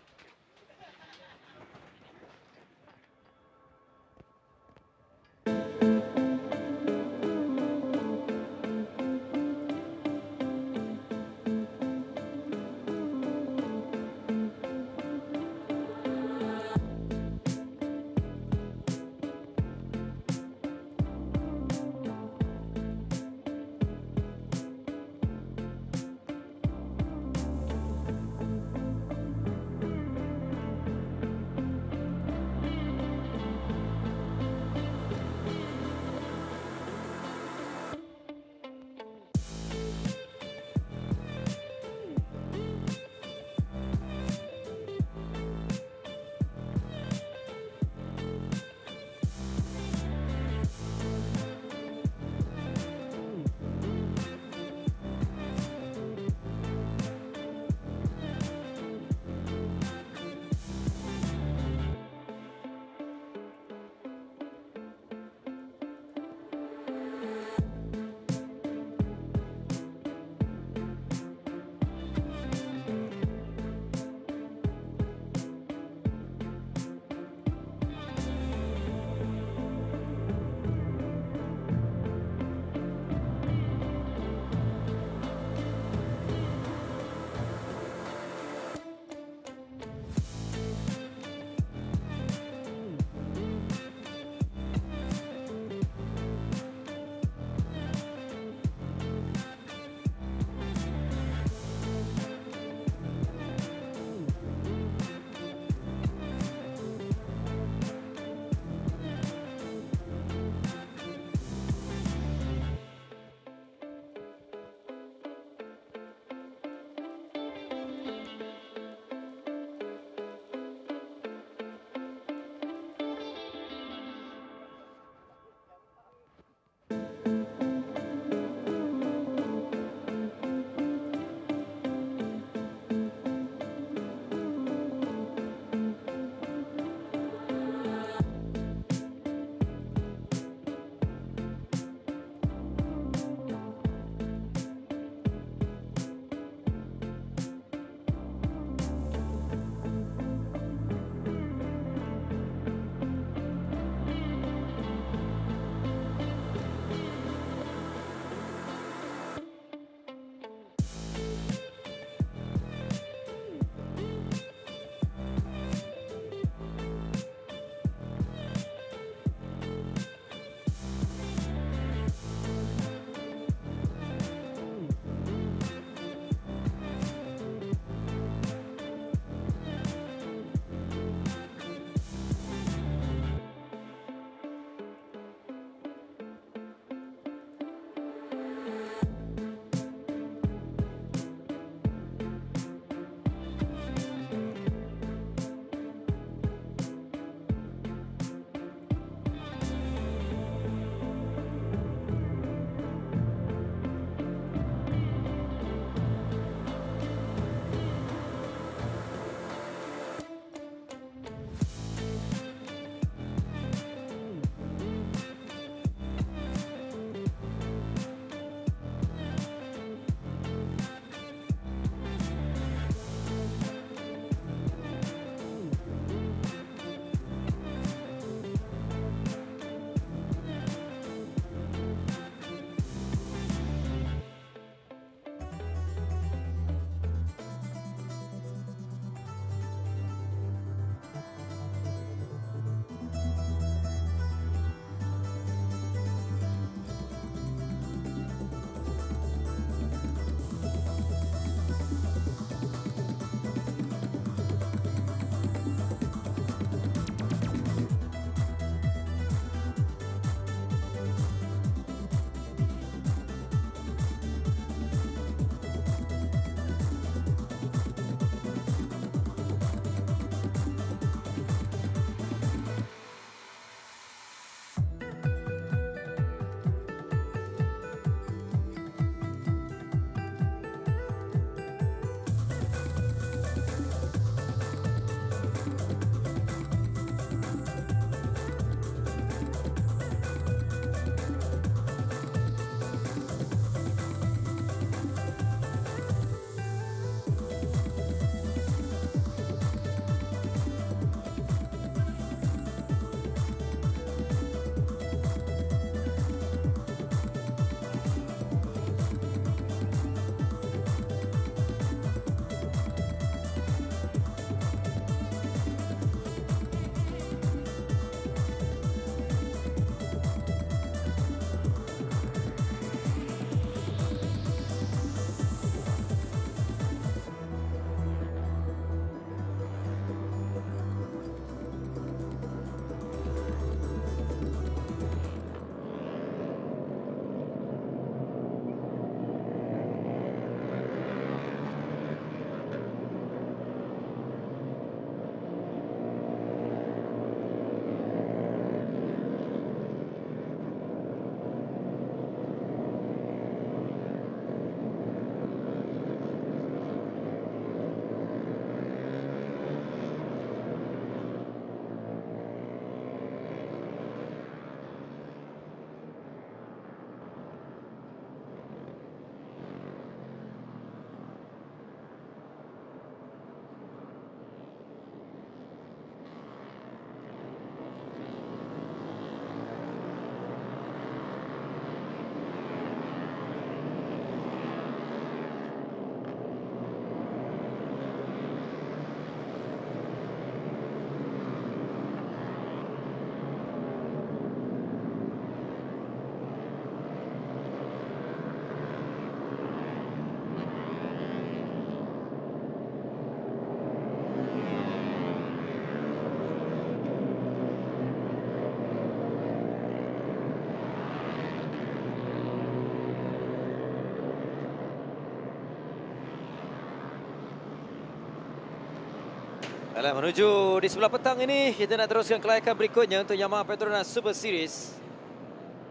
Dalam menuju di sebelah petang ini, kita nak teruskan kelayakan berikutnya untuk Yamaha Petronas Super Series.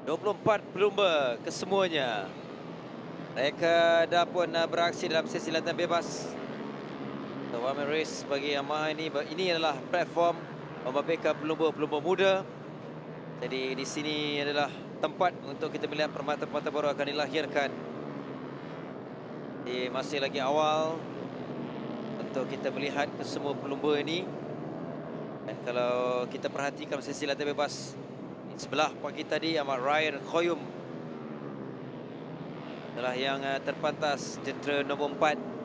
24 pelumba kesemuanya. Mereka dah pun beraksi dalam sesi latihan bebas. One-man race bagi Yamaha ini adalah platform membabitkan pelumba-pelumba muda. Jadi di sini adalah tempat untuk kita melihat permata-permata baru akan dilahirkan. Jadi masih lagi awal untuk kita melihat kesemua pelumba ini. Dan kalau kita perhatikan sesi latihan bebas di sebelah pagi tadi, Ahmad Ryan Khoyum adalah yang terpantas jentera nombor 4.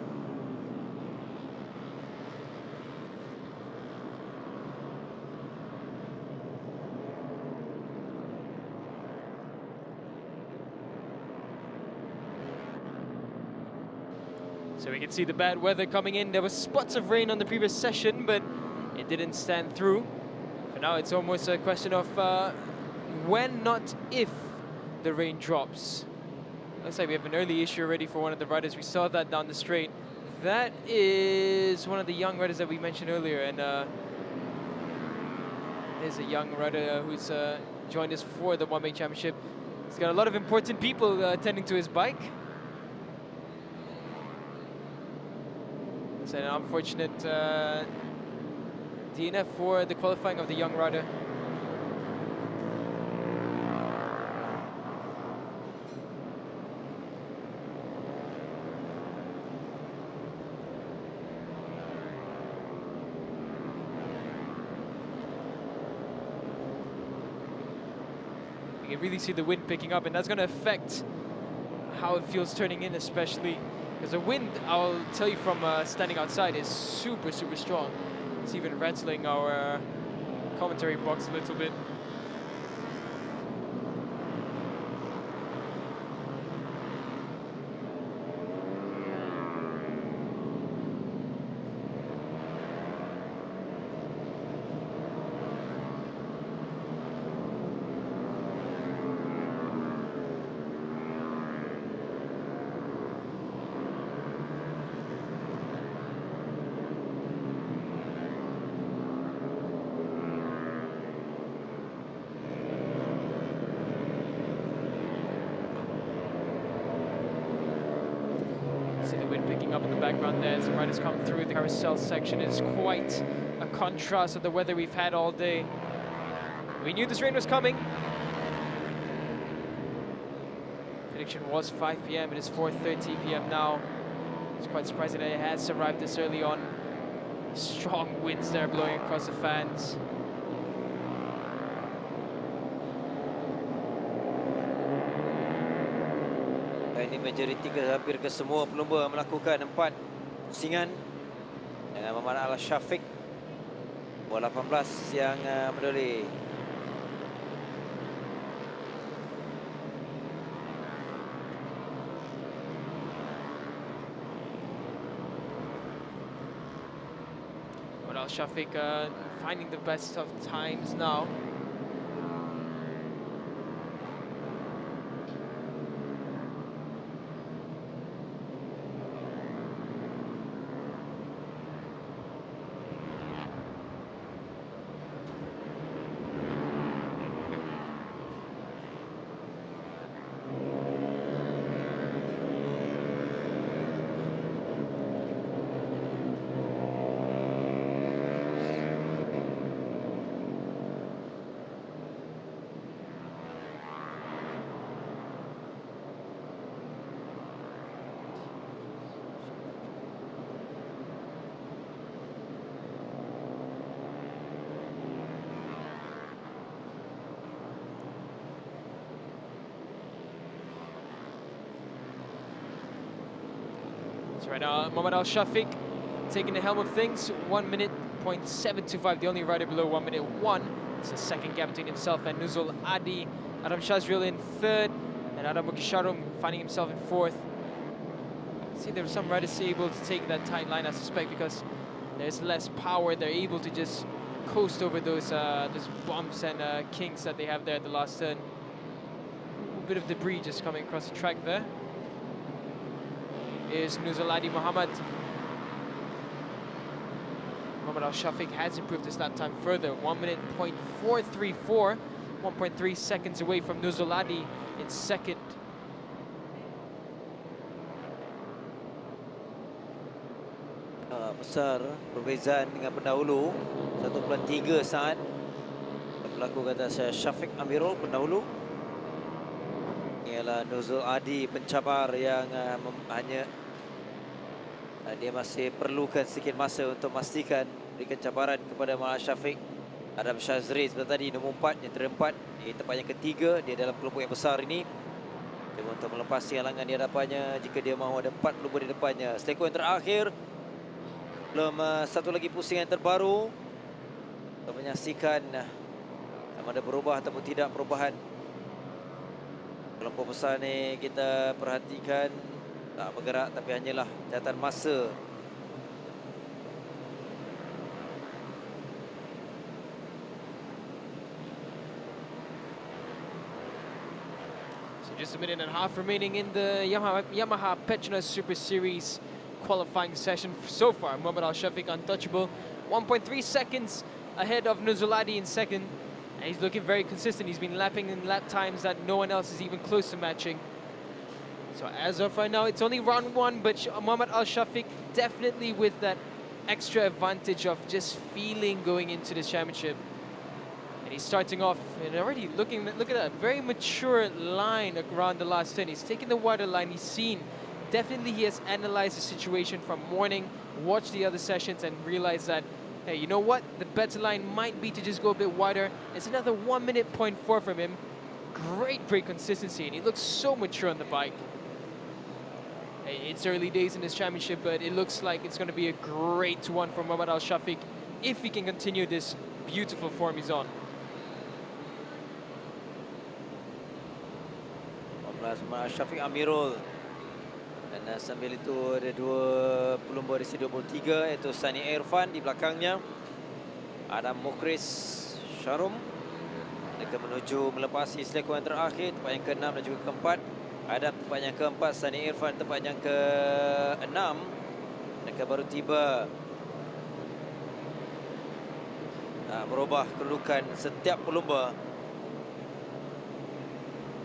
So we can see the bad weather coming in. There was spots of rain on the previous session, but it didn't stand through. For now, it's almost a question of when, not if, the rain drops. Looks like we have an early issue already for one of the riders. We saw that down the straight. That is one of the young riders that we mentioned earlier, and there's a young rider who's joined us for the 1MA Championship. He's got a lot of important people attending to his bike. It's an unfortunate DNF for the qualifying of the young rider. You can really see the wind picking up, and that's going to affect how it feels turning in, especially because the wind, I'll tell you from standing outside, is super, super strong. It's even rattling our commentary box a little bit. See the wind picking up in the background there as the riders come through. The carousel section is quite a contrast of the weather we've had all day. We knew this rain was coming. Prediction was 5 p.m. It is 4:30 p.m. now. It's quite surprising that it has arrived this early on. Strong winds there blowing across the fans. Ini majoriti hampir ke semua pelumba melakukan 4 pusingan dengan Muhammad Al-Syafiq buah 18 yang medali. Al-Syafiq finding the best of times now. So right now, Muhammad Al-Syafiq taking the helm of things. 1 minute, 0.725, the only rider below 1 minute 1. It's a second gap between himself and Nuzul Adi. Adam Shazril in third, and Adam Mukisharum finding himself in fourth. See, there were some riders able to take that tight line, I suspect, because there's less power. They're able to just coast over those bumps and kinks that they have there at the last turn. A bit of debris just coming across the track there. Is Nuzul Adi Muhammad Muhammad Al-Shafiq has improved his lap time further. 1 minute 0.434, 1.3 seconds away from Nuzuladi in second. Besar perbezaan dengan pendahulu, 1.3 saat. Berlaku kata Syafiq Amirul pendahulu. Ialah Nuzul Adi pencabar yang hanya dia masih perlukan sedikit masa untuk memastikan berikan cabaran kepada Muhammad Syafiq. Adam Shazri seperti tadi nombor 4 yang terempat di tempat yang ketiga dia dalam kelompok yang besar ini. Dia untuk melepasi halangan di hadapannya jika dia mahu ada 4 lumba di depannya. Selekoh yang terakhir. Belum satu lagi pusingan terbaru untuk menyaksikan sama ada berubah ataupun tidak perubahan. Kelompok besar ni kita perhatikan tak bergerak tapi hanyalah catatan masa. So just a minute and a half remaining in the Yamaha Petronas Super Series qualifying session so far. Muhammad Al-Shafiq untouchable, 1.3 seconds ahead of Nuzuladi in second, and he's looking very consistent. He's been lapping in lap times that no one else is even close to matching. So as of right now, it's only round 1, but Muhammad Al-Shafiq definitely with that extra advantage of just feeling going into this championship. And he's starting off and already look at that very mature line around the last 10. He's taking the wider line. He's seen. Definitely he has analyzed the situation from morning, watched the other sessions and realized that, hey, you know what? The better line might be to just go a bit wider. It's another 1 minute 0.4 from him. Great consistency, and he looks so mature on the bike. Hey, it's early days in this championship, but it looks like it's going to be a great one for Muhammad Al-Shafiq if he can continue this beautiful form he's on. Muhammad Al-Shafiq Amirul. Dan sambil itu ada dua pelumba di sisi 23 iaitu Sani Irfan di belakangnya. Adam Mukris Syarum. Mereka menuju melepasi selekoh yang terakhir, tempat yang ke-6 dan juga ke-4. Adam tempat yang ke-4, Sani Irfan tempat yang ke-6. Mereka baru tiba. Berubah kedudukan setiap pelumba.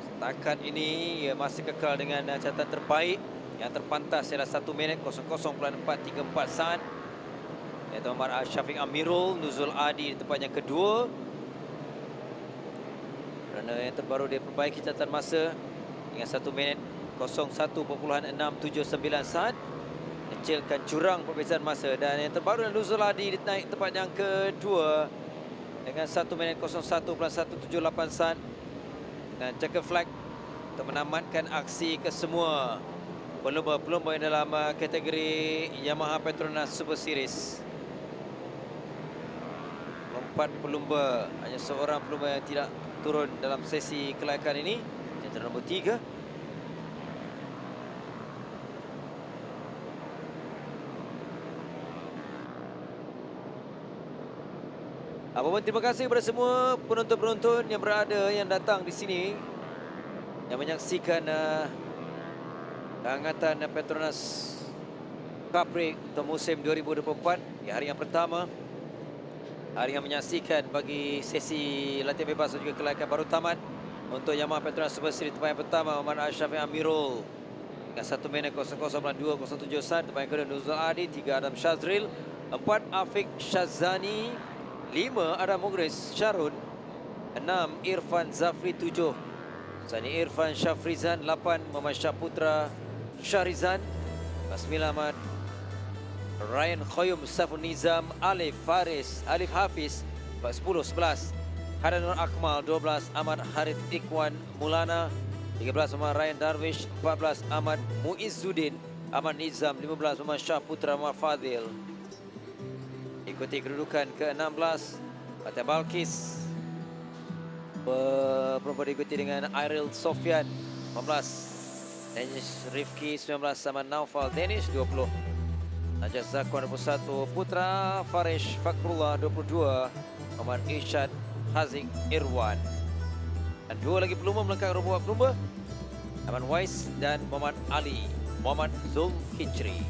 Setakat ini ia masih kekal dengan catatan terbaik. Yang terpantas ialah 1 minit 00.434 saat. Iaitu Muhammad Al-Shafiq Amirul, Nuzul Adi di tempat yang kedua. Kerana yang terbaru dia perbaiki catatan masa dengan 1 minit 01.679 saat. Kecilkan jurang perbezaan masa. Dan yang terbaru Nuzul Adi naik tempat yang kedua dengan 1 minit 01.178 saat. Dan checker flag untuk menamatkan aksi kesemua pelumba-pelumba yang dalam kategori Yamaha Petronas Super Series. 4 pelumba, hanya seorang pelumba yang tidak turun dalam sesi kelayakan ini, jentera nombor 3. Apapun terima kasih kepada semua penonton-penonton yang berada, yang datang di sini, yang menyaksikan kehangatan Petronas Cub Prix untuk musim 2024 di hari yang pertama. Hari yang menyaksikan bagi sesi latihan bebas dan juga kelayakan baru tamat untuk Yamaha Petronas Super Series tempat yang pertama Muhammad Al-Shafiq Amirul dengan 1 minit 00.207 saat. Tempat yang kedua Nuzul Adi, 3 Adam Shazril, 4 Afiq Shazani, 5 Adam Mugris Syarun, 6 Irfan Zafri, 7 Sani Irfan Syafrizan, 8 Muhammad Syaputra Syahrizan, 9 Ahmad Ryan Khoyum Safun Nizam, Alif Faris, Alif Hafiz, 10 11 Hadanur Akmal, 12 Ahmad Harith Ikwan Mulana, 13 Muhammad Ryan Darwish, 14 Ahmad Muizzuddin Ahmad Nizam, 15 Muhammad Syaputra Muhammad Fadil. Ikuti kedudukan ke-16 Fatih Balkis, perempuan diikuti dengan Airil Sofian, 15 Danish Rifki, 19 sama Naufal Danish, 20 Najaz Zakwan, 21 Putra Farish Fakrullah, 22 Muhammad Irsyad Haziq Irwan. Dan 2 lagi pelumba melengkapi rombongan pelumba, Aman Wais dan Muhammad Ali Muhammad Zulkijri.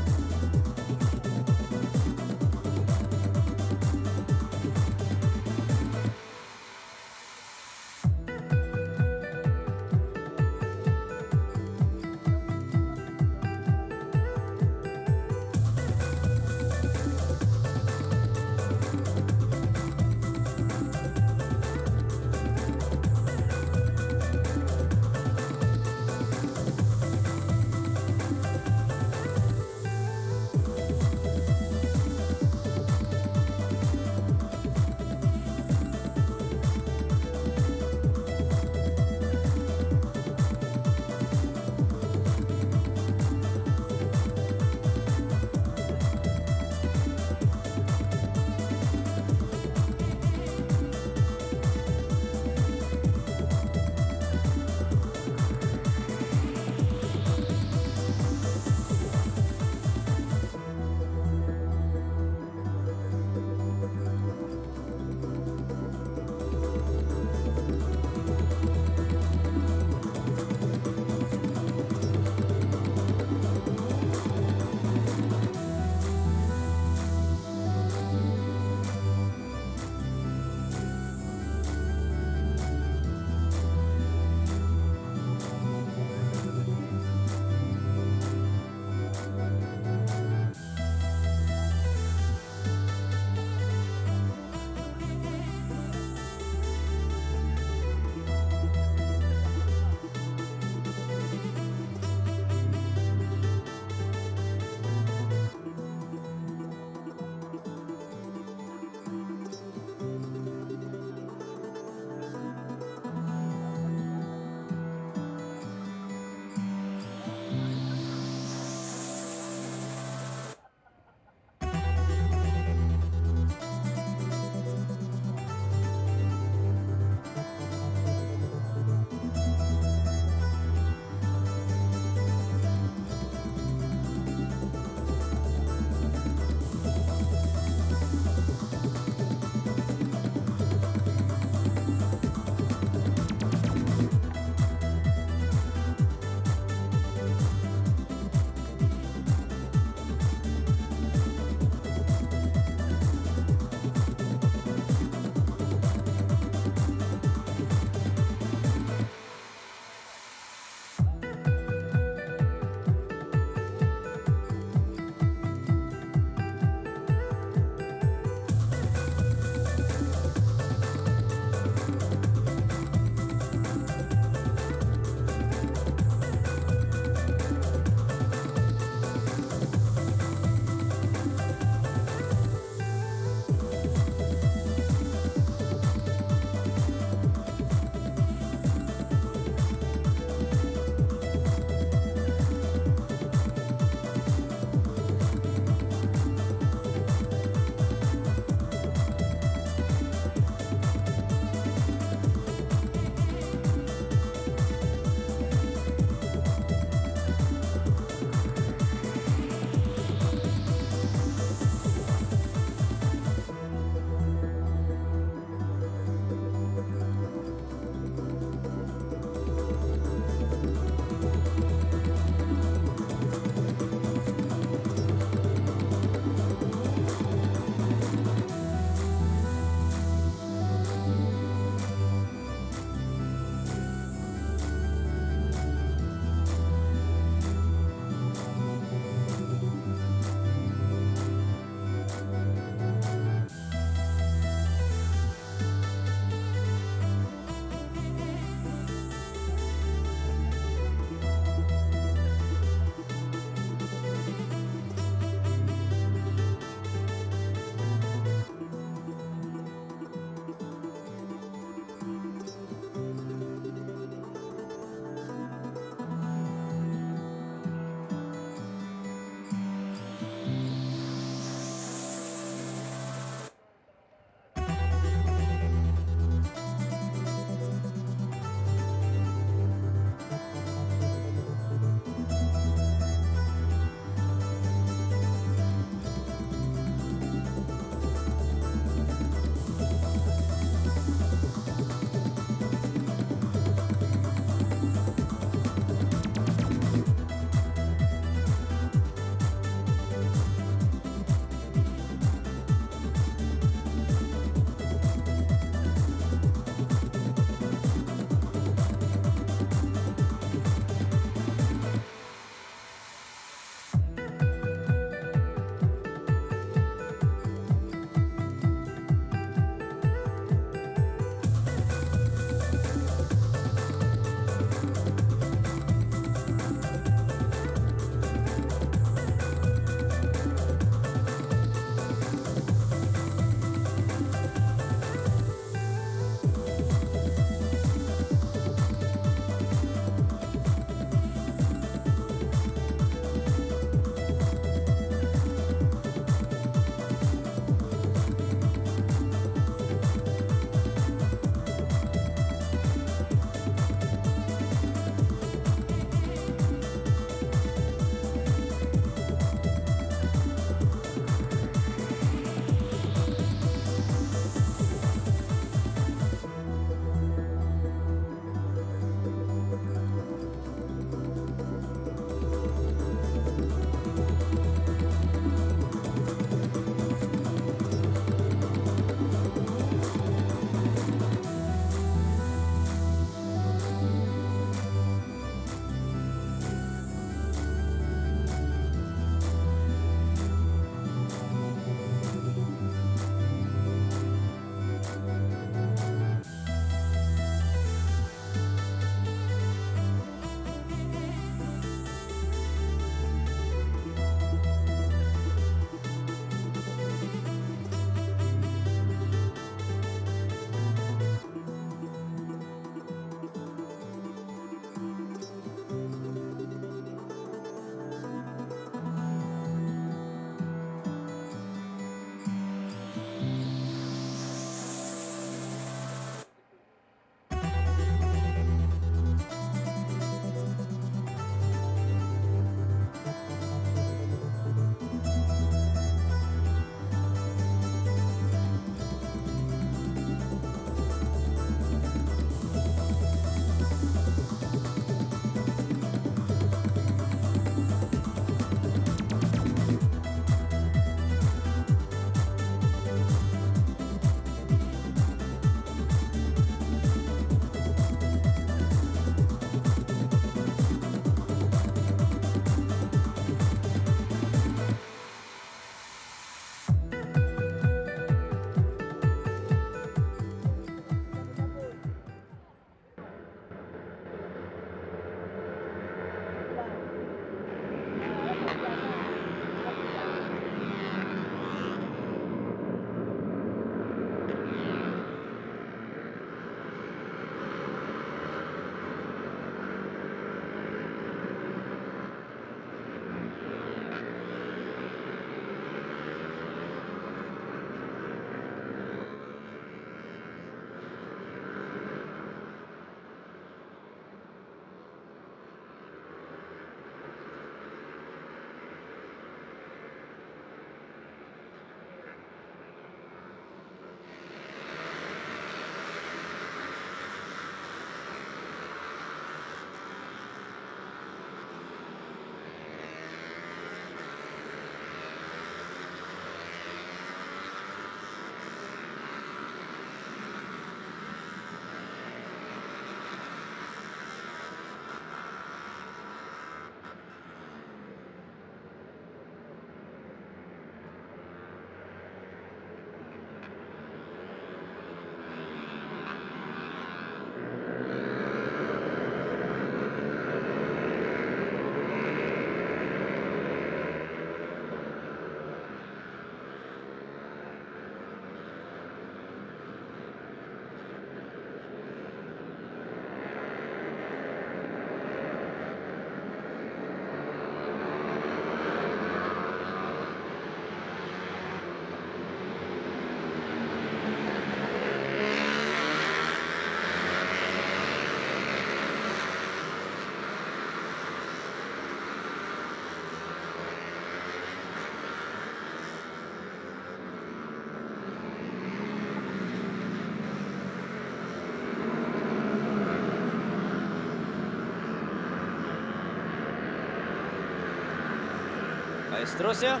Baik, seterusnya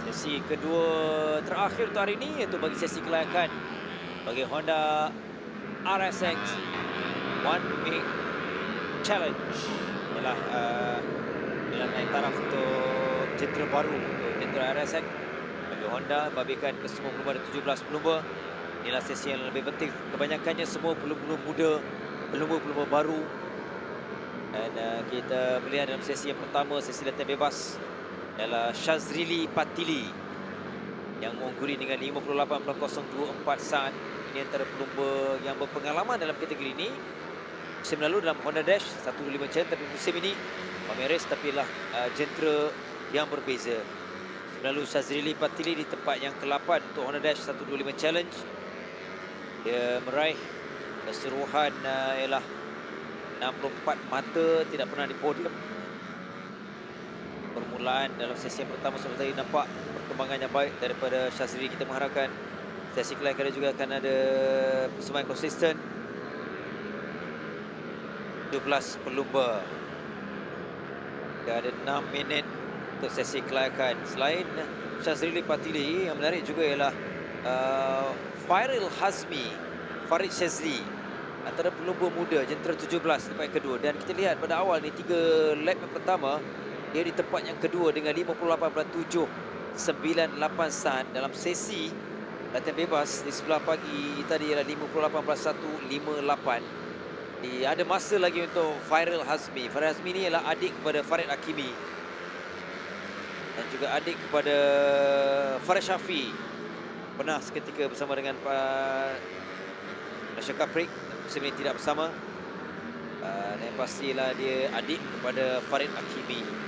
sesi kedua terakhir untuk hari ini, iaitu bagi sesi kelayakan bagi Honda RSX One Big Challenge. Ialah naik taraf untuk jentera baru untuk jentera RSX bagi Honda, babikan ke semua pelumba ada 17 pelumba. Inilah sesi yang lebih penting, kebanyakannya semua pelumba muda, pelumba baru. Dan kita melihat dalam sesi yang pertama, sesi latihan bebas, ialah Shazrili Patili yang mengungguli dengan 58.024 saat. Ini antara pelumba yang berpengalaman dalam kategori ini. Musim lalu dalam Honda Dash 125 Challenge, tapi musim ini Ramirez tapi lah jentera yang berbeza. Musim lalu Shazrili Patili di tempat yang ke-8 untuk Honda Dash 125 Challenge. Dia meraih keseluruhan ialah 64 mata, tidak pernah di podium. Permulaan dalam sesi yang pertama seperti tadi nampak perkembangan yang baik daripada Shazrili. Kita mengharapkan sesi kelayakan juga akan ada persembahan konsisten. 12 pelumba. Ada 6 minit untuk sesi kelayakan. Selain Shazrili Patili, yang menarik juga ialah Fairil Hazmi, Farid Shazli, antara pelumba muda jentera 17 tempat yang kedua. Dan kita lihat pada awal ni 3 lap yang pertama dia di tempat yang kedua dengan 58.798 saat. Dalam sesi latihan bebas di sebelah pagi tadi ialah 58.158. Ada masa lagi untuk Fairil Hazmi. Fairil Hazmi ni ialah adik kepada Farid Hakimi dan juga adik kepada Farid Syafi. Pernah seketika bersama dengan Malaysian Cub Prix, musim ini tidak bersama. Dan pastilah dia adik kepada Farid Hakimi.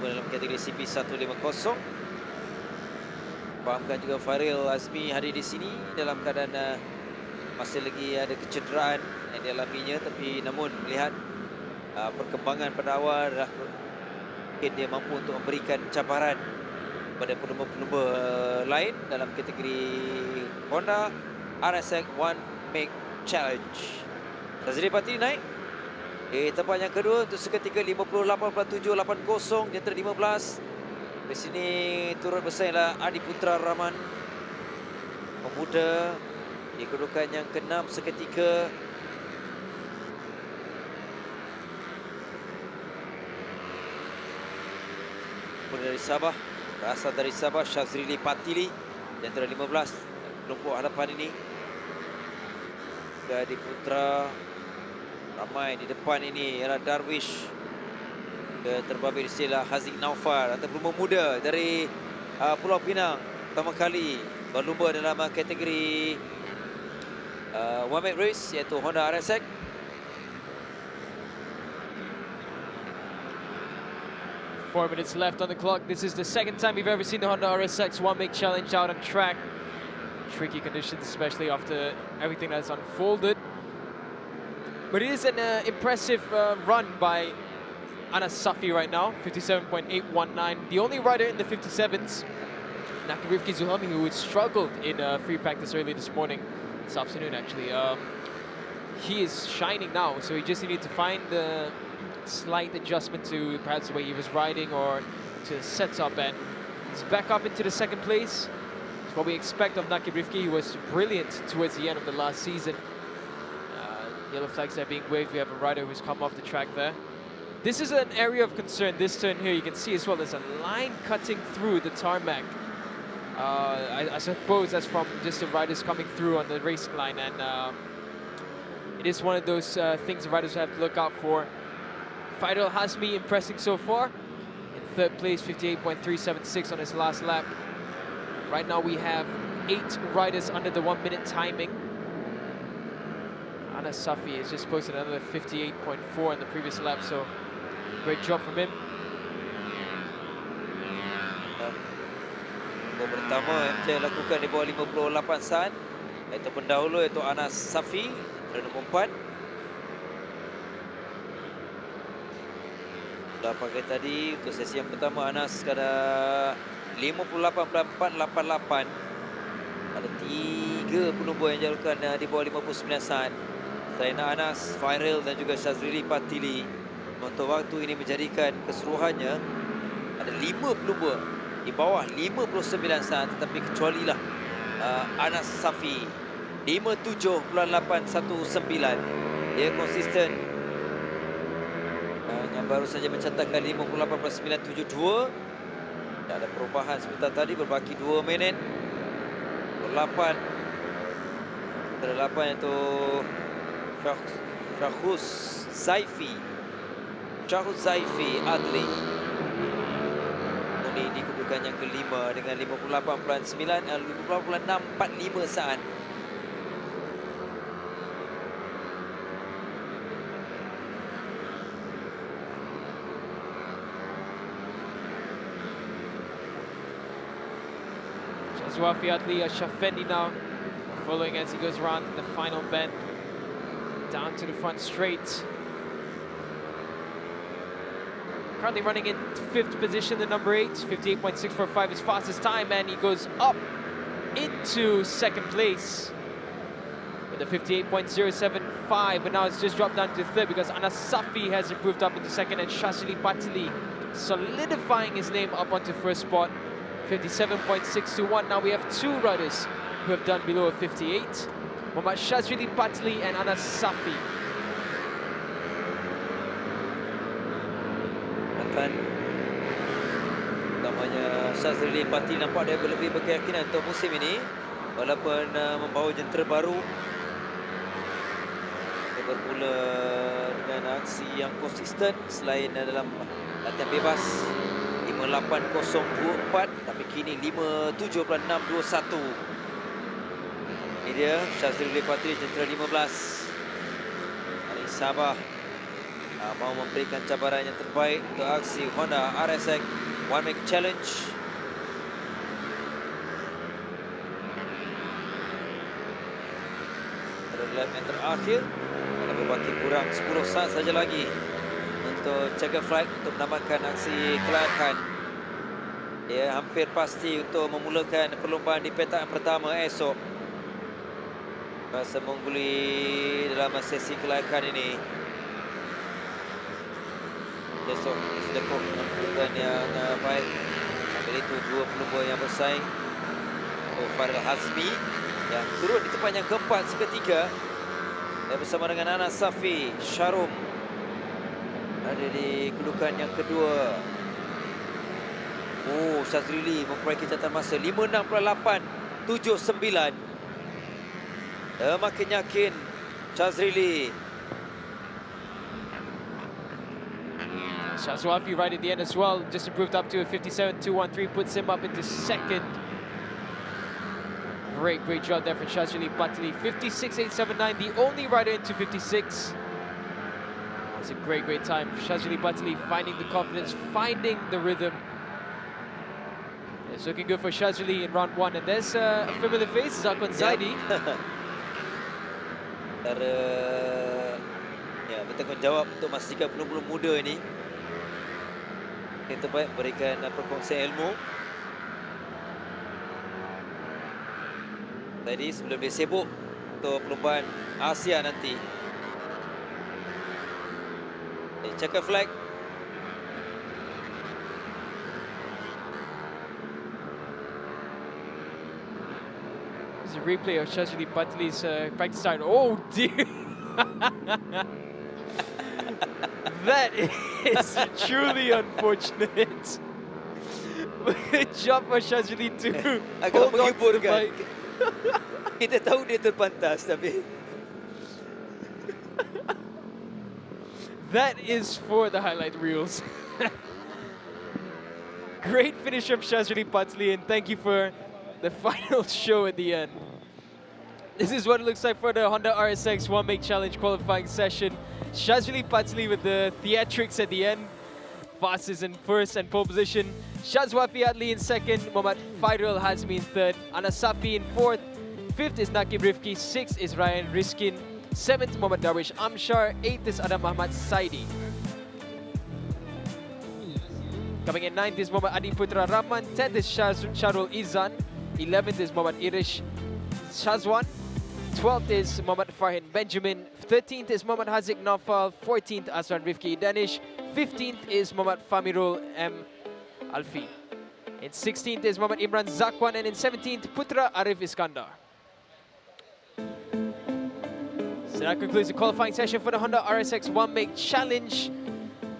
Dalam kategori CP150. Fahamkan juga Fairil Hazmi hadir di sini dalam keadaan masih lagi ada kecederaan yang dialaminya, tapi namun melihat perkembangan pada awal dah mungkin dia mampu untuk memberikan cabaran kepada pelumba-pelumba lain dalam kategori Honda RSX One Make Challenge. Shazrili Patili naik di tempat yang kedua untuk seketika 58.780 jentera 15. Di sini turut bersaing ialah Adi Putra Rahman, pemuda di kedudukan yang ke-6 seketika. Dari Sabah, berasal dari Sabah, Shazrili Patili jentera 15 kelompok hadapan ini. Adi Putra ramai di depan ini ialah Darwish, terbabit istilah Haziq Naufal, atau pelumba muda dari Pulau Pinang, pertama kali berlumba dalam kategori One Make Race iaitu Honda RSX. Four minutes left on the clock. This is the second time we've ever seen the Honda RSX One Make Challenge out on track. Tricky conditions, especially after everything that's unfolded. But it is an impressive run by Anas Safi right now, 57.819. The only rider in the 57s, Nakirifki Zuhami, who had struggled in free practice early this afternoon actually. He is shining now, so he just needed to find the slight adjustment to perhaps the way he was riding or to setup, and he's back up into the second place. It's what we expect of Nakirifki. He was brilliant towards the end of the last season. Yellow flags are being waved. We have a rider who's come off the track there. This is an area of concern. This turn here, you can see as well, there's a line cutting through the tarmac. I suppose that's from just the riders coming through on the racing line, and it is one of those things the riders have to look out for. Fairil Hazmi impressing so far. In third place, 58.376 on his last lap. Right now we have 8 riders under the 1 minute timing. Anas Safi has just posted another 58.4 in the previous lap, so great job from him. Gol pertama yang dia lakukan di bawah 58 saat, iaitu pendahulu iaitu Anas Safi dari nombor 4. Dah pakai tadi untuk sesi yang pertama Anas ada 58.488. Ada 3 pelumba yang jalukan di bawah 59 saat. Selain Anas, Fairil dan juga Shazrili Patili. Untuk waktu ini menjadikan keseluruhannya Ada 5 pelumba di bawah 59 saat, tetapi kecualilah Anas Safi 57.819. Dia konsisten. Yang baru saja mencatatkan 58.972. Tak ada perubahan sebentar tadi, berbaki 2 minit. 8 iaitu Syahuz Zaifi Adli. Ini di kedudukan yang kelima dengan 58.645 saat. Zwafi Adli Shafendi now, following as he goes around the final bend, down to the front straight. Currently running in 5th position, the number 8, 58.645 his fastest time, and he goes up into 2nd place with a 58.075, but now it's just dropped down to 3rd because Anas Safi has improved up into 2nd, and Shazili Patili solidifying his name up onto 1st spot, 57.621. Now we have 2 riders who have done below a 58, Muhammad Shazili Patili and Anas Safi. Namanya Shazili Patili nampak dia lebih berkeyakinan untuk musim ini, walaupun membawa jentera baru. Dia bermula dengan aksi yang konsisten selain dalam latihan bebas 58.024, tapi kini 57.621. Ini dia Shazili Patili, jentera 15 dari Sabah, mau memberikan cabaran yang terbaik untuk aksi Honda RSX One Make Challenge. Lap yang terakhir, ada berbaki kurang 10 saat saja lagi untuk checker flight untuk menamatkan aksi kelayakan. Dia hampir pasti untuk memulakan perlombaan di petaan pertama esok. Masa mengguli dalam sesi kelayakan ini. Besok sedekah menentukan yang baik. Ambil itu 2 pelumba yang bersaing. Faril Hazmi yang turun di tempat yang keempat seketika. Dan bersama dengan Anas Safi, Syarum ada di kedudukan yang kedua. Shazili memperbaiki catatan masa 56.879. Makin yakin Shazili. Shazwafi right at the end as well, just improved up to a 57.213, puts him up into 2nd. Great job there from Shazili Patili. 56.879, the only rider into 56. It's a great time. Shazili Patili finding the confidence, finding the rhythm. It's looking good for Shazili in round 1. And there's a familiar face, Zakwan Zaidi. Bertanggungjawab untuk memastikan pelumba muda ini yang terbaik berikan perkongsian ilmu. Tadi sebelum dia sibuk untuk perlombaan Asia nanti. Checker flag. There's a replay of Shazili Patili's practice start. Oh dear! That is truly unfortunate. Good job for Shazili to hold on to the bike. Kita tahu dia terpantas, tapi that is for the highlight reels. Great finish from Shazili Patili, and thank you for the final show at the end. This is what it looks like for the Honda RSX One Make Challenge qualifying session. Shazili Patili with the theatrics at the end. Fastest in 1st and pole position. Shazwafi Adli in 2nd. Muhammad Fairul Hazmi in 3rd. Anas Safi in 4th. 5th is Nakib Rifki. 6th is Ryan Riskin. 7th Muhammad Darwish Amshar. 8th is Adam Ahmad Saidi. Coming in 9th is Muhammad Adi Putra Rahman. 10th is Sharul Izan. 11th is Muhammad Irish Shazwan. 12th is Muhammad Farhin Benjamin. 13th is Muhammad Hazik Nawfal. 14th Aswan Rifki Danish. 15th is Muhammad Famirul M. Alfi. In 16th is Muhammad Imran Zakwan, and in 17th, Putra Arif Iskandar. So that concludes the qualifying session for the Honda RSX 1 Make Challenge.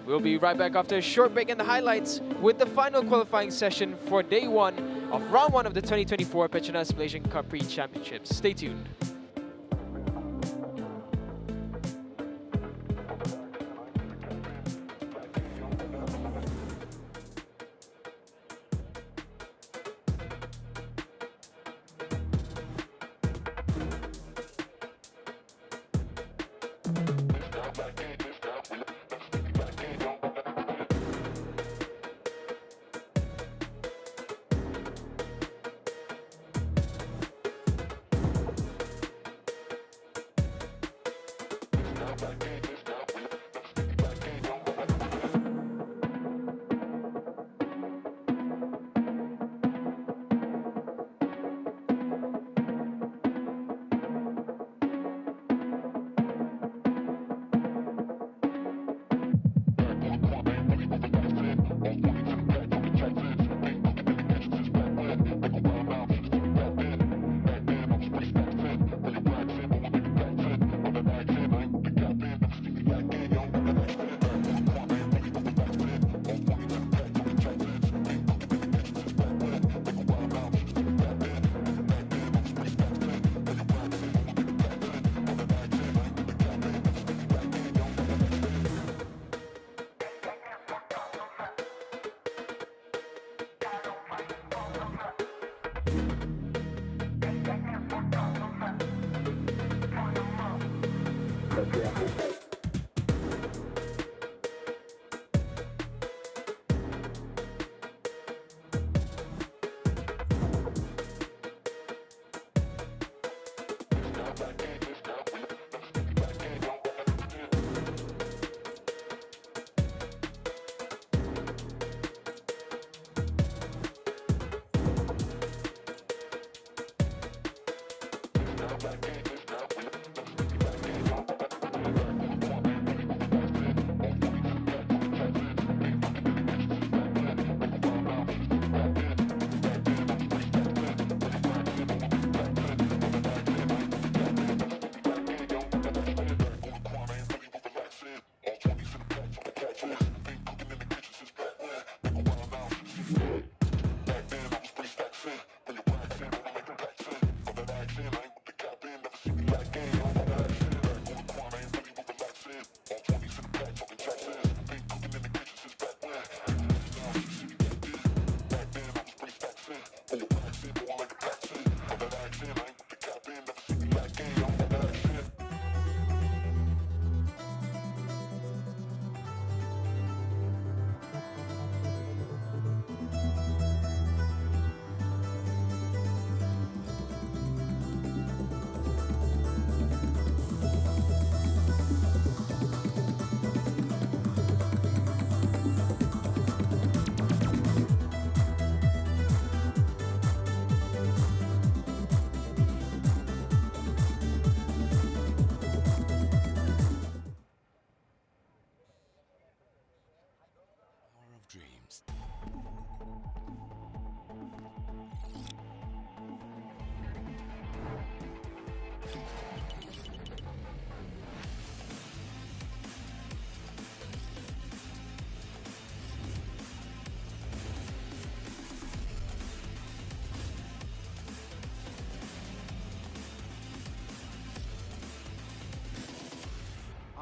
We'll be right back after a short break and the highlights with the final qualifying session for day 1 of round 1 of the 2024 PETRONAS Malaysian Cub Prix Championships. Stay tuned.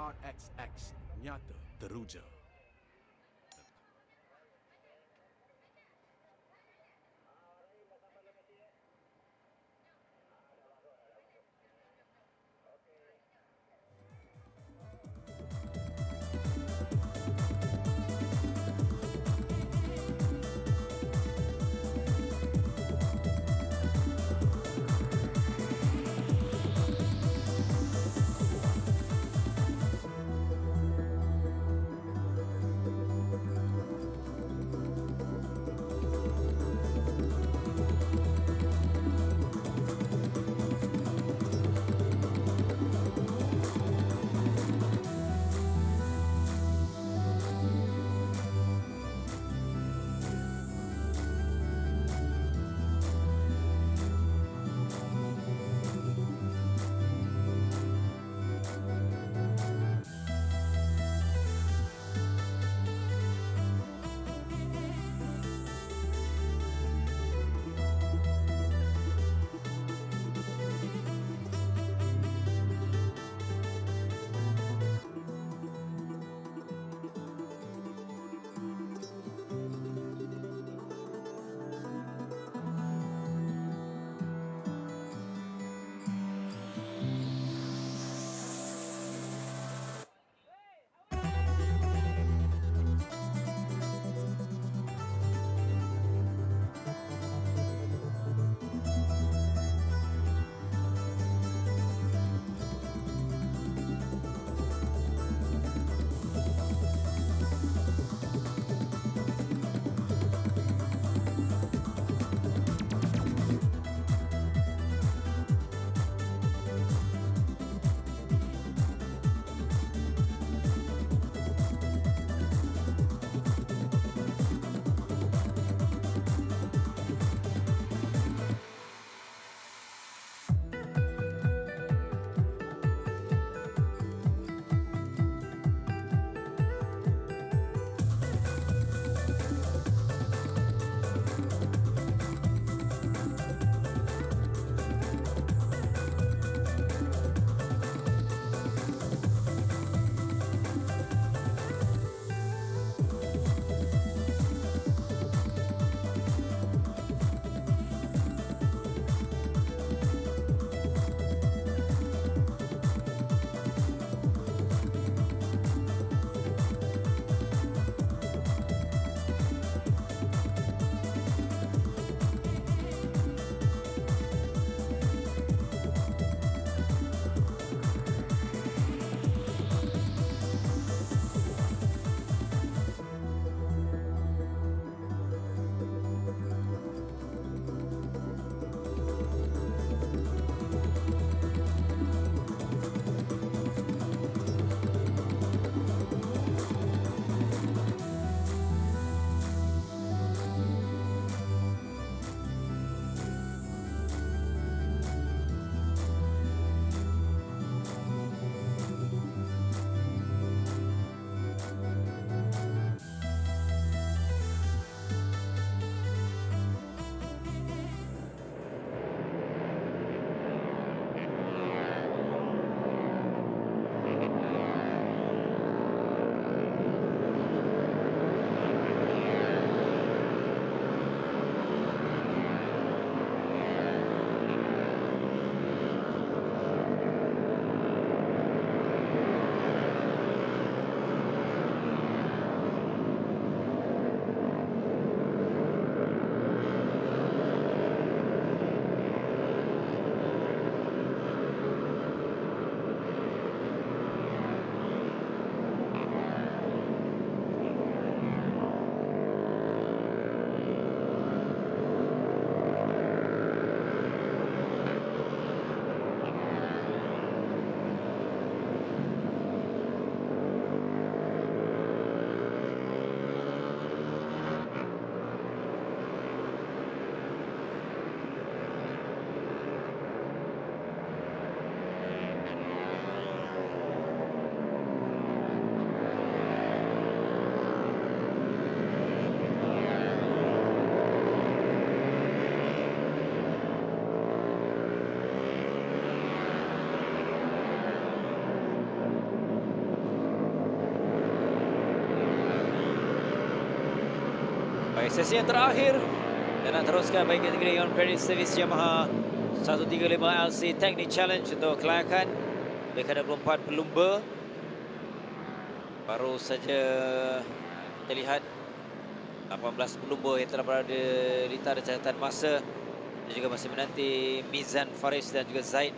RXX nyata teruja. sesi yang terakhir dan nak teruskan bagi kategori on credit service Yamaha 135 LC Technic Challenge untuk kelayakan dekada 24 Lumba. Baru saja kita lihat 18 Lumba yang telah berada di Litar catatan masa. Kita juga masih menanti Mizan Faris dan juga Zaid.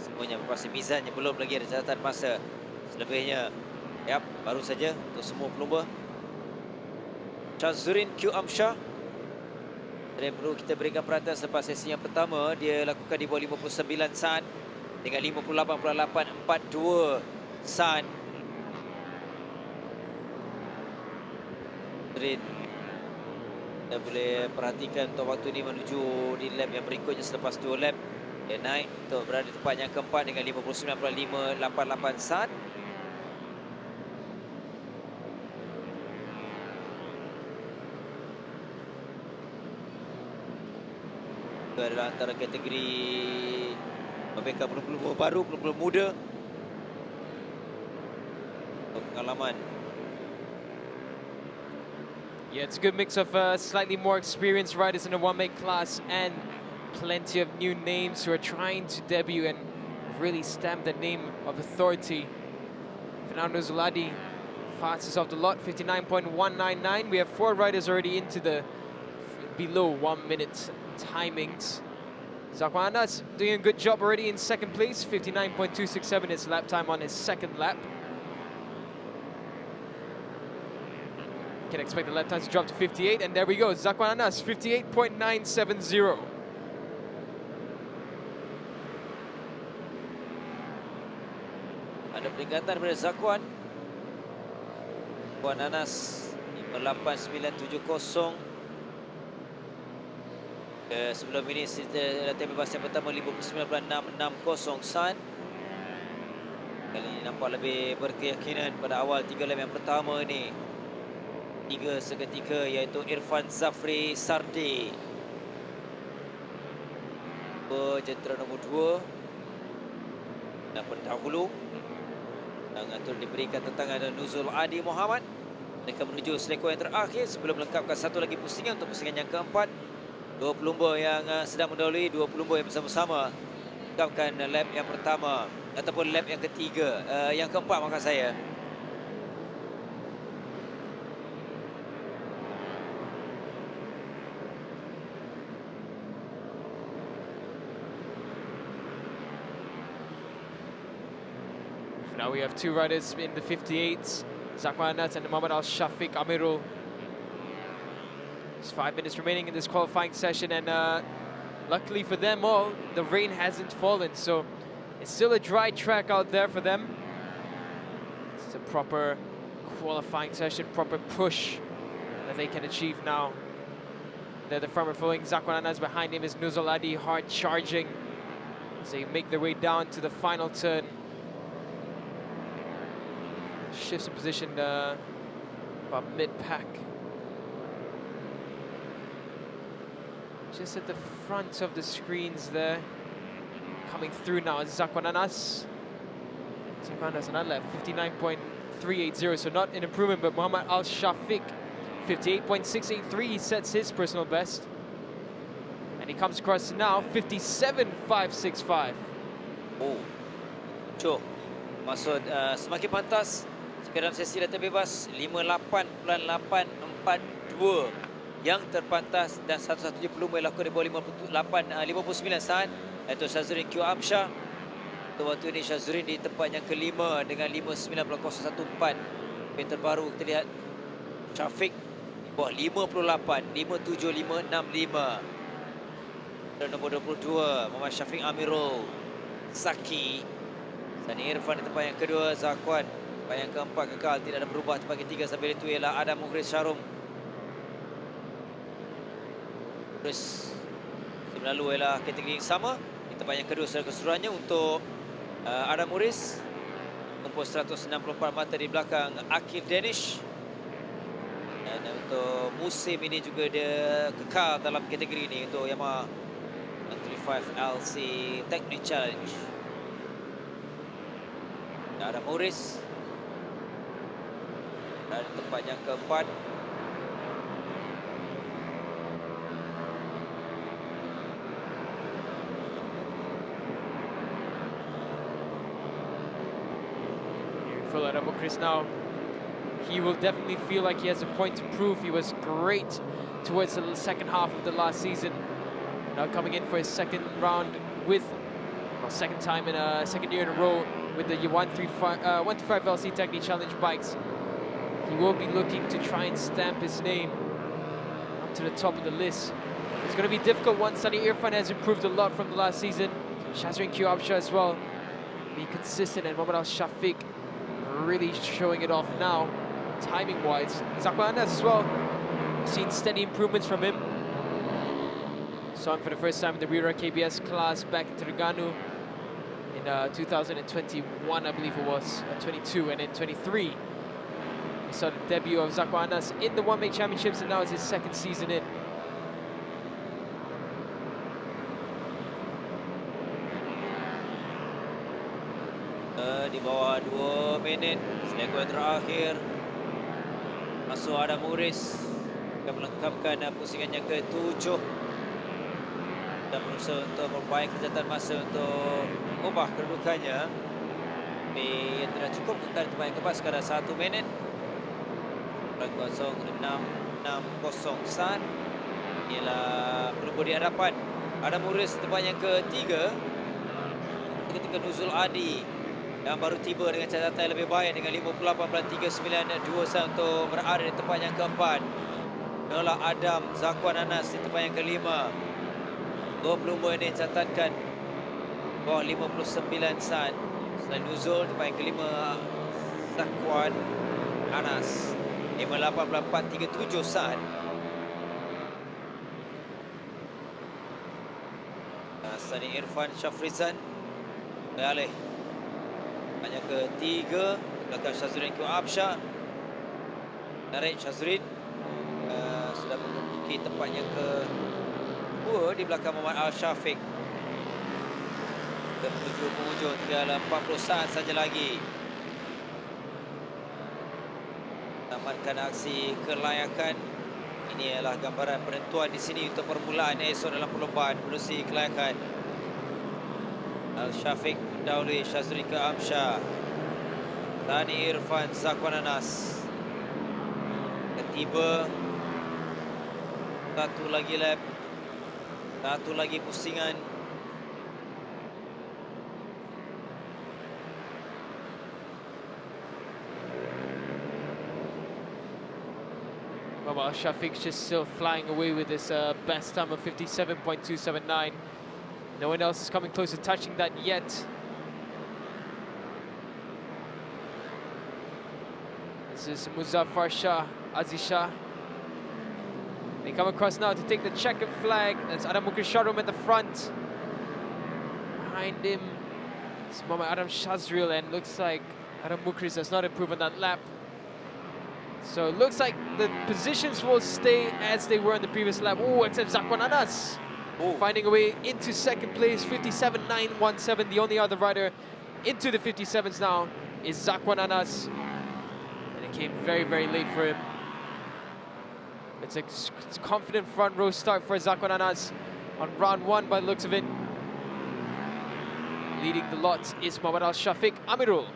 Semuanya berpasti Mizan yang belum lagi ada catatan masa. Selebihnya baru saja untuk semua pelumba. Shazurin Q. Amsyah. Dan perlu kita berikan perhatian selepas sesi yang pertama, dia lakukan di bawah 59 saat dengan 58.842 saat. Kita boleh perhatikan untuk waktu ini menuju di lap yang berikutnya selepas 2 lap. Dia naik untuk berada di tempat yang keempat dengan 59.588 saat. Itu adalah antara kategori memberikan pelumba baru, pelumba muda untuk pengalaman. Yeah, it's a good mix of slightly more experienced riders in the one-make class and plenty of new names who are trying to debut and really stamp the name of authority. Fernando Zuladi fastest off the lot, 59.199. We have 4 riders already into the below 1 minute timings. Zakwan Anas doing a good job already in second place, 59.267 his lap time on his second lap. Can expect the lap time to drop to 58, and there we go, Zakwan Anas, 58.970. Ada peringatan daripada Zakwan. Zakwan Anas 58970. Sebelum ini latihan bebas yang pertama 59.660 saat. Kali ini nampak lebih berkeyakinan pada awal 3 lap yang pertama ini. 3 seketika iaitu Irfan Zafri Sardi. Jentera nombor 2 dan pendahulu yang turut diberikan tentangan dan Nuzul Adi Muhammad. Mereka menuju selekor yang terakhir sebelum melengkapkan satu lagi pusingan untuk pusingan yang keempat. 2 pelumba yang sedang mendahului, 2 pelumba yang bersama-sama melengkapkan lap yang pertama ataupun lap yang ketiga, yang keempat maksud saya. Now we have 2 riders in the 58s, Zakwan Anas and Muhammad Al-Shafiq Amirul. There's 5 minutes remaining in this qualifying session, and luckily for them all, the rain hasn't fallen, so it's still a dry track out there for them. It's a proper qualifying session, proper push that they can achieve now. They're the front following Zakwan Anas. Behind him is Nuzul Adi, hard charging as they make their way down to the final turn. Shifts in position about mid-pack. Just at the front of the screens there. Coming through now is Zakwan Anas. Zakwan Anas on that lap, 59.380, so not an improvement, but Muhammad Al-Shafiq, 58.683, he sets his personal best. And he comes across now, 57.565. Oh, Cuk, maksud semakin pantas dalam sesi latihan bebas 58.842 yang terpantas, dan satu-satunya pelumba yang lakukan di bawah 59 saat iaitu Shazurin Q. Amsyah. Untuk waktu ini Shazurin di tempat yang kelima dengan 59.014. Yang terbaru kita lihat Syafiq di bawah 58, 57565. Dan nombor 22 Muhammad Syafiq Amirul Zaki. Dan Irfan di tempat yang kedua, Zakwan tempat yang keempat kekal, tidak ada berubah. Tempat ketiga sambil itu ialah Adam Mughriz Syarum. Terus lalu ialah kategori yang sama di tempat yang kedua secara keseluruhannya untuk Adam Mughriz, tempoh 164 mata di belakang Akil Danish. Dan untuk musim ini juga dia kekal dalam kategori ini untuk Yamaha 35 LC Technic Challenge. Adam Mughriz dan tempat yang keempat. careful, Adam Mukris now. He will definitely feel like he has a point to prove. He was great towards the second half of the last season. Now coming in for his second round with, well, second time in a second year in a row with the 135 LC Technique Challenge bikes. He will be looking to try and stamp his name up to the top of the list. It's going to be difficult once Sunny Irfan has improved a lot from the last season. Shazrin Q Absha as well. Be consistent, and Mohamed Al Shafiq really showing it off now, timing-wise. Zakwan Anas as well. We've seen steady improvements from him. Saw him for the first time in the Rira KBS class back in Terengganu in 2021, I believe it was, 22, and then 23. We saw the debut of Zakwan Anas in the One Make Championships, and now it's his second season in. Di bawah 2 minit, selekor terakhir. Masuk Adam Muris akan melengkapkan pusingannya ke-7 dan berusaha untuk memperbaiki kejahatan masa untuk ubah kedudukannya. Tapi yang tidak cukup kekal tempat yang kepas sekarang 1 minit. 0660 saat. Ialah Lumba di hadapan. Adam Muris tempat yang ke-3. Ketika Nuzul Adi yang baru tiba dengan catatan yang lebih baik dengan 58.392 saat untuk berada di tempat yang keempat. Nola Adam Zakwan Anas di tempat yang kelima. Dua pelumba ini catatkan bawah 59 saat. Selain Nuzul tempat yang kelima Zakwan Anas 58.437 saat. Sani Irfan Syafrizan beralih hanya ke-3 belakang Shazrin Q Absha. Tarik Shazrin sudah menduduki tempat yang ke-2 di belakang Muhammad Al Shafiq. Kita menuju penghujung, tinggal 40 saat saja lagi. Tamatkan aksi kelayakan. Ini adalah gambaran penentuan di sini untuk permulaan esok dalam perlombaan menerusi kelayakan. Al Shafiq mendahului Shazrin Q Absha. Tani Irfan Zakwan Anas. Ketiba. Satu lagi lap. Satu lagi pusingan. Well, Shafiq's just still flying away with his best time of 57.279. No one else is coming close to touching that yet. This is Muzaffar Shah, Aziz Shah. They come across now to take the checkered flag. That's Adam Mukrisharum at the front. Behind him is Muhammad Adam Shazril, and looks like Adam Mukris has not improved on that lap. So it looks like the positions will stay as they were on the previous lap. Oh, except Zakwan Anas finding a way into second place, 57.917. The only other rider into the 57s now is Zakwan Anas. And it came very, very late for him. It's a confident front row start for Zakwan Anas on round 1 by the looks of it. Leading the lot is Muhammad Al Shafiq Amirul.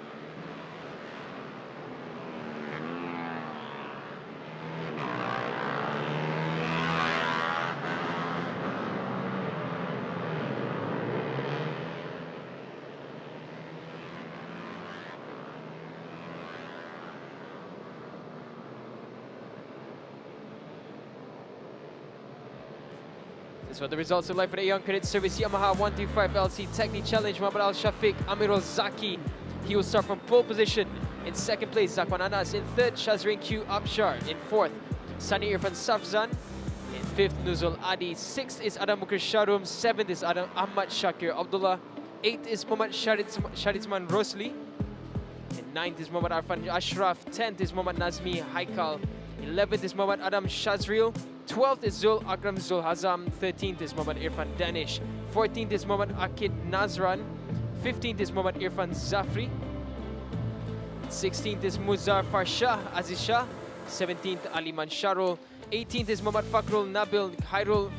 This is what the results are like for the Young Credit Service Yamaha 125 LC Technique Challenge. Muhammad Al Shafiq Amirul Zaki. He will start from pole position. In second place, Zakwan Anas. In third, Shazrin Q Abshar. In fourth, Sani Irfan Safzan. In fifth, Nuzul Adi. Sixth is Adam Mukrisharum. Seventh is Ahmad Shakir Abdullah. Eighth is Muhammad Sharitzman Rosli. In ninth is Muhammad Arfan Ashraf. 10th is Muhammad Nazmi Haikal. 11th is Muhammad Adam Shazril. 12th is Zul Akram Zul Hazam. 13th is Muhammad Irfan Danish. 14th is Muhammad Akid Nazran. 15th is Muhammad Irfan Zafri. 16th is Muzaffar Shah Aziz Shah. 17th Ali Mansharul. 18th is Muhammad Fakrul Nabil Khairul.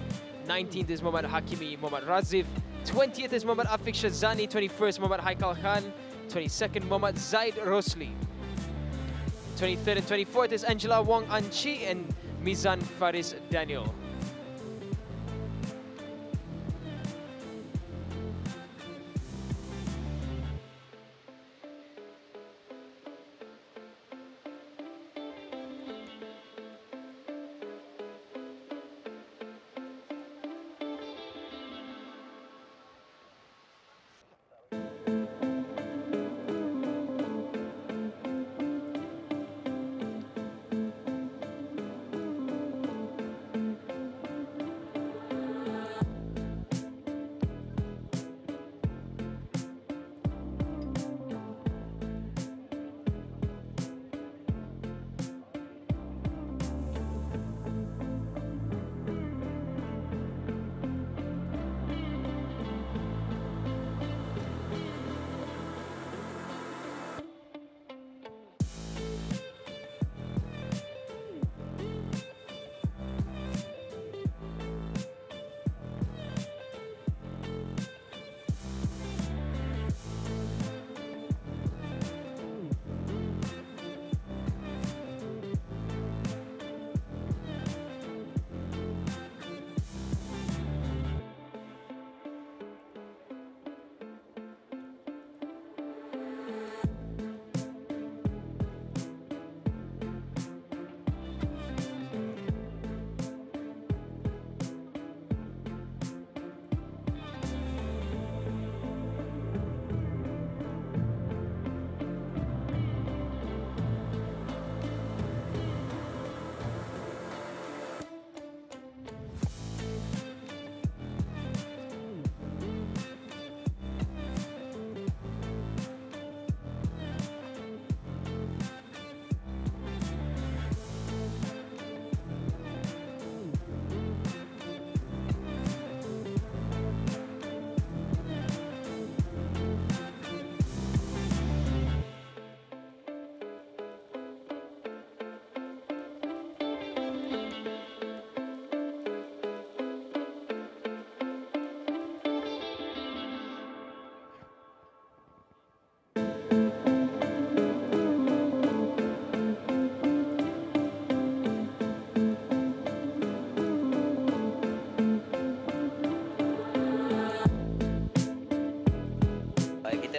19th is Muhammad Hakimi Muhammad Razif. 20th is Muhammad Afiq Shazani. 21st Muhammad Haikal Khan. 22nd, Muhammad Zaid Rosli. 23rd and 24th is Angela Wong Anchi and Mizan Faris Daniel.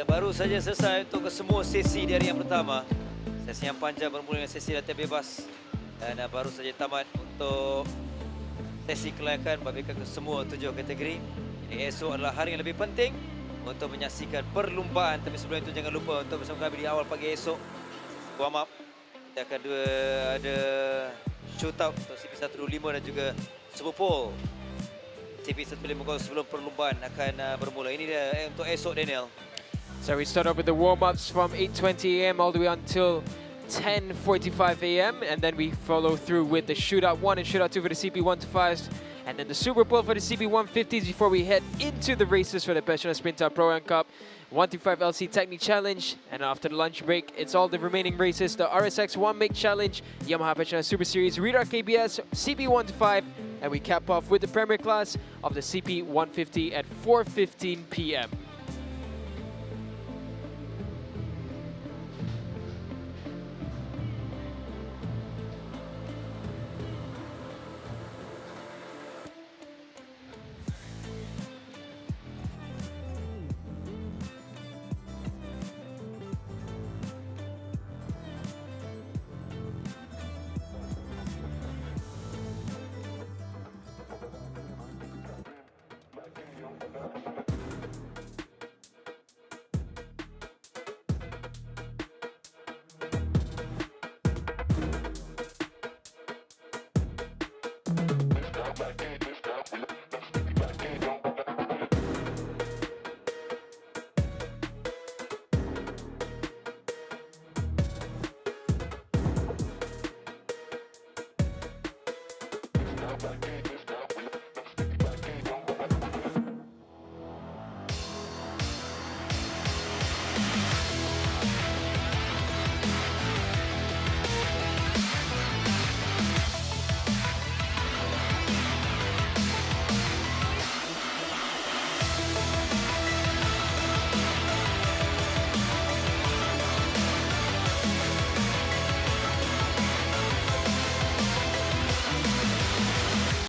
Baru saja selesai untuk kesemua sesi di hari yang pertama. Sesi yang panjang bermula dengan sesi latihan bebas dan baru saja tamat untuk sesi kelayakan bagikan ke semua 7 kategori. Jadi esok adalah hari yang lebih penting untuk menyaksikan perlumbaan. Tapi sebelum itu jangan lupa untuk bersama kami di awal pagi esok warm up. Kita akan ada shootout untuk CP125 dan juga Super Pole CP150 sebelum perlumbaan akan bermula. Ini dia untuk esok, Daniel. So we start off with the warm-ups from 8:20 a.m. all the way until 10:45 a.m. and then we follow through with the shootout 1 and shootout 2 for the CP125s and then the Super Bowl for the CP150s before we head into the races for the PETRONAS Sprinter Pro Am Cup 125 LC Technique Challenge, and after the lunch break it's all the remaining races: the RSX 1 Make Challenge, Yamaha PETRONAS Super Series, Radar KBS, CP125, and we cap off with the Premier Class of the CP150 at 4:15 p.m.